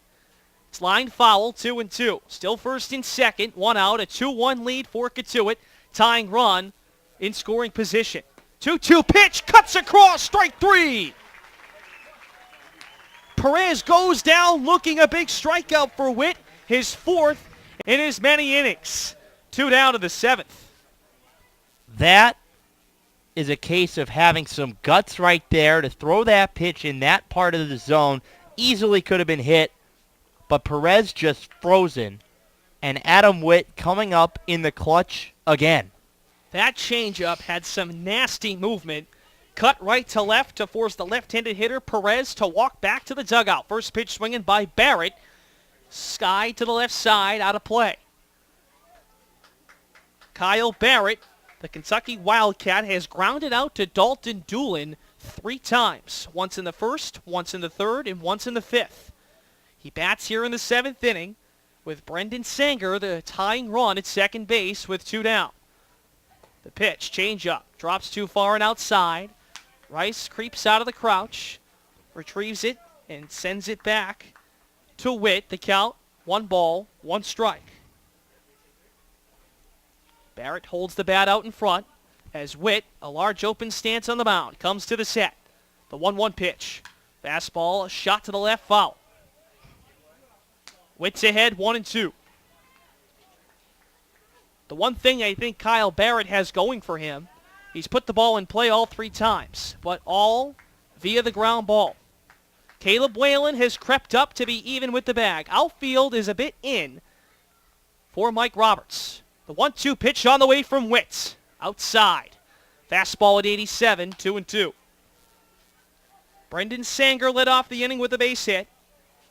It's line foul, 2-2. Still first and second, 1 out, a 2-1 lead for Katuitt. Tying run in scoring position. 2-2 pitch, cuts across, strike 3. Perez goes down looking a big strikeout for Witt, his 4th in as many innings. 2 down to the 7th. That is a case of having some guts right there to throw that pitch in that part of the zone. Easily could have been hit, but Perez just frozen. And Adam Witt coming up in the clutch again. That changeup had some nasty movement. Cut right to left to force the left-handed hitter Perez to walk back to the dugout. First pitch swinging by Barrett. Sky to the left side, out of play. Kyle Barrett, the Kentucky Wildcat, has grounded out to Dalton Doolin 3 times. Once in the first, once in the third, and once in the 5th. He bats here in the 7th inning with Brendan Sanger, the tying run at second base with 2 down. The pitch, changeup, drops too far and outside. Rice creeps out of the crouch, retrieves it, and sends it back to Witt. The count, 1 ball, 1 strike. Barrett holds the bat out in front as Witt, a large open stance on the mound, comes to the set. The 1-1 pitch. Fastball, a shot to the left, foul. Witt's ahead, 1-2. The one thing I think Kyle Barrett has going for him, he's put the ball in play all 3 times, but all via the ground ball. Caleb Whalen has crept up to be even with the bag. Outfield is a bit in for Mike Roberts. The 1-2 pitch on the way from Witt. Outside. Fastball at 87, 2-2. Brendan Sanger led off the inning with a base hit.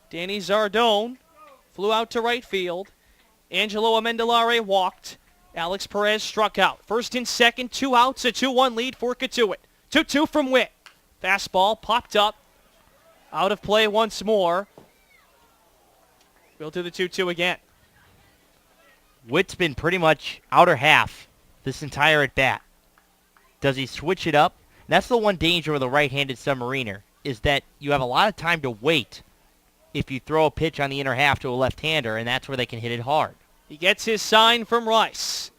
Danny Zardone flew out to right field. Angelo Amendelare walked. Alex Perez struck out. First and second, 2 outs, a 2-1 lead for Katuitt. 2-2 from Witt. Fastball popped up. Out of play once more. We'll do the 2-2 again. Witt's been pretty much outer half this entire at-bat. Does he switch it up? That's the one danger with a right-handed submariner, is that you have a lot of time to wait if you throw a pitch on the inner half to a left-hander, and that's where they can hit it hard. He gets his sign from Rice.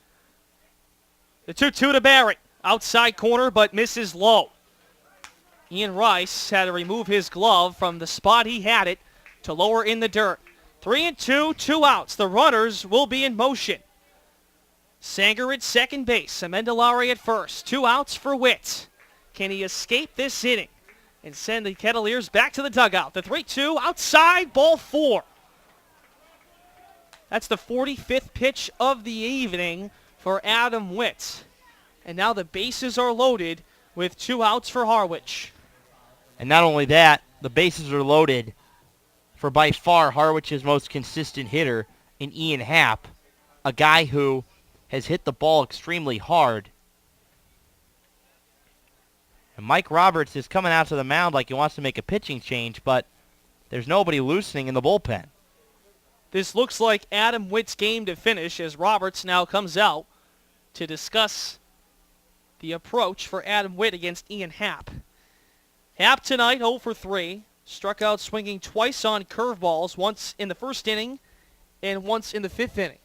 The 2-2 to Barrett. Outside corner, but misses low. Ian Rice had to remove his glove from the spot he had it to lower in the dirt. 3-2, 2 outs. The runners will be in motion. Sanger at second base. Amendelare at first. 2 outs for Witt. Can he escape this inning and send the Kettleers back to the dugout? The 3-2 outside, ball 4. That's the 45th pitch of the evening for Adam Witt. And now the bases are loaded with 2 outs for Harwich. And not only that, the bases are loaded for by far Harwich's most consistent hitter in Ian Happ, a guy who has hit the ball extremely hard. And Mike Roberts is coming out to the mound like he wants to make a pitching change, but there's nobody loosening in the bullpen. This looks like Adam Witt's game to finish as Roberts now comes out to discuss the approach for Adam Witt against Ian Happ. Happ tonight 0 for 3. Struck out swinging twice on curveballs, once in the first inning and once in the 5th inning.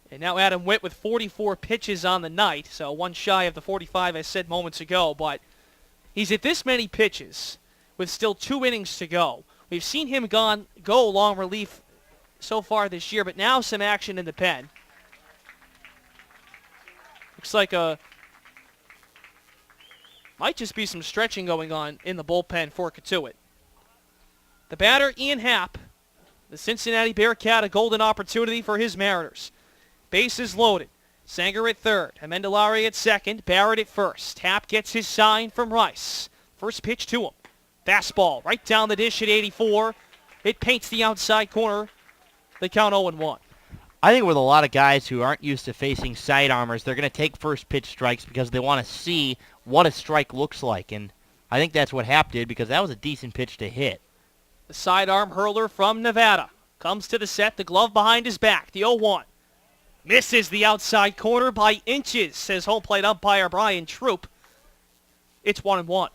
And now Adam Witt with 44 pitches on the night, so one shy of the 45 I said moments ago, but he's at this many pitches with still 2 innings to go. We've seen him go long relief so far this year, but now some action in the pen. Looks like might just be some stretching going on in the bullpen for Katuitt. The batter, Ian Happ, the Cincinnati Bearcat, a golden opportunity for his Mariners. Bases loaded. Sanger at third. Amendelare at second. Barrett at first. Happ gets his sign from Rice. First pitch to him. Fastball right down the dish at 84. It paints the outside corner. They count 0-1. I think with a lot of guys who aren't used to facing sidearmers, they're going to take first pitch strikes because they want to see what a strike looks like. And I think that's what Happ did because that was a decent pitch to hit. The sidearm hurler from Nevada comes to the set. The glove behind his back. The 0-1. Misses the outside corner by inches, says home plate umpire Brian Troop. It's 1-1.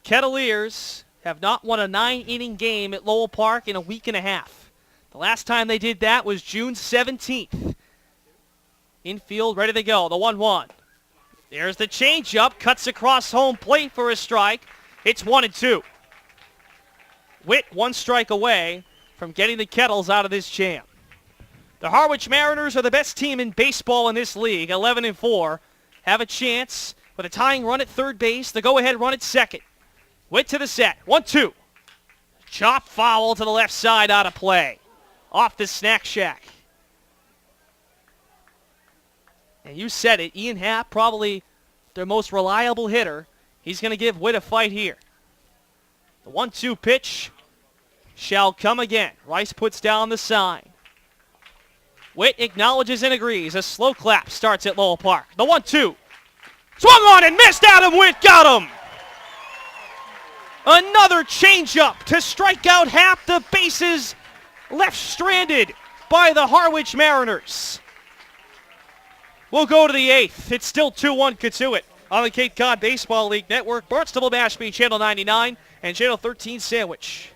Kettleers have not won a 9-inning game at Lowell Park in a week and a half. The last time they did that was June 17th. Infield ready to go. The 1-1. There's the changeup. Cuts across home plate for a strike. It's 1-2. Witt 1 strike away from getting the Kettles out of this jam. The Harwich Mariners are the best team in baseball in this league, 11-4. Have a chance with a tying run at third base, the go-ahead run at second. Witt to the set. 1-2. Chop foul to the left side, out of play. Off the snack shack. And you said it, Ian Happ, probably their most reliable hitter. He's going to give Witt a fight here. The 1-2 pitch shall come again. Rice puts down the sign. Witt acknowledges and agrees. A slow clap starts at Lowell Park. The 1-2. Swung on and missed. Adam Witt got him. Another changeup to strike out Happ. The bases left stranded by the Harwich Mariners. We'll go to the 8th. It's still 2-1 Katuitt on the Cape Cod Baseball League Network. Barnstable Mashpee, Channel 99, and Channel 13 Sandwich.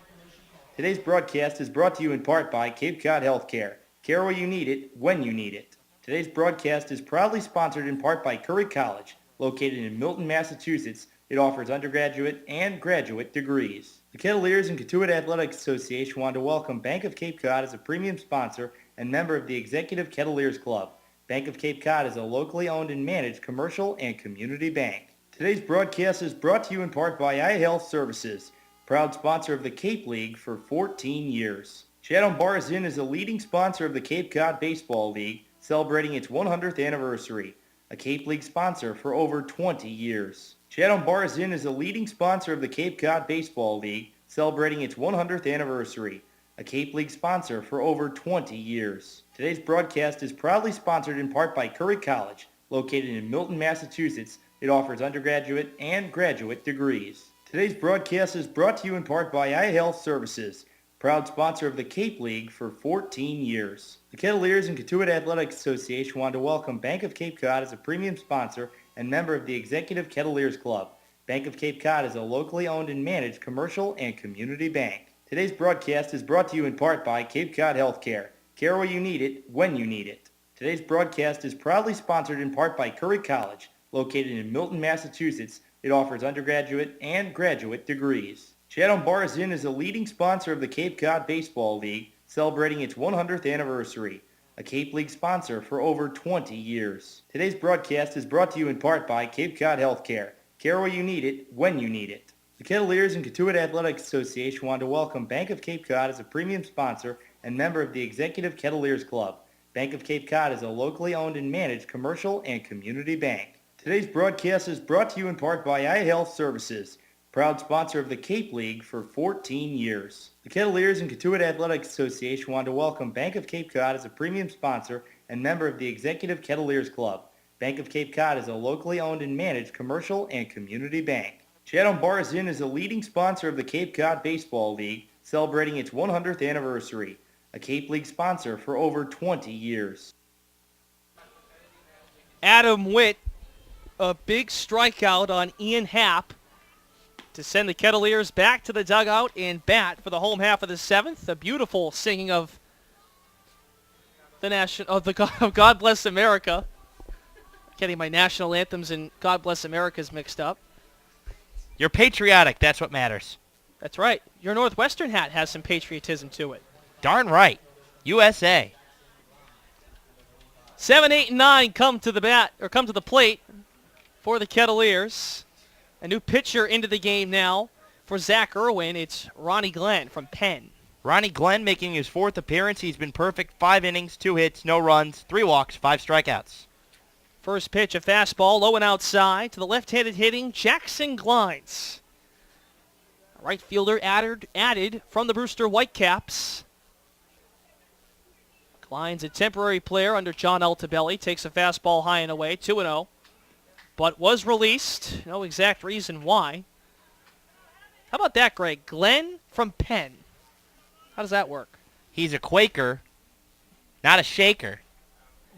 Today's broadcast is brought to you in part by Cape Cod Healthcare. Care where you need it, when you need it. Today's broadcast is proudly sponsored in part by Curry College, located in Milton, Massachusetts, It offers undergraduate and graduate degrees. The Kettleers and Cotuit Athletics Association want to welcome Bank of Cape Cod as a premium sponsor and member of the Executive Kettleers Club. Bank of Cape Cod is a locally owned and managed commercial and community bank. Today's broadcast is brought to you in part by iHealth Services, proud sponsor of the Cape League for 14 years. Chatham Bars Inn is a leading sponsor of the Cape Cod Baseball League, celebrating its 100th anniversary. A Cape League sponsor for over 20 years. Chatham Bars Inn is a leading sponsor of the Cape Cod Baseball League, celebrating its 100th anniversary. A Cape League sponsor for over 20 years. Today's broadcast is proudly sponsored in part by Curry College, located in Milton, Massachusetts. It offers undergraduate and graduate degrees. Today's broadcast is brought to you in part by iHealth Services, proud sponsor of the Cape League for 14 years. The Kettleers and Cotuit Athletics Association want to welcome Bank of Cape Cod as a premium sponsor and member of the Executive Kettleers Club. Bank of Cape Cod is a locally owned and managed commercial and community bank. Today's broadcast is brought to you in part by Cape Cod Healthcare. Care where you need it, when you need it. Today's broadcast is proudly sponsored in part by Curry College, located in Milton, Massachusetts. It offers undergraduate and graduate degrees. Chatham Bars Inn is a leading sponsor of the Cape Cod Baseball League, celebrating its 100th anniversary. A Cape League sponsor for over 20 years. Today's broadcast is brought to you in part by Cape Cod Healthcare. Care where you need it, when you need it. The Kettleers and Cotuit Athletics Association want to welcome Bank of Cape Cod as a premium sponsor and member of the Executive Kettleers Club. Bank of Cape Cod is a locally owned and managed commercial and community bank. Today's broadcast is brought to you in part by iHealth Services, proud sponsor of the Cape League for 14 years. The Kettleers and Cotuit Athletics Association want to welcome Bank of Cape Cod as a premium sponsor and member of the Executive Kettleers Club. Bank of Cape Cod is a locally owned and managed commercial and community bank. Chatham Bars Inn is a leading sponsor of the Cape Cod Baseball League, celebrating its 100th anniversary. A Cape League sponsor for over 20 years. Adam Witt, a big strikeout on Ian Happ to send the Kettleers back to the dugout and bat for the home half of the seventh. A beautiful singing of the God Bless America. Getting my national anthems and God Bless America's mixed up. You're patriotic. That's what matters. That's right. Your Northwestern hat has some patriotism to it. Darn right. USA. 7, 8, and 9 come to the plate for the Kettleers. A new pitcher into the game now for Zach Irwin. It's Ronnie Glenn from Penn. Ronnie Glenn making his fourth appearance. He's been perfect. 5 innings, 2 hits, no runs, 3 walks, 5 strikeouts. First pitch, a fastball, low and outside to the left-handed hitting Jackson Glines. A right fielder added from the Brewster Whitecaps. Glines, a temporary player under John Altabelli, takes a fastball high and away, 2-0, but was released. No exact reason why. How about that, Greg? Glenn from Penn. How does that work? He's a Quaker, not a shaker.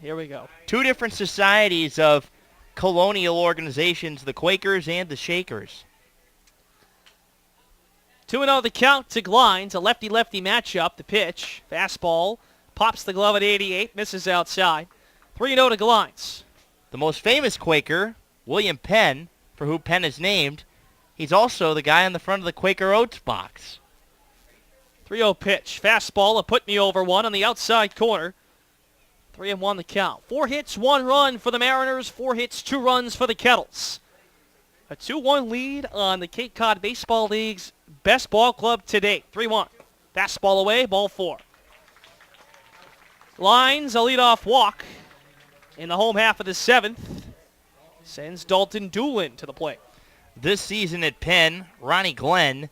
Here we go. 2 different societies of colonial organizations, the Quakers and the Shakers. 2-0 the count to Glines, a lefty-lefty matchup. The pitch, fastball, pops the glove at 88, misses outside. 3-0 to Glines. The most famous Quaker, William Penn, for who Penn is named, he's also the guy on the front of the Quaker Oats box. 3-0 pitch, fastball, a put-me-over one on the outside corner. 3-1 the count. 4 hits, 1 run for the Mariners. 4 hits, 2 runs for the Kettles. A 2-1 lead on the Cape Cod Baseball League's best ball club to date. 3-1. Fastball away, ball 4. Glines, a leadoff walk in the home half of the 7th. Sends Dalton Doolin to the plate. This season at Penn, Ronnie Glenn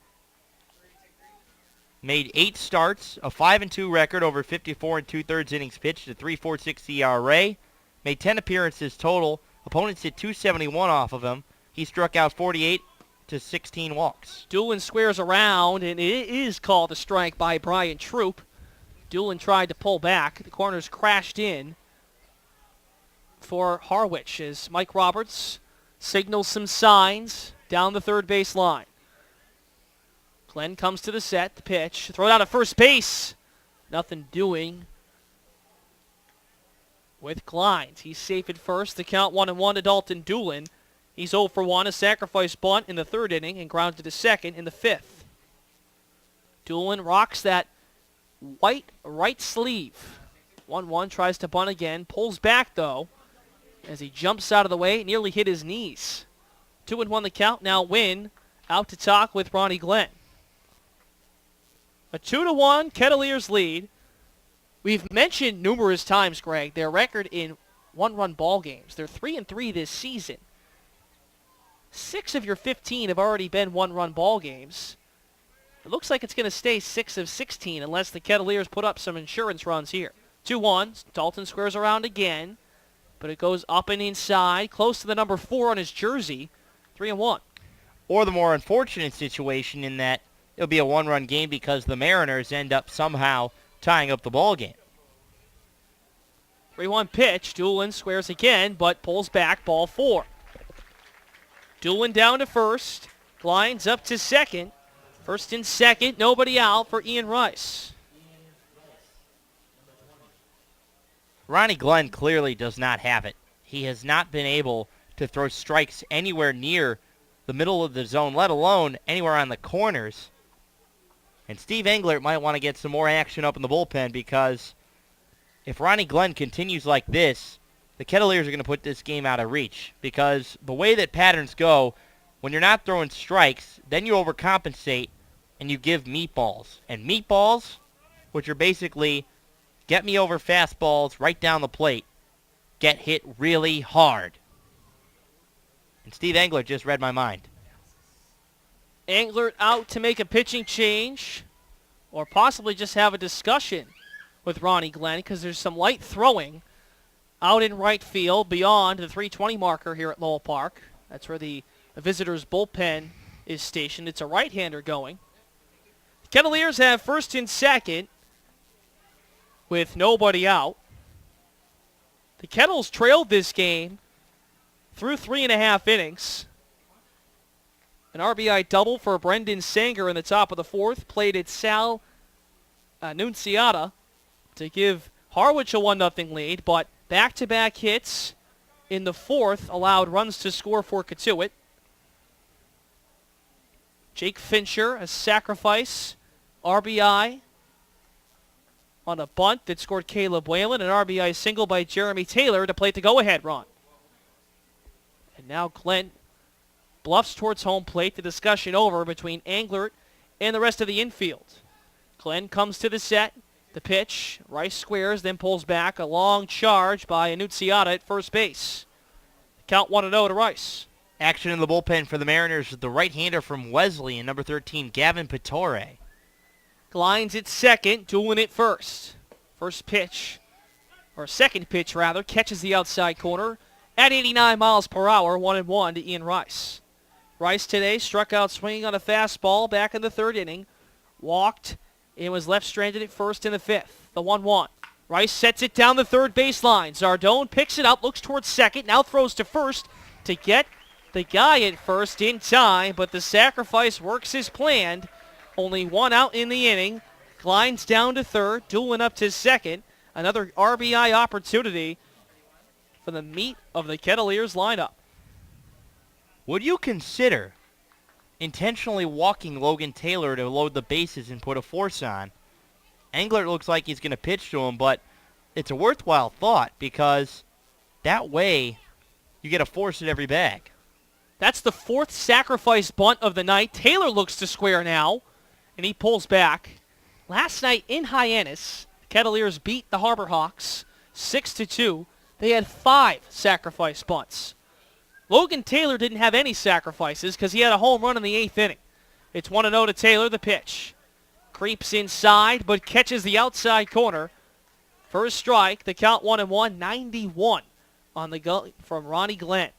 made 8 starts, a 5-2 record over 54 2/3 innings pitched, a 3.46 ERA. Made 10 appearances total. Opponents hit 271 off of him. He struck out 48 to 16 walks. Doolin squares around, and it is called a strike by Brian Troop. Doolin tried to pull back. The corners crashed in for Harwich as Mike Roberts signals some signs down the third base line. Glenn comes to the set, the pitch, throw down at first base. Nothing doing with Glines. He's safe at first. The count 1-1 to Dalton Doolin. He's 0 for 1, a sacrifice bunt in the third inning and grounded to second in the fifth. Doolin rocks that white right sleeve. 1-1, tries to bunt again, pulls back though as he jumps out of the way, nearly hit his knees. 2-1 the count, now Wynn out to talk with Ronnie Glenn. A 2-1 Kettleers lead. We've mentioned numerous times, Greg, their record in one-run ball games. They're 3-3 this season. 6 of your 15 have already been one-run ball games. It looks like it's going to stay 6 of 16 unless the Kettleers put up some insurance runs here. 2-1. Dalton squares around again, but it goes up and inside, close to the number 4 on his jersey. 3-1. Or the more unfortunate situation in that it'll be a one-run game because the Mariners end up somehow tying up the ball game. 3-1 pitch. Doolin squares again, but pulls back, ball 4. Doolin down to first. Glines up to second. First and second, nobody out for Ian Rice. Ronnie Glenn clearly does not have it. He has not been able to throw strikes anywhere near the middle of the zone, let alone anywhere on the corners. And Steve Englert might want to get some more action up in the bullpen because if Ronnie Glenn continues like this, the Kettleers are going to put this game out of reach because the way that patterns go, when you're not throwing strikes, then you overcompensate and you give meatballs. And meatballs, which are basically get me over fastballs right down the plate, get hit really hard. And Steve Englert just read my mind. Englert out to make a pitching change or possibly just have a discussion with Ronnie Glenn because there's some light throwing out in right field beyond the 320 marker here at Lowell Park. That's where the visitors' bullpen is stationed. It's a right-hander going. The Kettleers have first and second with nobody out. The Kettles trailed this game through 3.5 innings. An RBI double for Brendan Sanger in the top of the fourth. Played at Sal Nunziata to give Harwich a 1-0 lead, but back-to-back hits in the fourth allowed runs to score for Cotuit. Jake Fincher, a sacrifice RBI on a bunt that scored Caleb Whalen. An RBI single by Jeremy Taylor to play the go-ahead run. And now Glenn bluffs towards home plate. The discussion over between Englert and the rest of the infield. Glenn comes to the set. The pitch. Rice squares, then pulls back. A long charge by Annunziata at first base. Count 1-0 to Rice. Action in the bullpen for the Mariners. The right-hander from Wesley and number 13, Gavin Pittore. Glines at second, Doolin at first. First pitch, or second pitch rather, catches the outside corner at 89 miles per hour, 1-1 to Ian Rice. Rice today struck out swinging on a fastball back in the third inning. Walked and was left stranded at first in the fifth. The 1-1. Rice sets it down the third baseline. Zardone picks it up, looks towards second, now throws to first to get the guy at first in time, but the sacrifice works as planned. Only one out in the inning. Glines down to third, Doolin up to second. Another RBI opportunity for the meat of the Kettleers lineup. Would you consider intentionally walking Logan Taylor to load the bases and put a force on? Englert looks like he's going to pitch to him, but it's a worthwhile thought because that way you get a force at every bag. That's the fourth sacrifice bunt of the night. Taylor looks to square now, and he pulls back. Last night in Hyannis, the Kettleers beat the Harbor Hawks 6-2. They had 5 sacrifice bunts. Logan Taylor didn't have any sacrifices because he had a home run in the 8th inning. It's 1-0 to Taylor, the pitch. Creeps inside, but catches the outside corner. First strike, the count 1-1, 91 on the go from Ronnie Glenn.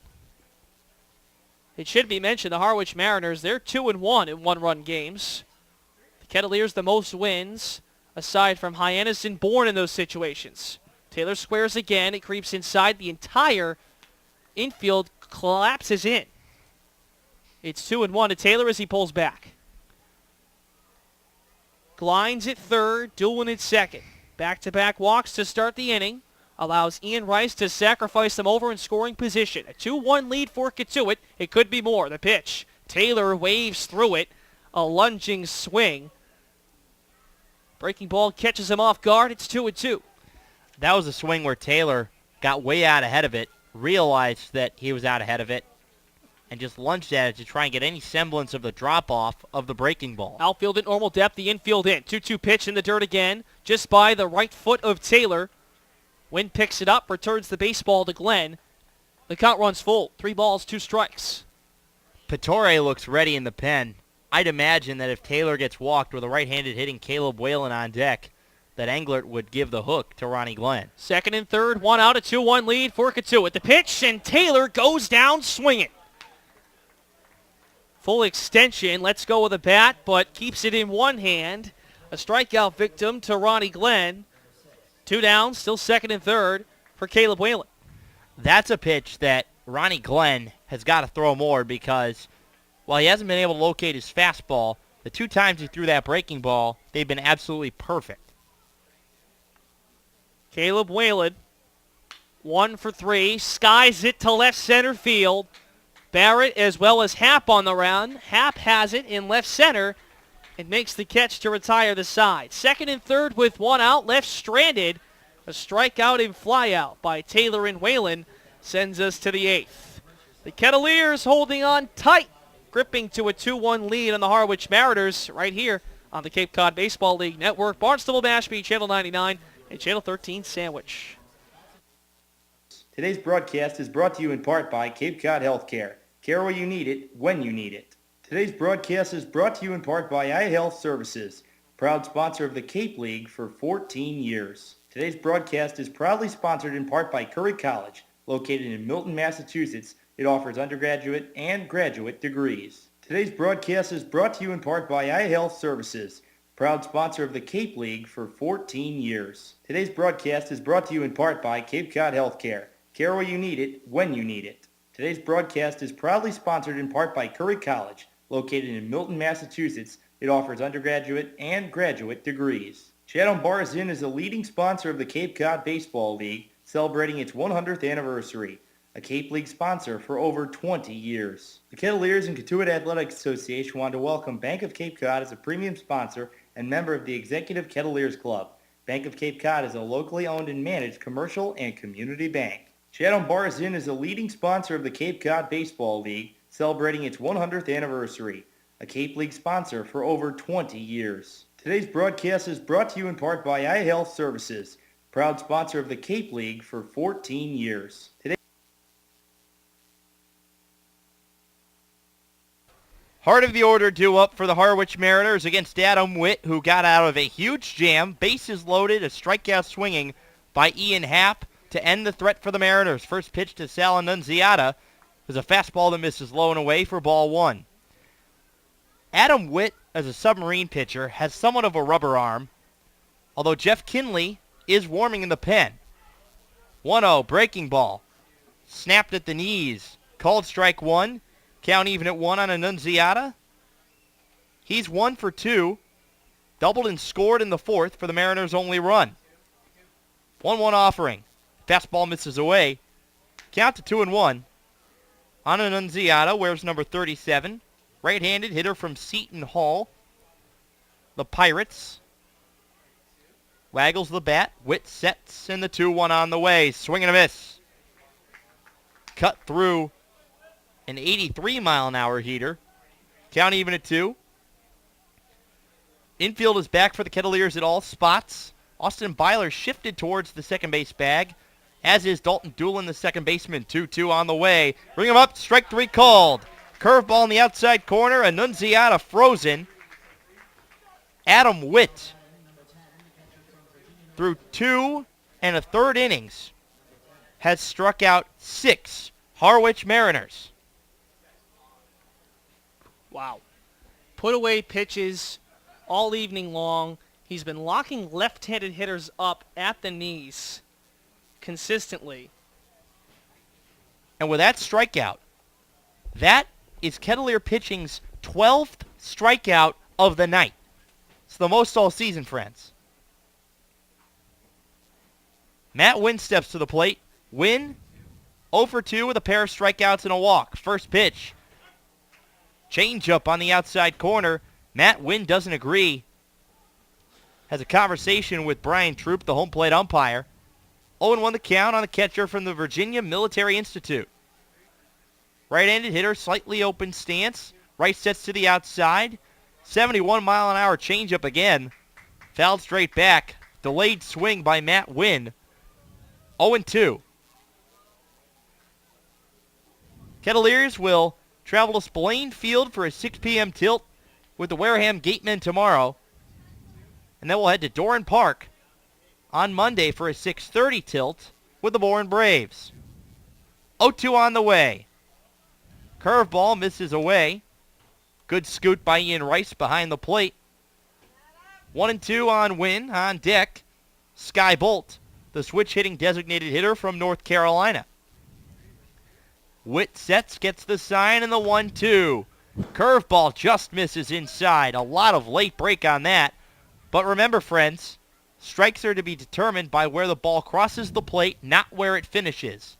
It should be mentioned the Harwich Mariners, they're 2-1 in one-run games. The Kettleers the most wins, aside from Hyannis and Bourne in those situations. Taylor squares again. It creeps inside. The entire infield collapses in. It's 2-1 to Taylor as he pulls back. Glines at third, Doolin at second. Back-to-back walks to start the inning. allows Ian Rice to sacrifice them over in scoring position. A 2-1 lead for Katuitt. It could be more. The pitch. Taylor waves through it. A lunging swing. Breaking ball catches him off guard. It's 2-2. That was a swing where Taylor got way out ahead of it, realized that he was out ahead of it, and just lunged at it to try and get any semblance of the drop-off of the breaking ball. Outfield at normal depth, the infield in. 2-2 pitch in the dirt again, just by the right foot of Taylor. Wynn picks it up, returns the baseball to Glenn. The count runs full. 3 balls, 2 strikes. Pittore looks ready in the pen. I'd imagine that if Taylor gets walked with a right-handed hitting Caleb Whalen on deck, that Englert would give the hook to Ronnie Glenn. Second and third, 1 out, a 2-1 lead for Katuitt. The pitch, and Taylor goes down swinging. Full extension, lets go of the bat, but keeps it in one hand. A strikeout victim to Ronnie Glenn. 2 down, still second and third for Caleb Whalen. That's a pitch that Ronnie Glenn has got to throw more because while he hasn't been able to locate his fastball, the 2 times he threw that breaking ball, they've been absolutely perfect. Caleb Whalen, 1 for 3, skies it to left center field. Barrett as well as Happ on the run. Happ has it in left center and makes the catch to retire the side. Second and third with 1 out, left stranded. A strikeout and flyout by Taylor and Whalen sends us to the 8th. The Kettleers holding on tight, gripping to a 2-1 lead on the Harwich Mariners right here on the Cape Cod Baseball League Network. Barnstable Mashpee, Channel 99, and Channel 13 Sandwich. Today's broadcast is brought to you in part by Cape Cod Healthcare. Care where you need it, when you need it. Today's broadcast is brought to you in part by iHealth Services, proud sponsor of the Cape League for 14 years. Today's broadcast is proudly sponsored in part by Curry College, located in Milton, Massachusetts. It offers undergraduate and graduate degrees. Today's broadcast is brought to you in part by iHealth Services, proud sponsor of the Cape League for 14 years. Today's broadcast is brought to you in part by Cape Cod Healthcare. Care where you need it, when you need it. Today's broadcast is proudly sponsored in part by Curry College, located in Milton, Massachusetts. It offers undergraduate and graduate degrees. Chatham Bars Inn is a leading sponsor of the Cape Cod Baseball League, celebrating its 100th anniversary. A Cape League sponsor for over 20 years. The Kettleers and Katuitt Athletics Association want to welcome Bank of Cape Cod as a premium sponsor and member of the Executive Kettleers Club. Bank of Cape Cod is a locally owned and managed commercial and community bank. Chatham Bars Inn is a leading sponsor of the Cape Cod Baseball League, celebrating its 100th anniversary. A Cape League sponsor for over 20 years. Today's broadcast is brought to you in part by iHealth Services, proud sponsor of the Cape League for 14 years. Heart of the order due up for the Harwich Mariners against Adam Witt, who got out of a huge jam, bases loaded, a strikeout swinging by Ian Happ to end the threat for the Mariners. First pitch to Sal Annunziata is a fastball that misses low and away for ball 1. Adam Witt, as a submarine pitcher, has somewhat of a rubber arm, although Jeff Kinley is warming in the pen. 1-0, breaking ball. Snapped at the knees. Called strike 1. Count even at 1 on Annunziata. He's 1 for 2. Doubled and scored in the 4th for the Mariners' only run. 1-1 offering. Fastball misses away. Count to 2-1. On Annunziata wears number 37. Right-handed hitter from Seton Hall. The Pirates. Waggles the bat. Witt sets, and the 2-1 on the way. Swing and a miss. Cut through an 83-mile-an-hour heater. Count even at 2. Infield is back for the Kettleers at all spots. Austin Byler shifted towards the second base bag, as is Dalton Doolin, the second baseman. 2-2 on the way. Bring him up. Strike 3 called. Curveball in the outside corner. Annunziata frozen. Adam Witt, through 2 1/3 innings, has struck out 6 Harwich Mariners. Wow. Put away pitches all evening long. He's been locking left-handed hitters up at the knees consistently. And with that strikeout, that is Kettleer pitching's 12th strikeout of the night. It's the most all season, friends. Matt Wynn steps to the plate. Wynn 0 for 2 with a pair of strikeouts and a walk. First pitch. Changeup on the outside corner. Matt Wynn doesn't agree. Has a conversation with Brian Troop, the home plate umpire. 0-1 the count on the catcher from the Virginia Military Institute. Right-handed hitter, slightly open stance. Right sets to the outside. 71-mile-an-hour changeup again. Fouled straight back. Delayed swing by Matt Wynn. 0-2. Kettleers will travel to Spillane Field for a 6 p.m. tilt with the Wareham Gatemen tomorrow. And then we'll head to Doran Park on Monday for a 6:30 tilt with the Bourne Braves. 0-2 on the way. Curveball misses away. Good scoot by Ian Rice behind the plate. 1-2 on Wynn on deck. Sky Bolt, the switch-hitting designated hitter from North Carolina. Witt sets, gets the sign, and the 1-2. Curveball just misses inside. A lot of late break on that. But remember, friends, strikes are to be determined by where the ball crosses the plate, not where it finishes.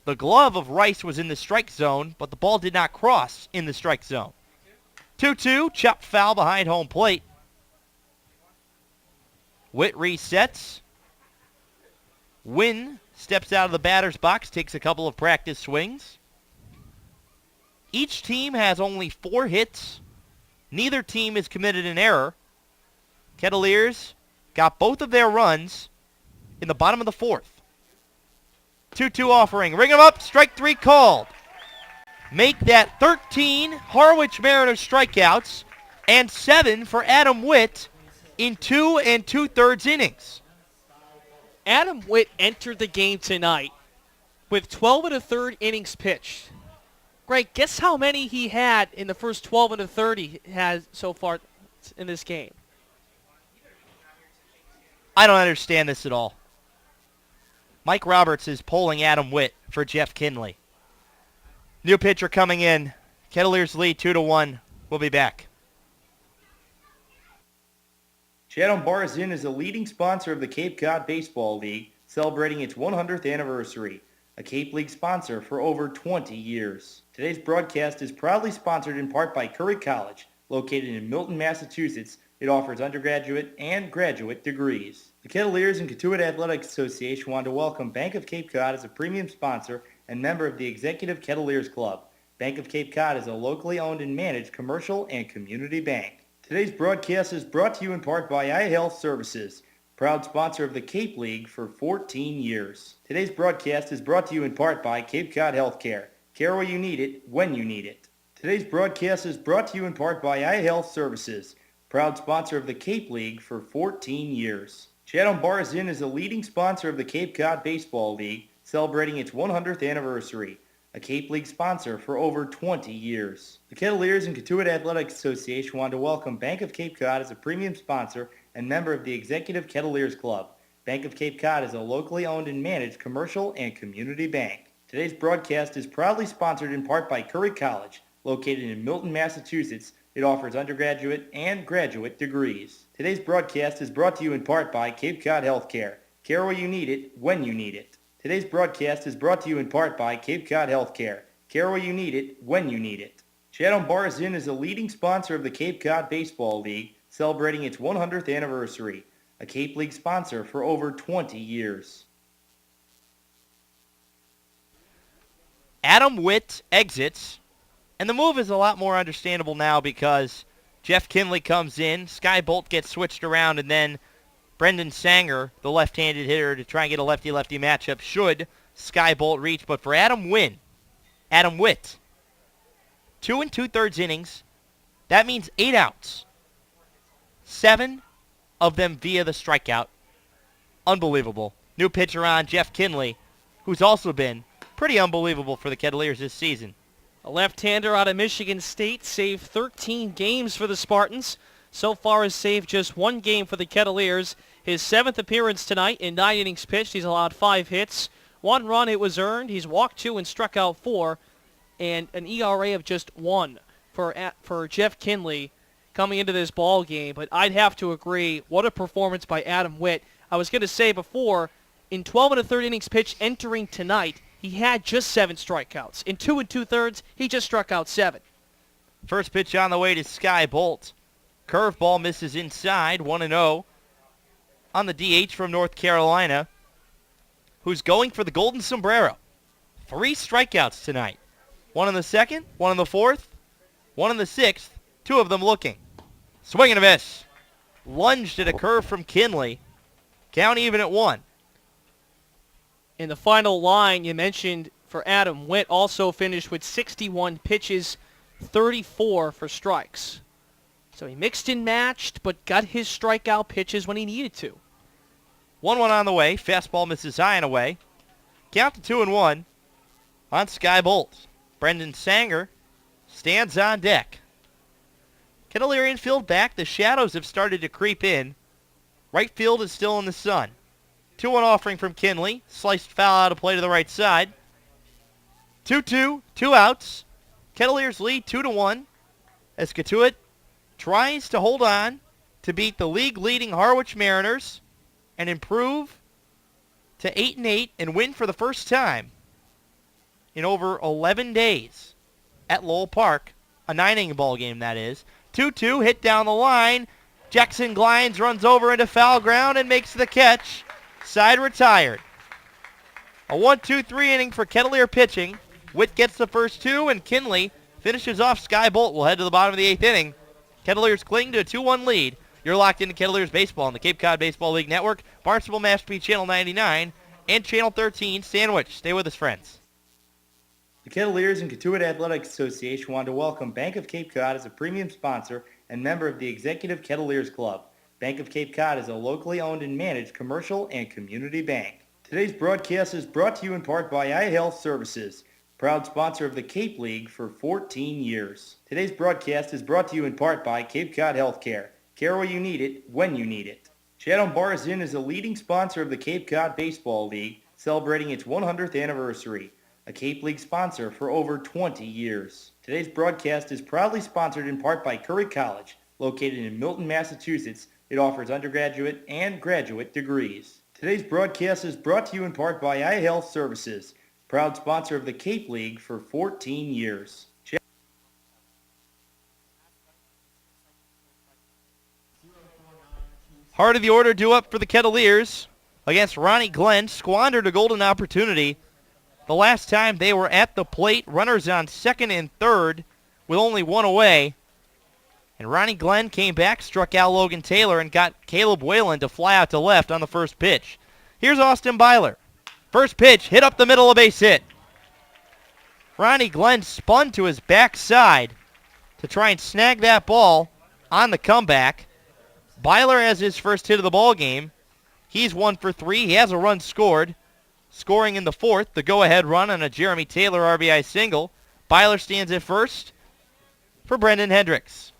The glove of Rice was in the strike zone, but the ball did not cross in the strike zone. 2-2, chopped foul behind home plate. Witt resets. Wynn steps out of the batter's box, takes a couple of practice swings. Each team has only 4 hits. Neither team has committed an error. Kettleers got both of their runs in the bottom of the 4th. 2-2 offering. Ring him up. Strike 3 called. Make that 13 Harwich Mariners strikeouts and 7 for Adam Witt in 2 2/3 innings. Adam Witt entered the game tonight with 12 1/3 innings pitched. Greg, guess how many he had in the first 12 1/3 he has so far in this game? I don't understand this at all. Mike Roberts is polling Adam Witt for Jeff Kinley. New pitcher coming in. Kettleers lead 2-1. We'll be back. Chatham Bars Inn is a leading sponsor of the Cape Cod Baseball League, celebrating its 100th anniversary, a Cape League sponsor for over 20 years. Today's broadcast is proudly sponsored in part by Curry College, located in Milton, Massachusetts. It offers undergraduate and graduate degrees. The Kettleers and Katuitt Athletic Association want to welcome Bank of Cape Cod as a premium sponsor and member of the Executive Kettleers Club. Bank of Cape Cod is a locally owned and managed commercial and community bank. Today's broadcast is brought to you in part by iHealth Services, proud sponsor of the Cape League for 14 years. Today's broadcast is brought to you in part by Cape Cod Healthcare. Care where you need it, when you need it. Today's broadcast is brought to you in part by iHealth Services, proud sponsor of the Cape League for 14 years. Chatham Bars Inn is a leading sponsor of the Cape Cod Baseball League, celebrating its 100th anniversary, a Cape League sponsor for over 20 years. The Kettleers and Katuitt Athletic Association want to welcome Bank of Cape Cod as a premium sponsor and member of the Executive Kettleers Club. Bank of Cape Cod is a locally owned and managed commercial and community bank. Today's broadcast is proudly sponsored in part by Curry College, located in Milton, Massachusetts. It offers undergraduate and graduate degrees. Today's broadcast is brought to you in part by Cape Cod Healthcare. Care where you need it, when you need it. Today's broadcast is brought to you in part by Cape Cod Healthcare. Care where you need it, when you need it. Chatham Bars Inn is a leading sponsor of the Cape Cod Baseball League, celebrating its 100th anniversary, a Cape League sponsor for over 20 years. Adam Witt exits, and the move is a lot more understandable now because Jeff Kinley comes in, Sky Bolt gets switched around, and then Brendan Sanger, the left-handed hitter, to try and get a lefty-lefty matchup should Sky Bolt reach. But for Adam Witt, 2 2/3 innings, that means 8 outs. 7 of them via the strikeout. Unbelievable. New pitcher on, Jeff Kinley, who's also been pretty unbelievable for the Kettleers this season. A left-hander out of Michigan State saved 13 games for the Spartans. So far has saved just 1 game for the Kettleers. His 7th appearance tonight in 9 innings pitched. He's allowed 5 hits. 1 run it was earned. He's walked 2 and struck out 4. And an ERA of just 1 for Jeff Kinley coming into this ball game. But I'd have to agree, what a performance by Adam Witt. I was going to say before, In 12 1/3 innings pitched entering tonight, he had just 7 strikeouts. In 2 2/3, he just struck out 7. First pitch on the way to Sky Bolt. Curveball misses inside, 1-0 on the DH from North Carolina, who's going for the golden sombrero. 3 strikeouts tonight. 1 in the second, 1 in the fourth, 1 in the sixth, 2 of them looking. Swing and a miss. Lunged at a curve from Kinley. Count even at 1. In the final line, you mentioned for Adam Witt, also finished with 61 pitches, 34 for strikes. So he mixed and matched, but got his strikeout pitches when he needed to. 1-1 on the way. Fastball misses high and away. Count to 2-1 on Sky Bolt. Brendan Sanger stands on deck. Kettleer infield back. The shadows have started to creep in. Right field is still in the sun. 2-1 offering from Kinley. Sliced foul out of play to the right side. 2-2, 2 outs. Kettleers lead 2-1 as Cotuit tries to hold on to beat the league-leading Harwich Mariners and improve to 8-8 and win for the first time in over 11 days at Lowell Park. A 9-inning ball game, that is. 2-2, hit down the line. Jackson Glines runs over into foul ground and makes the catch. Side retired. A 1-2-3 inning for Kettleer pitching. Witt gets the first 2, and Kinley finishes off Sky Bolt. We'll head to the bottom of the 8th inning. Kettleers cling to a 2-1 lead. You're locked into Kettleers Baseball on the Cape Cod Baseball League Network, Barnstable Mashpee Channel 99, and Channel 13 Sandwich. Stay with us, friends. The Kettleers and Cotuit Athletic Association want to welcome Bank of Cape Cod as a premium sponsor and member of the Executive Kettleers Club. Bank of Cape Cod is a locally owned and managed commercial and community bank. Today's broadcast is brought to you in part by iHealth Services, proud sponsor of the Cape League for 14 years. Today's broadcast is brought to you in part by Cape Cod Healthcare. Care where you need it, when you need it. Chatham Bars Inn is a leading sponsor of the Cape Cod Baseball League, celebrating its 100th anniversary. A Cape League sponsor for over 20 years. Today's broadcast is proudly sponsored in part by Curry College, located in Milton, Massachusetts. It offers undergraduate and graduate degrees. Today's broadcast is brought to you in part by iHealth Services, proud sponsor of the Cape League for 14 years. Heart of the order due up for the Kettleers against Ronnie Glenn. Squandered a golden opportunity the last time they were at the plate. Runners on second and third with only 1 away. And Ronnie Glenn came back, struck out Logan Taylor, and got Caleb Whalen to fly out to left on the first pitch. Here's Austin Byler. First pitch, hit up the middle, a base hit. Ronnie Glenn spun to his backside to try and snag that ball on the comeback. Byler has his first hit of the ball game. He's 1 for 3. He has a run scored. Scoring in the fourth, the go-ahead run on a Jeremy Taylor RBI single. Byler stands at first for Brendan Hendricks.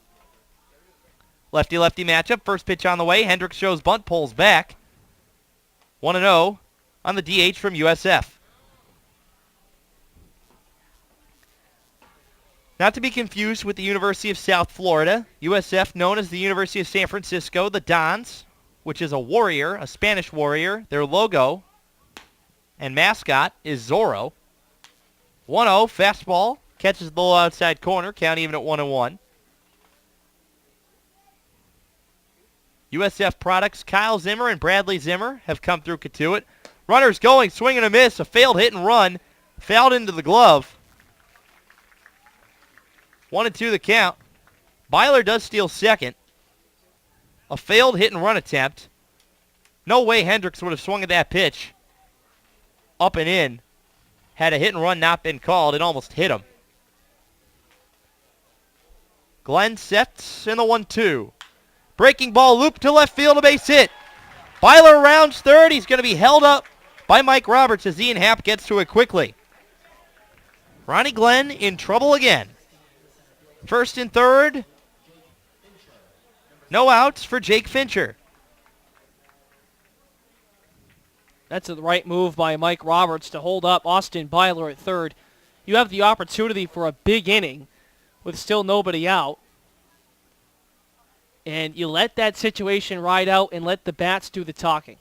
Lefty-lefty matchup. First pitch on the way. Hendricks shows bunt, pulls back. 1-0 on the DH from USF. Not to be confused with the University of South Florida. USF known as the University of San Francisco, the Dons, which is a warrior, a Spanish warrior. Their logo and mascot is Zorro. 1-0, fastball, catches the low outside corner, count even at 1-1. USF products Kyle Zimmer and Bradley Zimmer have come through Cotuit. Runners going, swing and a miss, a failed hit and run, fouled into the glove. 1-2 the count. Byler does steal second. A failed hit and run attempt. No way Hendricks would have swung at that pitch up and in had a hit and run not been called. It almost hit him. Glenn sets in the 1-2. Breaking ball loop to left field, a base hit. Byler rounds third. He's going to be held up by Mike Roberts as Ian Happ gets to it quickly. Ronnie Glenn in trouble again. First and third. No outs for Jake Fincher. That's the right move by Mike Roberts to hold up Austin Byler at third. You have the opportunity for a big inning with still nobody out. And you let that situation ride out and let the bats do the talking.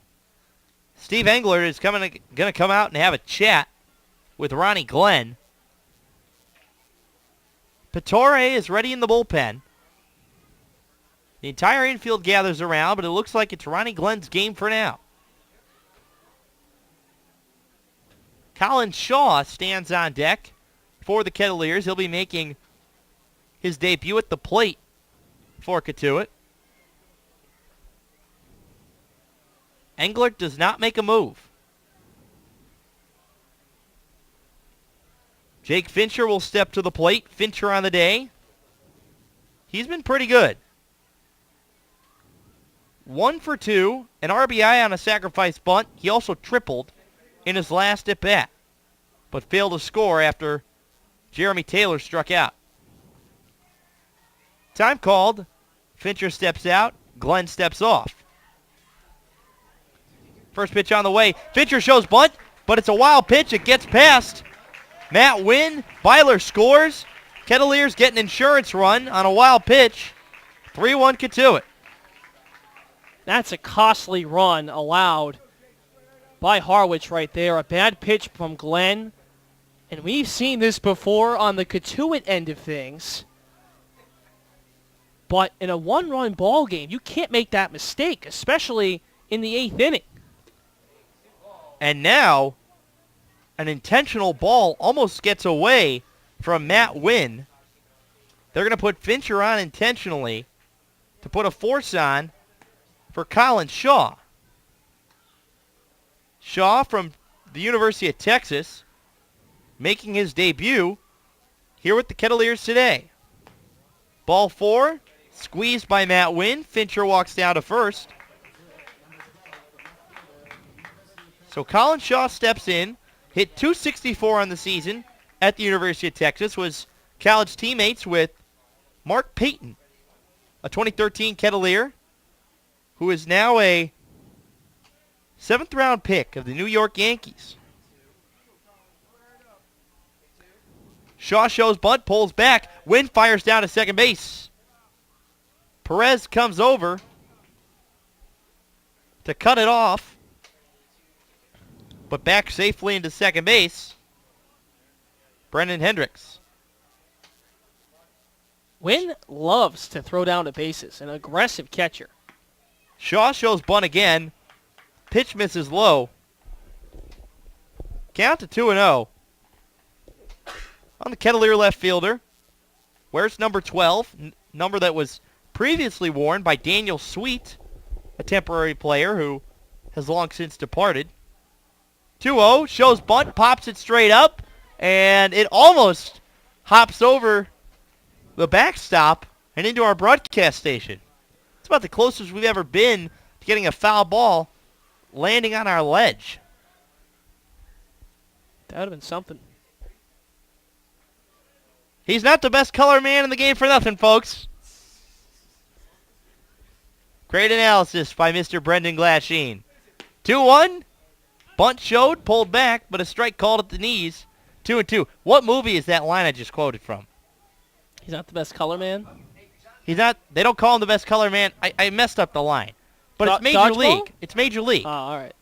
Steve Englert is going to come out and have a chat with Ronnie Glenn. Pittore is ready in the bullpen. The entire infield gathers around, but it looks like it's Ronnie Glenn's game for now. Colin Shaw stands on deck for the Kettleers. He'll be making his debut at the plate for Cotuit. Englert does not make a move. Jake Fincher will step to the plate. Fincher on the day. He's been pretty good. 1 for 2, an RBI on a sacrifice bunt. He also tripled in his last at-bat, but failed to score after Jeremy Taylor struck out. Time called. Fincher steps out. Glenn steps off. First pitch on the way. Fincher shows bunt, but it's a wild pitch. It gets past Matt Wynn. Byler scores. Kettleers get an insurance run on a wild pitch. 3-1 Cotuit. That's a costly run allowed by Harwich right there. A bad pitch from Glenn. And we've seen this before on the Cotuit end of things. But in a one-run ball game, you can't make that mistake, especially in the 8th inning. And now, an intentional ball almost gets away from Matt Wynn. They're going to put Fincher on intentionally to put a force on for Colin Shaw. Shaw from the University of Texas making his debut here with the Kettleers today. Ball 4, squeezed by Matt Wynn. Fincher walks down to first. So Colin Shaw steps in, hit .264 on the season at the University of Texas, was college teammates with Mark Payton, a 2013 Kettleer, who is now a 7th-round pick of the New York Yankees. Shaw shows bunt, pulls back. Wynn fires down to second base. Perez comes over to cut it off, but back safely into second base. Brendan Hendricks. Wynn loves to throw down the bases, an aggressive catcher. Shaw shows bunt again. Pitch misses low. Count to 2-0. On the Kettleer left fielder. Wears number 12, number that was previously worn by Daniel Sweet, a temporary player who has long since departed. 2-0, shows bunt, pops it straight up, and it almost hops over the backstop and into our broadcast station. It's about the closest we've ever been to getting a foul ball landing on our ledge. That would have been something. He's not the best color man in the game for nothing, folks. Great analysis by Mr. Brendan Glasheen. 2-1. Bunt showed, pulled back, but a strike called at the knees. 2-2. What movie is that line I just quoted from? He's not the best color man? He's not. They don't call him the best color man. I messed up the line. But it's Major Dodgeball? League. It's Major League. Oh, all right.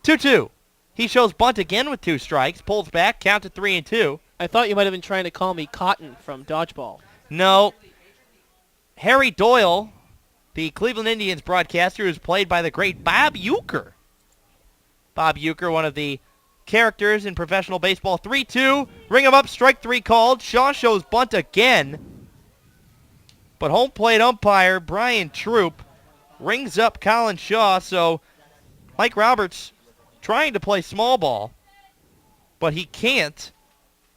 2-2. He shows bunt again with 2 strikes, pulls back, count to 3-2. I thought you might have been trying to call me Cotton from Dodgeball. No. Harry Doyle, the Cleveland Indians broadcaster, is played by the great Bob Uecker. Bob Uecker, one of the characters in professional baseball. 3-2. Ring him up. Strike 3 called. Shaw shows bunt again. But home plate umpire Brian Troop rings up Colin Shaw. So Mike Roberts trying to play small ball, but he can't.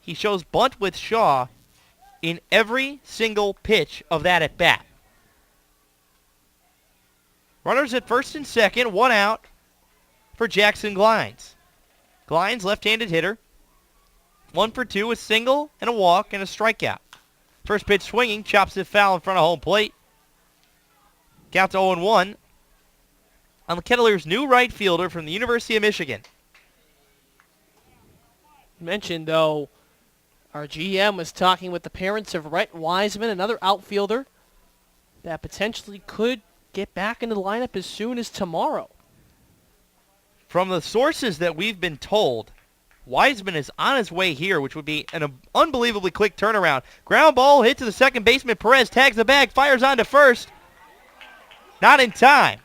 He shows bunt with Shaw in every single pitch of that at-bat. Runners at first and second, 1 out for Jackson Glines. Glines, left-handed hitter. 1 for 2, a single and a walk and a strikeout. First pitch swinging, chops it foul in front of home plate. Count to 0-1 on the Kettleers' new right fielder from the University of Michigan. Mentioned, though, our GM was talking with the parents of Rhett Wiseman, another outfielder that potentially could get back into the lineup as soon as tomorrow. From the sources that we've been told, Wiseman is on his way here, which would be an unbelievably quick turnaround. Ground ball hit to the second baseman. Perez tags the bag, fires on to first. Not in time.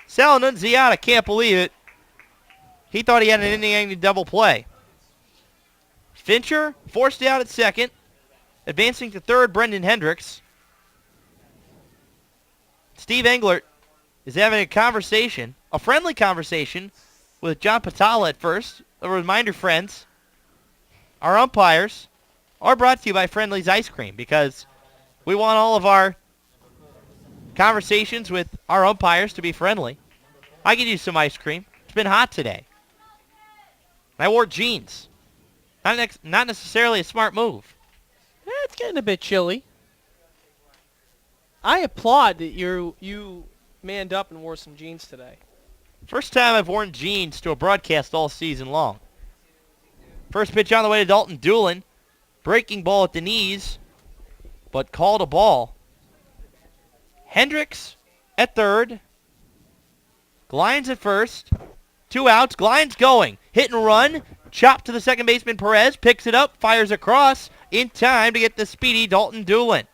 Sal Nunziata can't believe it. He thought he had an inning-ending double play. Fincher forced out at second. Advancing to third, Brendan Hendricks. Steve Englert is having a conversation, a friendly conversation, with John Patala at first. A reminder, friends, our umpires are brought to you by Friendly's Ice Cream because we want all of our conversations with our umpires to be friendly. I could use some ice cream. It's been hot today. I wore jeans. Not necessarily a smart move. It's getting a bit chilly. I applaud that you manned up and wore some jeans today. First time I've worn jeans to a broadcast all season long. First pitch on the way to Dalton Doolin. Breaking ball at the knees, but called a ball. Hendricks at third. Glines at first. 2 outs. Glines going. Hit and run. Chop to the second baseman. Perez picks it up. Fires across in time to get the speedy Dalton Doolin.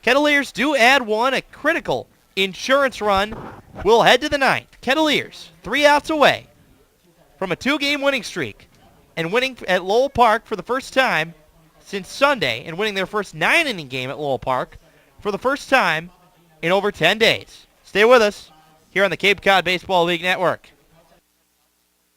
Kettleers do add one. A critical insurance run. We'll head to the ninth. Kettleers 3 outs away from a 2-game winning streak and winning at Lowell Park for the first time since Sunday and winning their first 9-inning game at Lowell Park for the first time in over 10 days. Stay with us here on the Cape Cod Baseball League Network.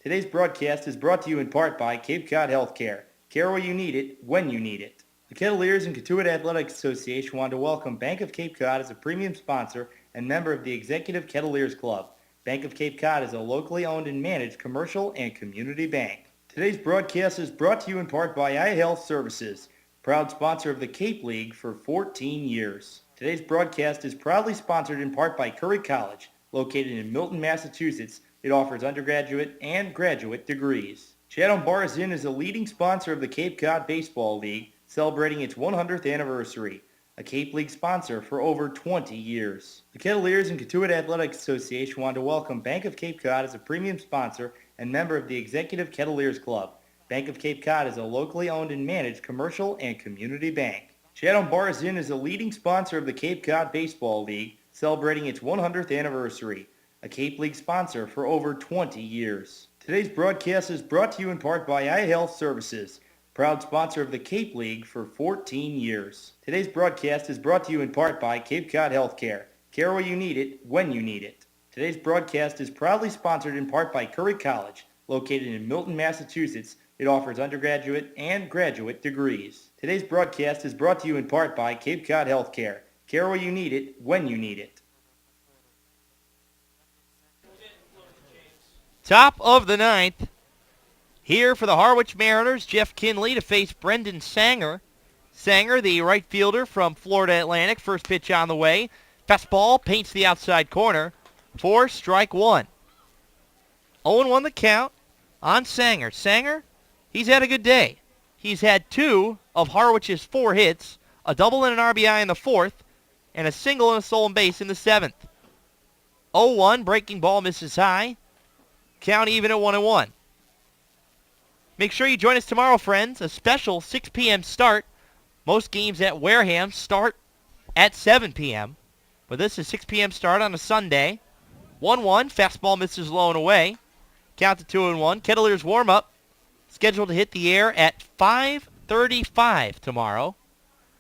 Today's broadcast is brought to you in part by Cape Cod Healthcare. Care where you need it, when you need it. The Kettleers and Katuitt Athletics Association want to welcome Bank of Cape Cod as a premium sponsor and member of the Executive Kettleers Club. Bank of Cape Cod is a locally owned and managed commercial and community bank. Today's broadcast is brought to you in part by iHealth Services, proud sponsor of the Cape League for 14 years. Today's broadcast is proudly sponsored in part by Curry College, located in Milton, Massachusetts. It offers undergraduate and graduate degrees. Chatham Bars Inn is a leading sponsor of the Cape Cod Baseball League, celebrating its 100th anniversary, a Cape League sponsor for over 20 years. The Kettleers and Katuitt Athletics Association want to welcome Bank of Cape Cod as a premium sponsor and member of the Executive Kettleers Club. Bank of Cape Cod is a locally owned and managed commercial and community bank. Chatham Bars Inn is a leading sponsor of the Cape Cod Baseball League, celebrating its 100th anniversary, a Cape League sponsor for over 20 years. Today's broadcast is brought to you in part by iHealth Services, proud sponsor of the Cape League for 14 years. Today's broadcast is brought to you in part by Cape Cod Healthcare. Care where you need it, when you need it. Today's broadcast is proudly sponsored in part by Curry College, located in Milton, Massachusetts. It offers undergraduate and graduate degrees. Today's broadcast is brought to you in part by Cape Cod Healthcare. Care where you need it, when you need it. Top of the ninth. Here for the Harwich Mariners, Jeff Kinley to face Brendan Sanger. Sanger, the right fielder from Florida Atlantic. First pitch on the way. Fastball paints the outside corner for strike one. 0-1 the count on Sanger. Sanger, he's had a good day. He's had 2 of Harwich's 4 hits, a double and an RBI in the 4th, and a single and a stolen base in the 7th. 0-1, breaking ball misses high. Count even at 1-1. Make sure you join us tomorrow, friends. A special 6 p.m. start. Most games at Wareham start at 7 p.m. But this is 6 p.m. start on a Sunday. 1-1. Fastball misses low and away. Count to 2-1. Kettleers warm-up. Scheduled to hit the air at 5:35 tomorrow.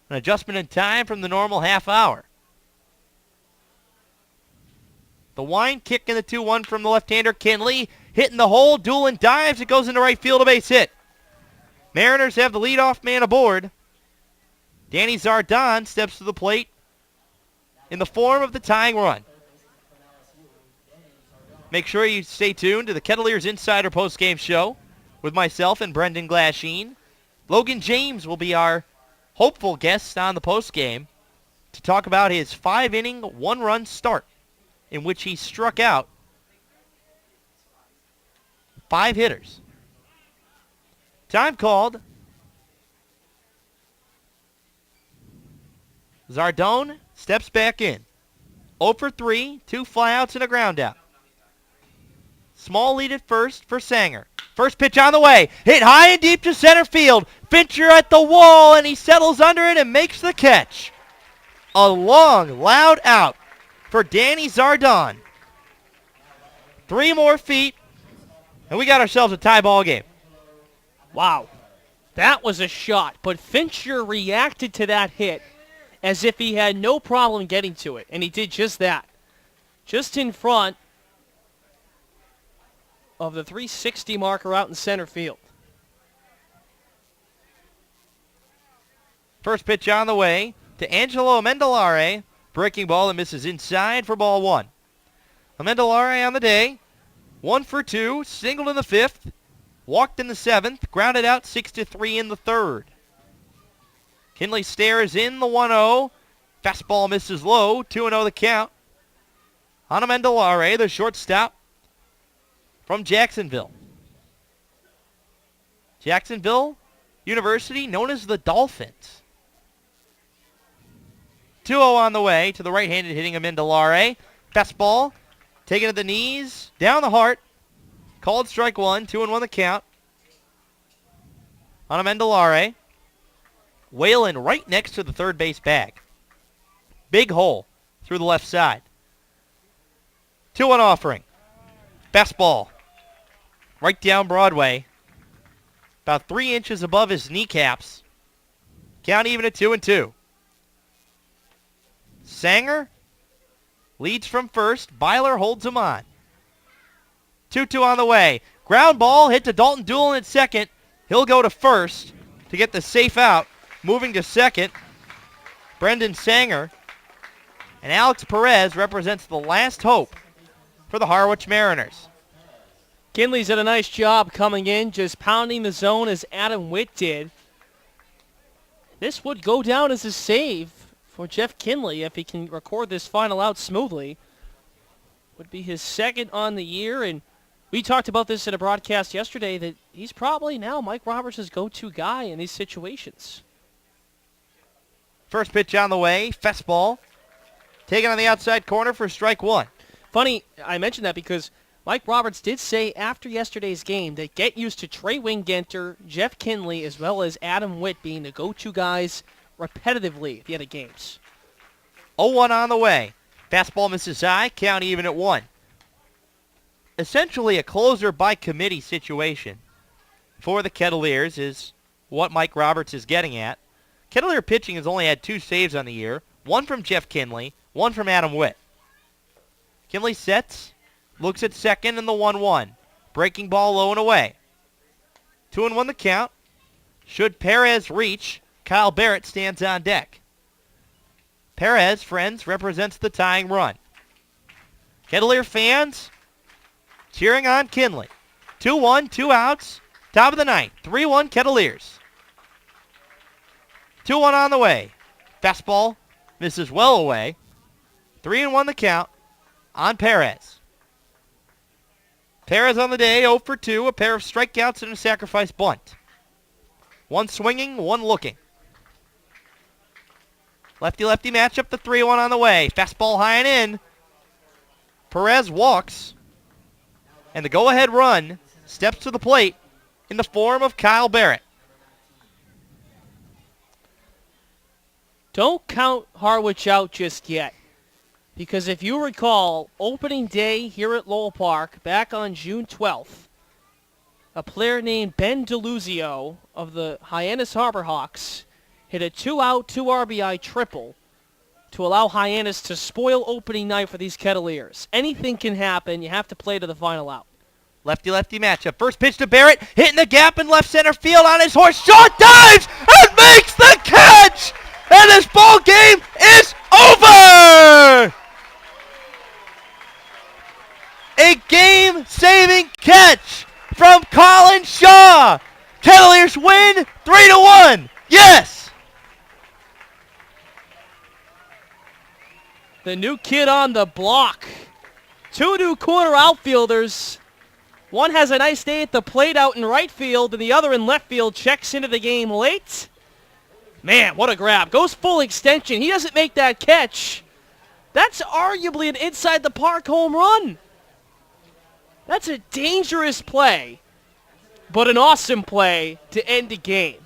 An adjustment in time from the normal half hour. The wind kick in the 2-1 from the left-hander Kinley. Hitting the hole. Doolin dives. It goes into right field. A base hit. Mariners have the leadoff man aboard. Danny Zardon steps to the plate in the form of the tying run. Make sure you stay tuned to the Kettleers Insider postgame show with myself and Brendan Glasheen. Logan James will be our hopeful guest on the postgame to talk about his 5-inning, 1-run start in which he struck out 5 hitters. Time called. Zardone steps back in. 0 for 3, 2 flyouts and a ground out. Small lead at first for Sanger. First pitch on the way. Hit high and deep to center field. Fincher at the wall, and he settles under it and makes the catch. A long, loud out for Danny Zardon. 3 more feet, and we got ourselves a tie ball game. Wow. That was a shot, but Fincher reacted to that hit as if he had no problem getting to it, and he did just that. Just in front of the 360 marker out in center field. First pitch on the way to Angelo Amendolara. Breaking ball that misses inside for ball 1. Amendolara on the day. 1 for 2, singled in the 5th. Walked in the 7th, grounded out 6-3 in the 3rd. Kinley stares in the 1-0. Fastball misses low, 2-0 the count. On Amendolara, the shortstop from Jacksonville. Jacksonville University, known as the Dolphins. 2-0 on the way to the right-handed hitting Amendolara. Fastball taken at the knees, down the heart. Called strike 1, 2-1 the count. On Amendolara. Whalen right next to the third base bag. Big hole through the left side. 2-1 offering. Fastball. Right down Broadway. About 3 inches above his kneecaps. Count even at 2-2. Sanger leads from first. Byler holds him on. 2-2 on the way. Ground ball hit to Dalton Doolin at second. He'll go to first to get the safe out. Moving to second, Brendan Sanger. And Alex Perez represents the last hope for the Harwich Mariners. Kinley's did a nice job coming in, just pounding the zone as Adam Witt did. This would go down as a save for Jeff Kinley if he can record this final out smoothly. Would be his second on the year, and we talked about this in a broadcast yesterday that he's probably now Mike Roberts' go-to guy in these situations. First pitch on the way, fastball. Taken on the outside corner for strike 1. Funny, I mentioned that because Mike Roberts did say after yesterday's game that get used to Trey Wingenter, Jeff Kinley, as well as Adam Witt being the go-to guys repetitively at the end of games. 0-1 on the way. Fastball misses high, count even at 1. Essentially a closer by committee situation for the Kettleers is what Mike Roberts is getting at. Kettleer pitching has only had 2 saves on the year, 1 from Jeff Kinley, 1 from Adam Witt. Kinley sets, looks at second in the 1-1. Breaking ball low and away. 2-1 the count. Should Perez reach, Kyle Barrett stands on deck. Perez, friends, represents the tying run. Kettleer fans cheering on Kinley. 2-1, 2 outs, top of the 9th. 3-1 Kettleers. 2-1 on the way. Fastball misses well away. 3-1 the count on Perez. Perez on the day, 0 for 2, a pair of strikeouts and a sacrifice bunt. 1 swinging, 1 looking. Lefty-lefty matchup, the 3-1 on the way. Fastball high and in. Perez walks. And the go-ahead run steps to the plate in the form of Kyle Barrett. Don't count Harwich out just yet. Because if you recall, opening day here at Lowell Park, back on June 12th, a player named Ben DeLuzio of the Hyannis Harbor Hawks hit a 2-out, 2 RBI triple to allow Hyannis to spoil opening night for these Kettleers. Anything can happen. You have to play to the final out. Lefty-lefty matchup. First pitch to Barrett, hitting the gap in left center field on his horse. Shot dives and makes the catch! And this ball game is over! A game-saving catch from Colin Shaw. Kettleers win 3-1. Yes! The new kid on the block. 2 new corner outfielders. One has a nice day at the plate out in right field, and the other in left field checks into the game late. Man, what a grab. Goes full extension. He doesn't make that catch. That's arguably an inside the park home run. That's a dangerous play, but an awesome play to end the game.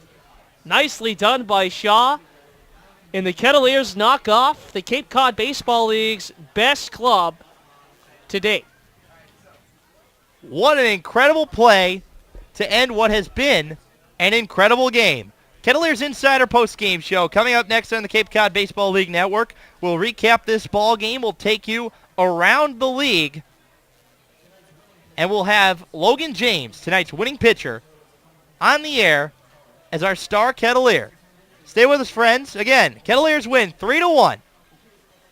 Nicely done by Shaw. And the Kettleers knock off the Cape Cod Baseball League's best club to date. What an incredible play to end what has been an incredible game. Kettleers Insider Post-Game Show coming up next on the Cape Cod Baseball League Network. We'll recap this ball game. We'll take you around the league. And we'll have Logan James, tonight's winning pitcher, on the air as our star Kettleer. Stay with us, friends. Again, Kettleers win 3-1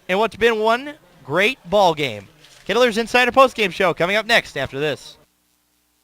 in what's been one great ball game. Kettleers Insider Postgame Show coming up next after this.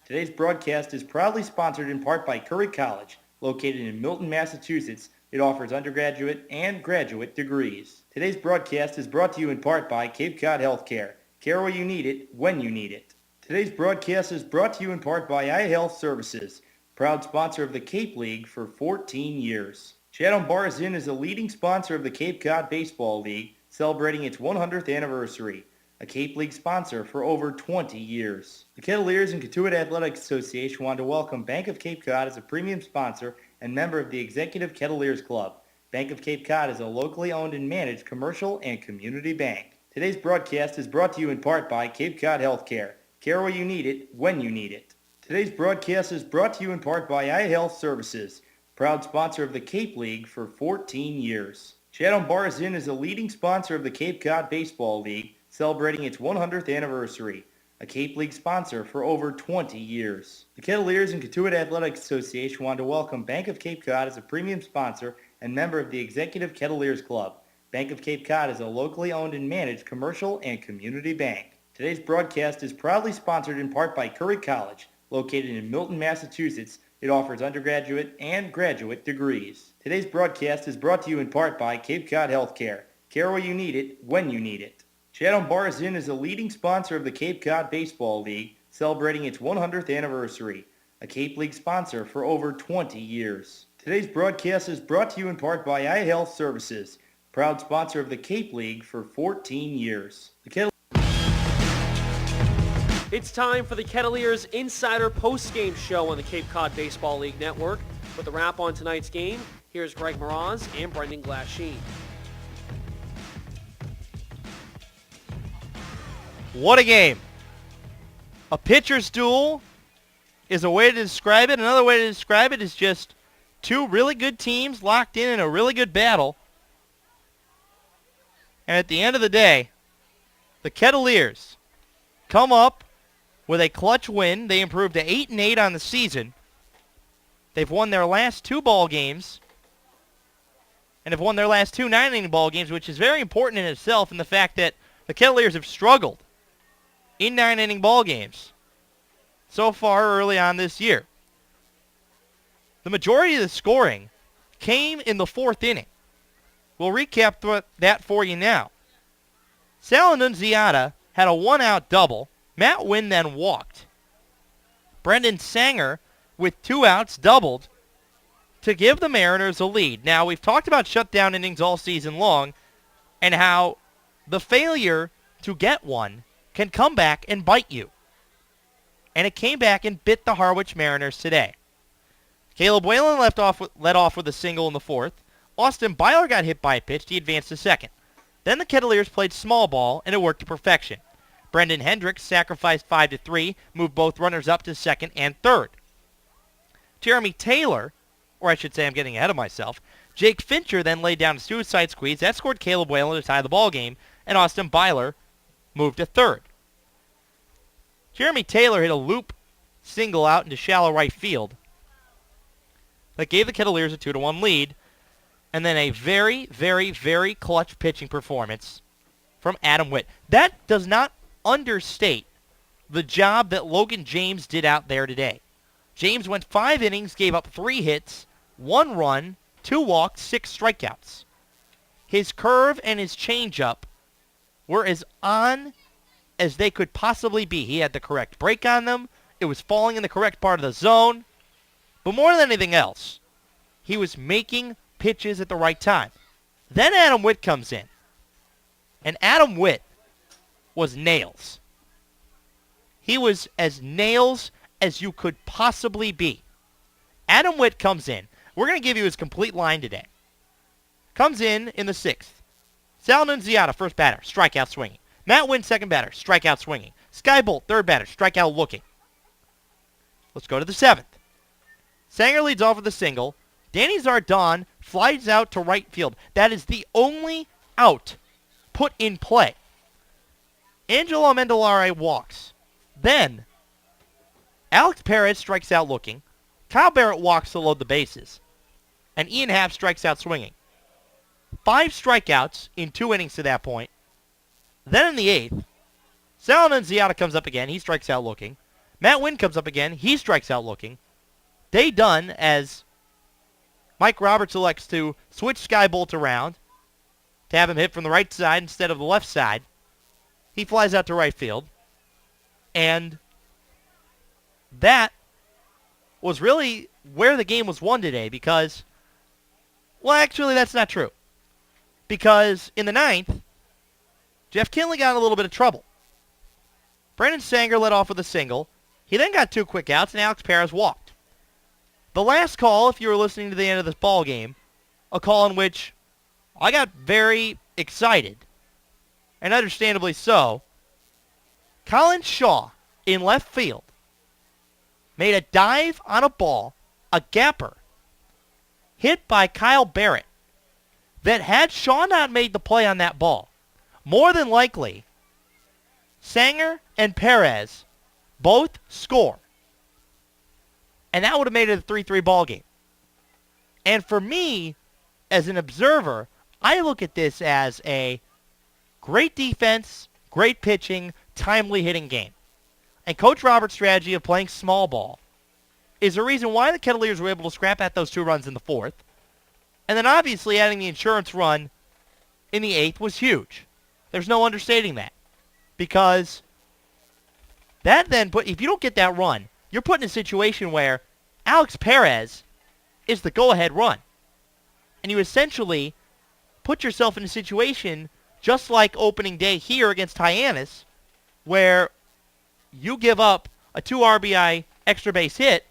Today's broadcast is proudly sponsored in part by Curry College, located in Milton, Massachusetts. It offers undergraduate and graduate degrees. Today's broadcast is brought to you in part by Cape Cod Healthcare. Care where you need it, when you need it. Today's broadcast is brought to you in part by iHealth Services, proud sponsor of the Cape League for 14 years. Chatham Bars Inn is a leading sponsor of the Cape Cod Baseball League, celebrating its 100th anniversary. A Cape League sponsor for over 20 years. The Kettleers and Cotuit Athletic Association want to welcome Bank of Cape Cod as a premium sponsor and member of the Executive Kettleers Club. Bank of Cape Cod is a locally owned and managed commercial and community bank. Today's broadcast is brought to you in part by Cape Cod Healthcare. Care where you need it, when you need it. Today's broadcast is brought to you in part by iHealth Services, proud sponsor of the Cape League for 14 years. Chatham Bars Inn is a leading sponsor of the Cape Cod Baseball League, celebrating its 100th anniversary. A Cape League sponsor for over 20 years. The Kettleers and Cotuit Athletic Association want to welcome Bank of Cape Cod as a premium sponsor and member of the Executive Kettleers Club. Bank of Cape Cod is a locally owned and managed commercial and community bank. Today's broadcast is proudly sponsored in part by Curry College, located in Milton, Massachusetts. It offers undergraduate and graduate degrees. Today's broadcast is brought to you in part by Cape Cod Healthcare. Care where you need it, when you need it. Chatham Bars Inn is a leading sponsor of the Cape Cod Baseball League, celebrating its 100th anniversary. A Cape League sponsor for over 20 years. Today's broadcast is brought to you in part by iHealth Services, proud sponsor of the Cape League for 14 years. It's time for the Kettleers Insider Post-Game Show on the Cape Cod Baseball League Network. With a wrap on tonight's game, here's Greg Moraz and Brendan Glasheen. What a game. A pitcher's duel is a way to describe it. Another way to describe it is just two really good teams locked in a really good battle. And at the end of the day, the Kettleers come up with a clutch win. They improved to 8-8 on the season. They've won their last two ball games and have won their last two 9-inning ball games, which is very important in itself in the fact that the Kettleers have struggled in 9-inning ball games so far early on this year. The majority of the scoring came in the fourth inning. We'll recap that for you now. Sal Annunziata had a one-out double. Matt Wynn then walked. Brendan Sanger, with 2 outs, doubled to give the Mariners a lead. Now, we've talked about shutdown innings all season long and how the failure to get one can come back and bite you. And it came back and bit the Harwich Mariners today. Caleb Whalen led off with a single in the fourth. Austin Byler got hit by a pitch. He advanced to second. Then the Kettleers played small ball, and it worked to perfection. Brendan Hendricks sacrificed 5-3, moved both runners up to second and third. Jeremy Taylor, or I should say I'm getting ahead of myself, Jake Fincher then laid down a suicide squeeze. That scored Caleb Whalen to tie the ball game, and Austin Byler moved to third. Jeremy Taylor hit a loop single out into shallow right field that gave the Kettleers a 2-1 lead, and then a very, very, very clutch pitching performance from Adam Witt. That does not understate the job that Logan James did out there today. James went 5 innings, gave up 3 hits, 1 run, 2 walks, 6 strikeouts. His curve and his changeup were as on as they could possibly be. He had the correct break on them. It was falling in the correct part of the zone. But more than anything else, he was making pitches at the right time. Then Adam Witt comes in. And Adam Witt was nails. He was as nails as you could possibly be. Adam Witt comes in. We're going to give you his complete line today. Comes in the 6th. Sal Nunziata, first batter, strikeout swinging. Matt Wynn, second batter, strikeout swinging. Sky Bolt, third batter, strikeout looking. Let's go to the 7th. Sanger leads off with a single. Danny Zardon flies out to right field. That is the only out put in play. Angelo Amendolara walks. Then, Alex Perez strikes out looking. Kyle Barrett walks to load the bases. And Ian Happ strikes out swinging. 5 strikeouts in 2 innings to that point. Then in the 8th, Sal Nunziata comes up again. He strikes out looking. Matt Wynn comes up again. He strikes out looking. Day done as Mike Roberts elects to switch Sky Bolt around to have him hit from the right side instead of the left side. He flies out to right field. And that was really where the game was won today because, well, actually, that's not true. Because in the 9th, Jeff Kinley got in a little bit of trouble. Brandon Sanger led off with a single. He then got 2 quick outs, and Alex Perez walked. The last call, if you were listening to the end of this ball game, a call in which I got very excited, and understandably so. Colin Shaw in left field made a dive on a ball, a gapper, hit by Kyle Barrett, that had Shaw not made the play on that ball, more than likely, Sanger and Perez both score. And that would have made it a 3-3 ball game. And for me, as an observer, I look at this as a great defense, great pitching, timely hitting game. And Coach Roberts' strategy of playing small ball is the reason why the Kettleers were able to scrap at those 2 runs in the 4th. And then obviously adding the insurance run in the 8th was huge. There's no understating that. Because that then if you don't get that run, you're put in a situation where Alex Perez is the go-ahead run. And you essentially put yourself in a situation just like opening day here against Hyannis, where you give up a 2 RBI extra base hit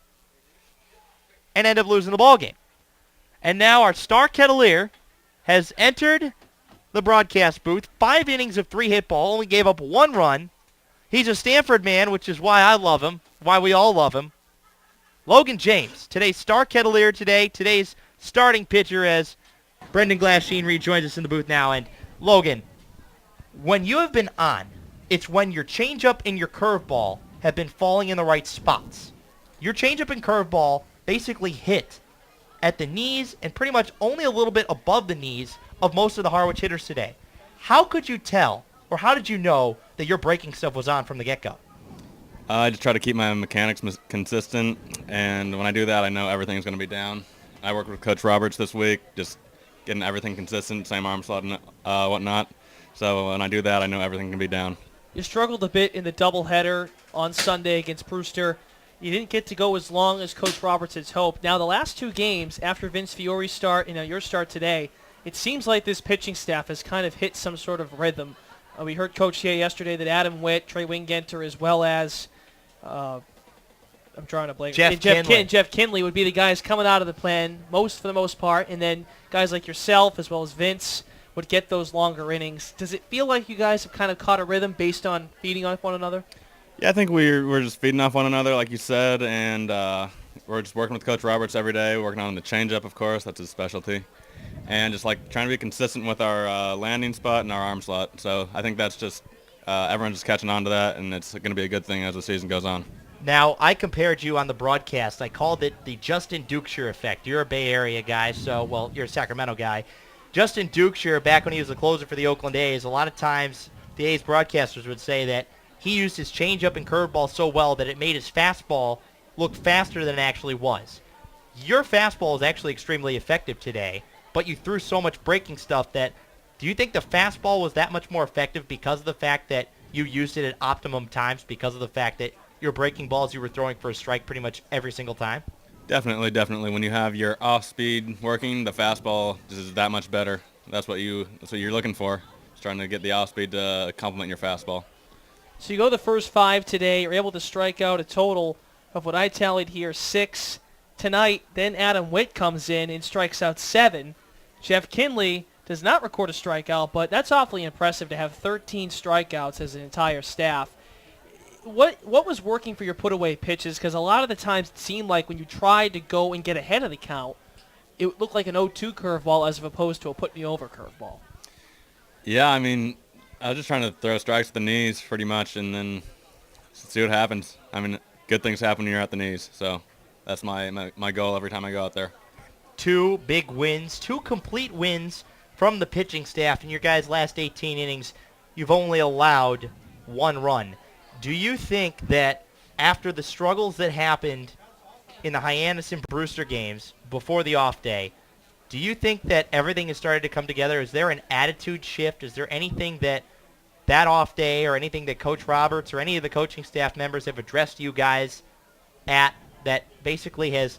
and end up losing the ballgame. And now our star Kettleer has entered the broadcast booth. 5 innings of 3 hit ball, only gave up 1 run. He's a Stanford man, which is why I love him, why we all love him. Logan James, today's star Kettleer today's starting pitcher, as Brendan Glasheen rejoins us in the booth now. And Logan, when you have been on, it's when your changeup and your curveball have been falling in the right spots. Your changeup and curveball basically hit at the knees and pretty much only a little bit above the knees of most of the Harwich hitters today. How could you tell, or how did you know that your breaking stuff was on from the get-go? I just try to keep my mechanics consistent, and when I do that, I know everything's going to be down. I worked with Coach Roberts this week, just getting everything consistent, same arm slot and whatnot. So when I do that, I know everything can be down. You struggled a bit in the doubleheader on Sunday against Brewster. You didn't get to go as long as Coach Roberts had hoped. Now, the last 2 games after Vince Fiore's start and your start today, it seems like this pitching staff has kind of hit some sort of rhythm. We heard Coach say yesterday that Adam Witt, Trey Wingenter, as well as I'm trying to blank. Jeff Kinley would be the guys coming out of the plan for the most part, and then guys like yourself as well as Vince would get those longer innings. Does it feel like you guys have kind of caught a rhythm based on feeding off one another? Yeah, I think we're just feeding off one another, like you said, and we're just working with Coach Roberts every day, working on the changeup, of course. That's his specialty. And just like trying to be consistent with our landing spot and our arm slot. So I think that's just everyone's just catching on to that, and it's going to be a good thing as the season goes on. Now, I compared you on the broadcast. I called it the Justin Dukeshire effect. You're a Bay Area guy, so, you're a Sacramento guy. Justin Dukeshire, back when he was the closer for the Oakland A's, a lot of times the A's broadcasters would say that he used his changeup and curveball so well that it made his fastball look faster than it actually was. Your fastball is actually extremely effective today, but you threw so much breaking stuff that, do you think the fastball was that much more effective because of the fact that you used it at optimum times, because of the fact that your breaking balls you were throwing for a strike pretty much every single time? Definitely. When you have your off speed working, the fastball is that much better. That's what you're looking for. Just trying to get the off speed to complement your fastball. So you go the first 5 today. You're able to strike out a total of what I tallied here, 6 tonight. Then Adam Witt comes in and strikes out 7. Jeff Kinley does not record a strikeout, but that's awfully impressive to have 13 strikeouts as an entire staff. What was working for your put-away pitches? Because a lot of the times it seemed like when you tried to go and get ahead of the count, it looked like an 0-2 curveball as opposed to a put-me-over curveball. Yeah, I mean, I was just trying to throw strikes at the knees pretty much and then see what happens. I mean, good things happen when you're at the knees, so that's my goal every time I go out there. 2 big wins, 2 complete wins from the pitching staff. In your guys' last 18 innings, you've only allowed 1 run. Do you think that after the struggles that happened in the Hyannis and Brewster games before the off day, do you think that everything has started to come together? Is there an attitude shift? Is there anything that off day or anything that Coach Roberts or any of the coaching staff members have addressed you guys at that basically has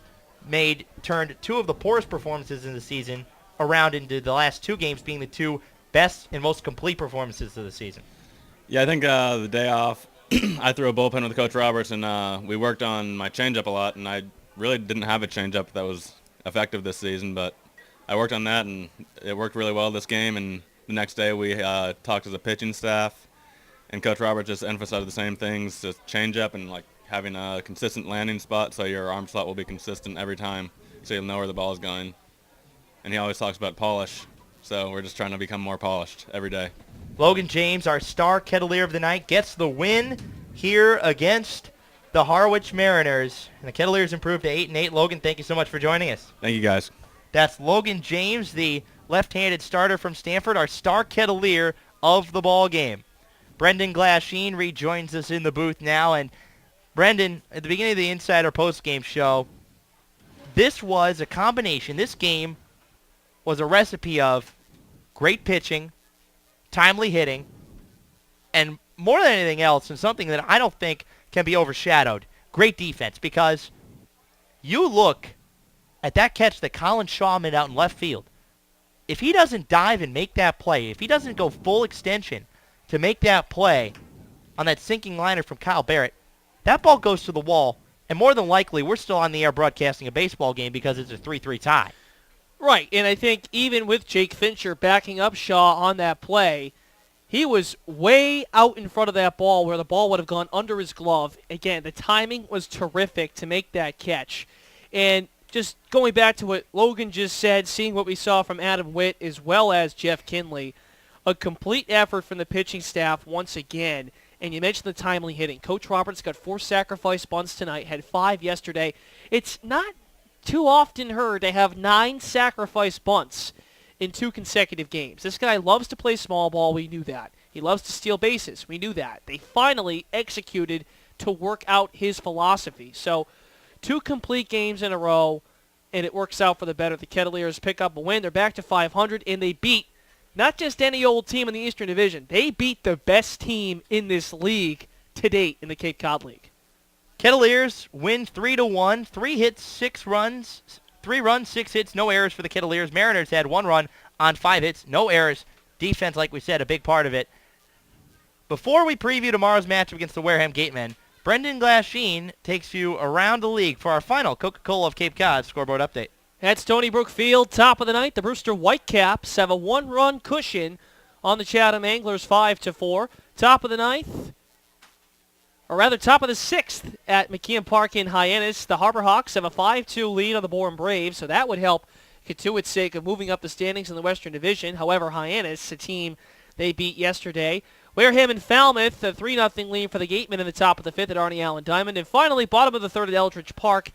turned 2 of the poorest performances in the season around into the last 2 games being the 2 best and most complete performances of the season? Yeah, I think the day off, I threw a bullpen with Coach Roberts, and we worked on my changeup a lot, and I really didn't have a changeup that was effective this season, but I worked on that, and it worked really well this game, and the next day we talked to the pitching staff, and Coach Roberts just emphasized the same things, just changeup and like having a consistent landing spot so your arm slot will be consistent every time so you'll know where the ball is going. And he always talks about polish, so we're just trying to become more polished every day. Logan James, our star Kettleer of the night, gets the win here against the Harwich Mariners. And the Kettleers improved to 8-8. Logan, thank you so much for joining us. Thank you, guys. That's Logan James, the left-handed starter from Stanford, our star Kettleer of the ball game. Brendan Glasheen rejoins us in the booth now. And Brendan, at the beginning of the Insider post-game show, this was a combination. This game was a recipe of great pitching, timely hitting, and more than anything else, and something that I don't think can be overshadowed, great defense. Because you look at that catch that Colin Shaw made out in left field. If he doesn't dive and make that play, if he doesn't go full extension to make that play on that sinking liner from Kyle Barrett, that ball goes to the wall, and more than likely we're still on the air broadcasting a baseball game because it's a 3-3 tie. Right, and I think even with Jake Fincher backing up Shaw on that play, he was way out in front of that ball where the ball would have gone under his glove. Again, the timing was terrific to make that catch. And just going back to what Logan just said, seeing what we saw from Adam Witt as well as Jeff Kinley, a complete effort from the pitching staff once again. And you mentioned the timely hitting. Coach Roberts got 4 sacrifice bunts tonight, had 5 yesterday. It's not too often heard to have 9 sacrifice bunts in 2 consecutive games. This guy loves to play small ball. We knew that. He loves to steal bases. We knew that. They finally executed to work out his philosophy. So 2 complete games in a row, and it works out for the better. The Kettleers pick up a win. They're back to 500, and they beat not just any old team in the Eastern Division. They beat the best team in this league to date in the Cape Cod League. Kettleers win 3-1. 3 hits, 6 runs. 3 runs, 6 hits, no errors for the Kettleers. Mariners had 1 run on 5 hits, no errors. Defense, like we said, a big part of it. Before we preview tomorrow's matchup against the Wareham Gatemen, Brendan Glasheen takes you around the league for our final Coca-Cola of Cape Cod scoreboard update. At Stony Brook Field, top of the ninth, the Brewster Whitecaps have a 1-run cushion on the Chatham Anglers 5-4. Top of the ninth, or rather top of the 6th at McKeon Park in Hyannis, the Harbor Hawks have a 5-2 lead on the Bourne Braves, so that would help Katuitt's sake of moving up the standings in the Western Division. However, Hyannis, a team they beat yesterday. Wareham and Falmouth, a 3-0 lead for the Gatemen in the top of the 5th at Arnie Allen Diamond. And finally, bottom of the 3rd at Eldridge Park.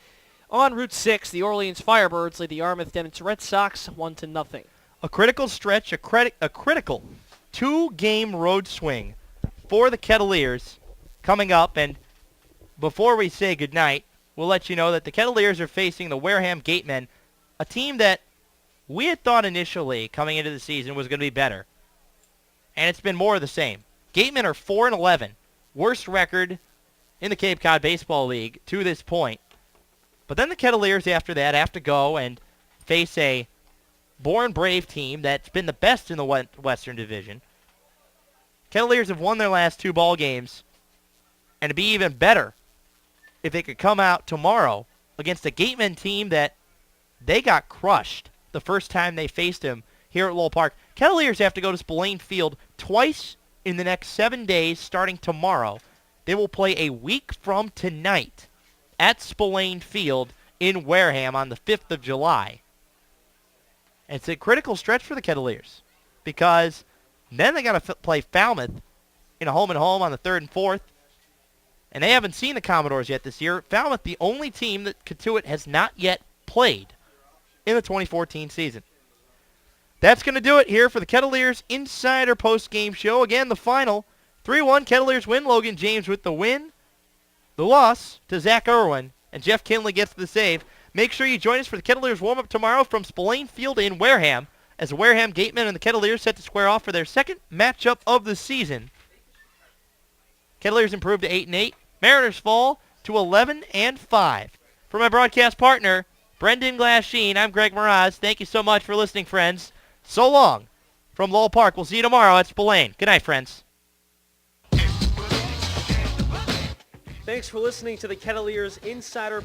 On Route 6, the Orleans Firebirds lead the Yarmouth Dennett Red Sox 1-0. A critical stretch, a critical 2-game road swing for the Kettleers coming up. And before we say goodnight, we'll let you know that the Kettleers are facing the Wareham Gatemen, a team that we had thought initially coming into the season was going to be better. And it's been more of the same. Gatemen are 4-11, worst record in the Cape Cod Baseball League to this point. But then the Kettleers after that have to go and face a Bourne Brave team that's been the best in the Western Division. Kettleers have won their last 2 ball games And it'd be even better if they could come out tomorrow against a Gateman team that they got crushed the first time they faced him here at Lowell Park. Kettleers have to go to Spillane Field twice in the next 7 days starting tomorrow. They will play a week from tonight at Spillane Field in Wareham on the 5th of July. And it's a critical stretch for the Kettleers because then they got to play Falmouth in a home-and-home on the 3rd and 4th. And they haven't seen the Commodores yet this year. Falmouth, the only team that Cotuit has not yet played in the 2014 season. That's going to do it here for the Kettleers Insider Post-Game Show. Again, the final, 3-1 Kettleers win. Logan James with the win. The loss to Zach Irwin, and Jeff Kinley gets the save. Make sure you join us for the Kettleers warm-up tomorrow from Spillane Field in Wareham as the Wareham Gatemen and the Kettleers set to square off for their second matchup of the season. Kettleers improved to 8-8. Mariners fall to 11-5. For my broadcast partner, Brendan Glasheen, I'm Greg Moraz. Thank you so much for listening, friends. So long from Lowell Park. We'll see you tomorrow at Spillane. Good night, friends. Thanks for listening to the Kettleers Insider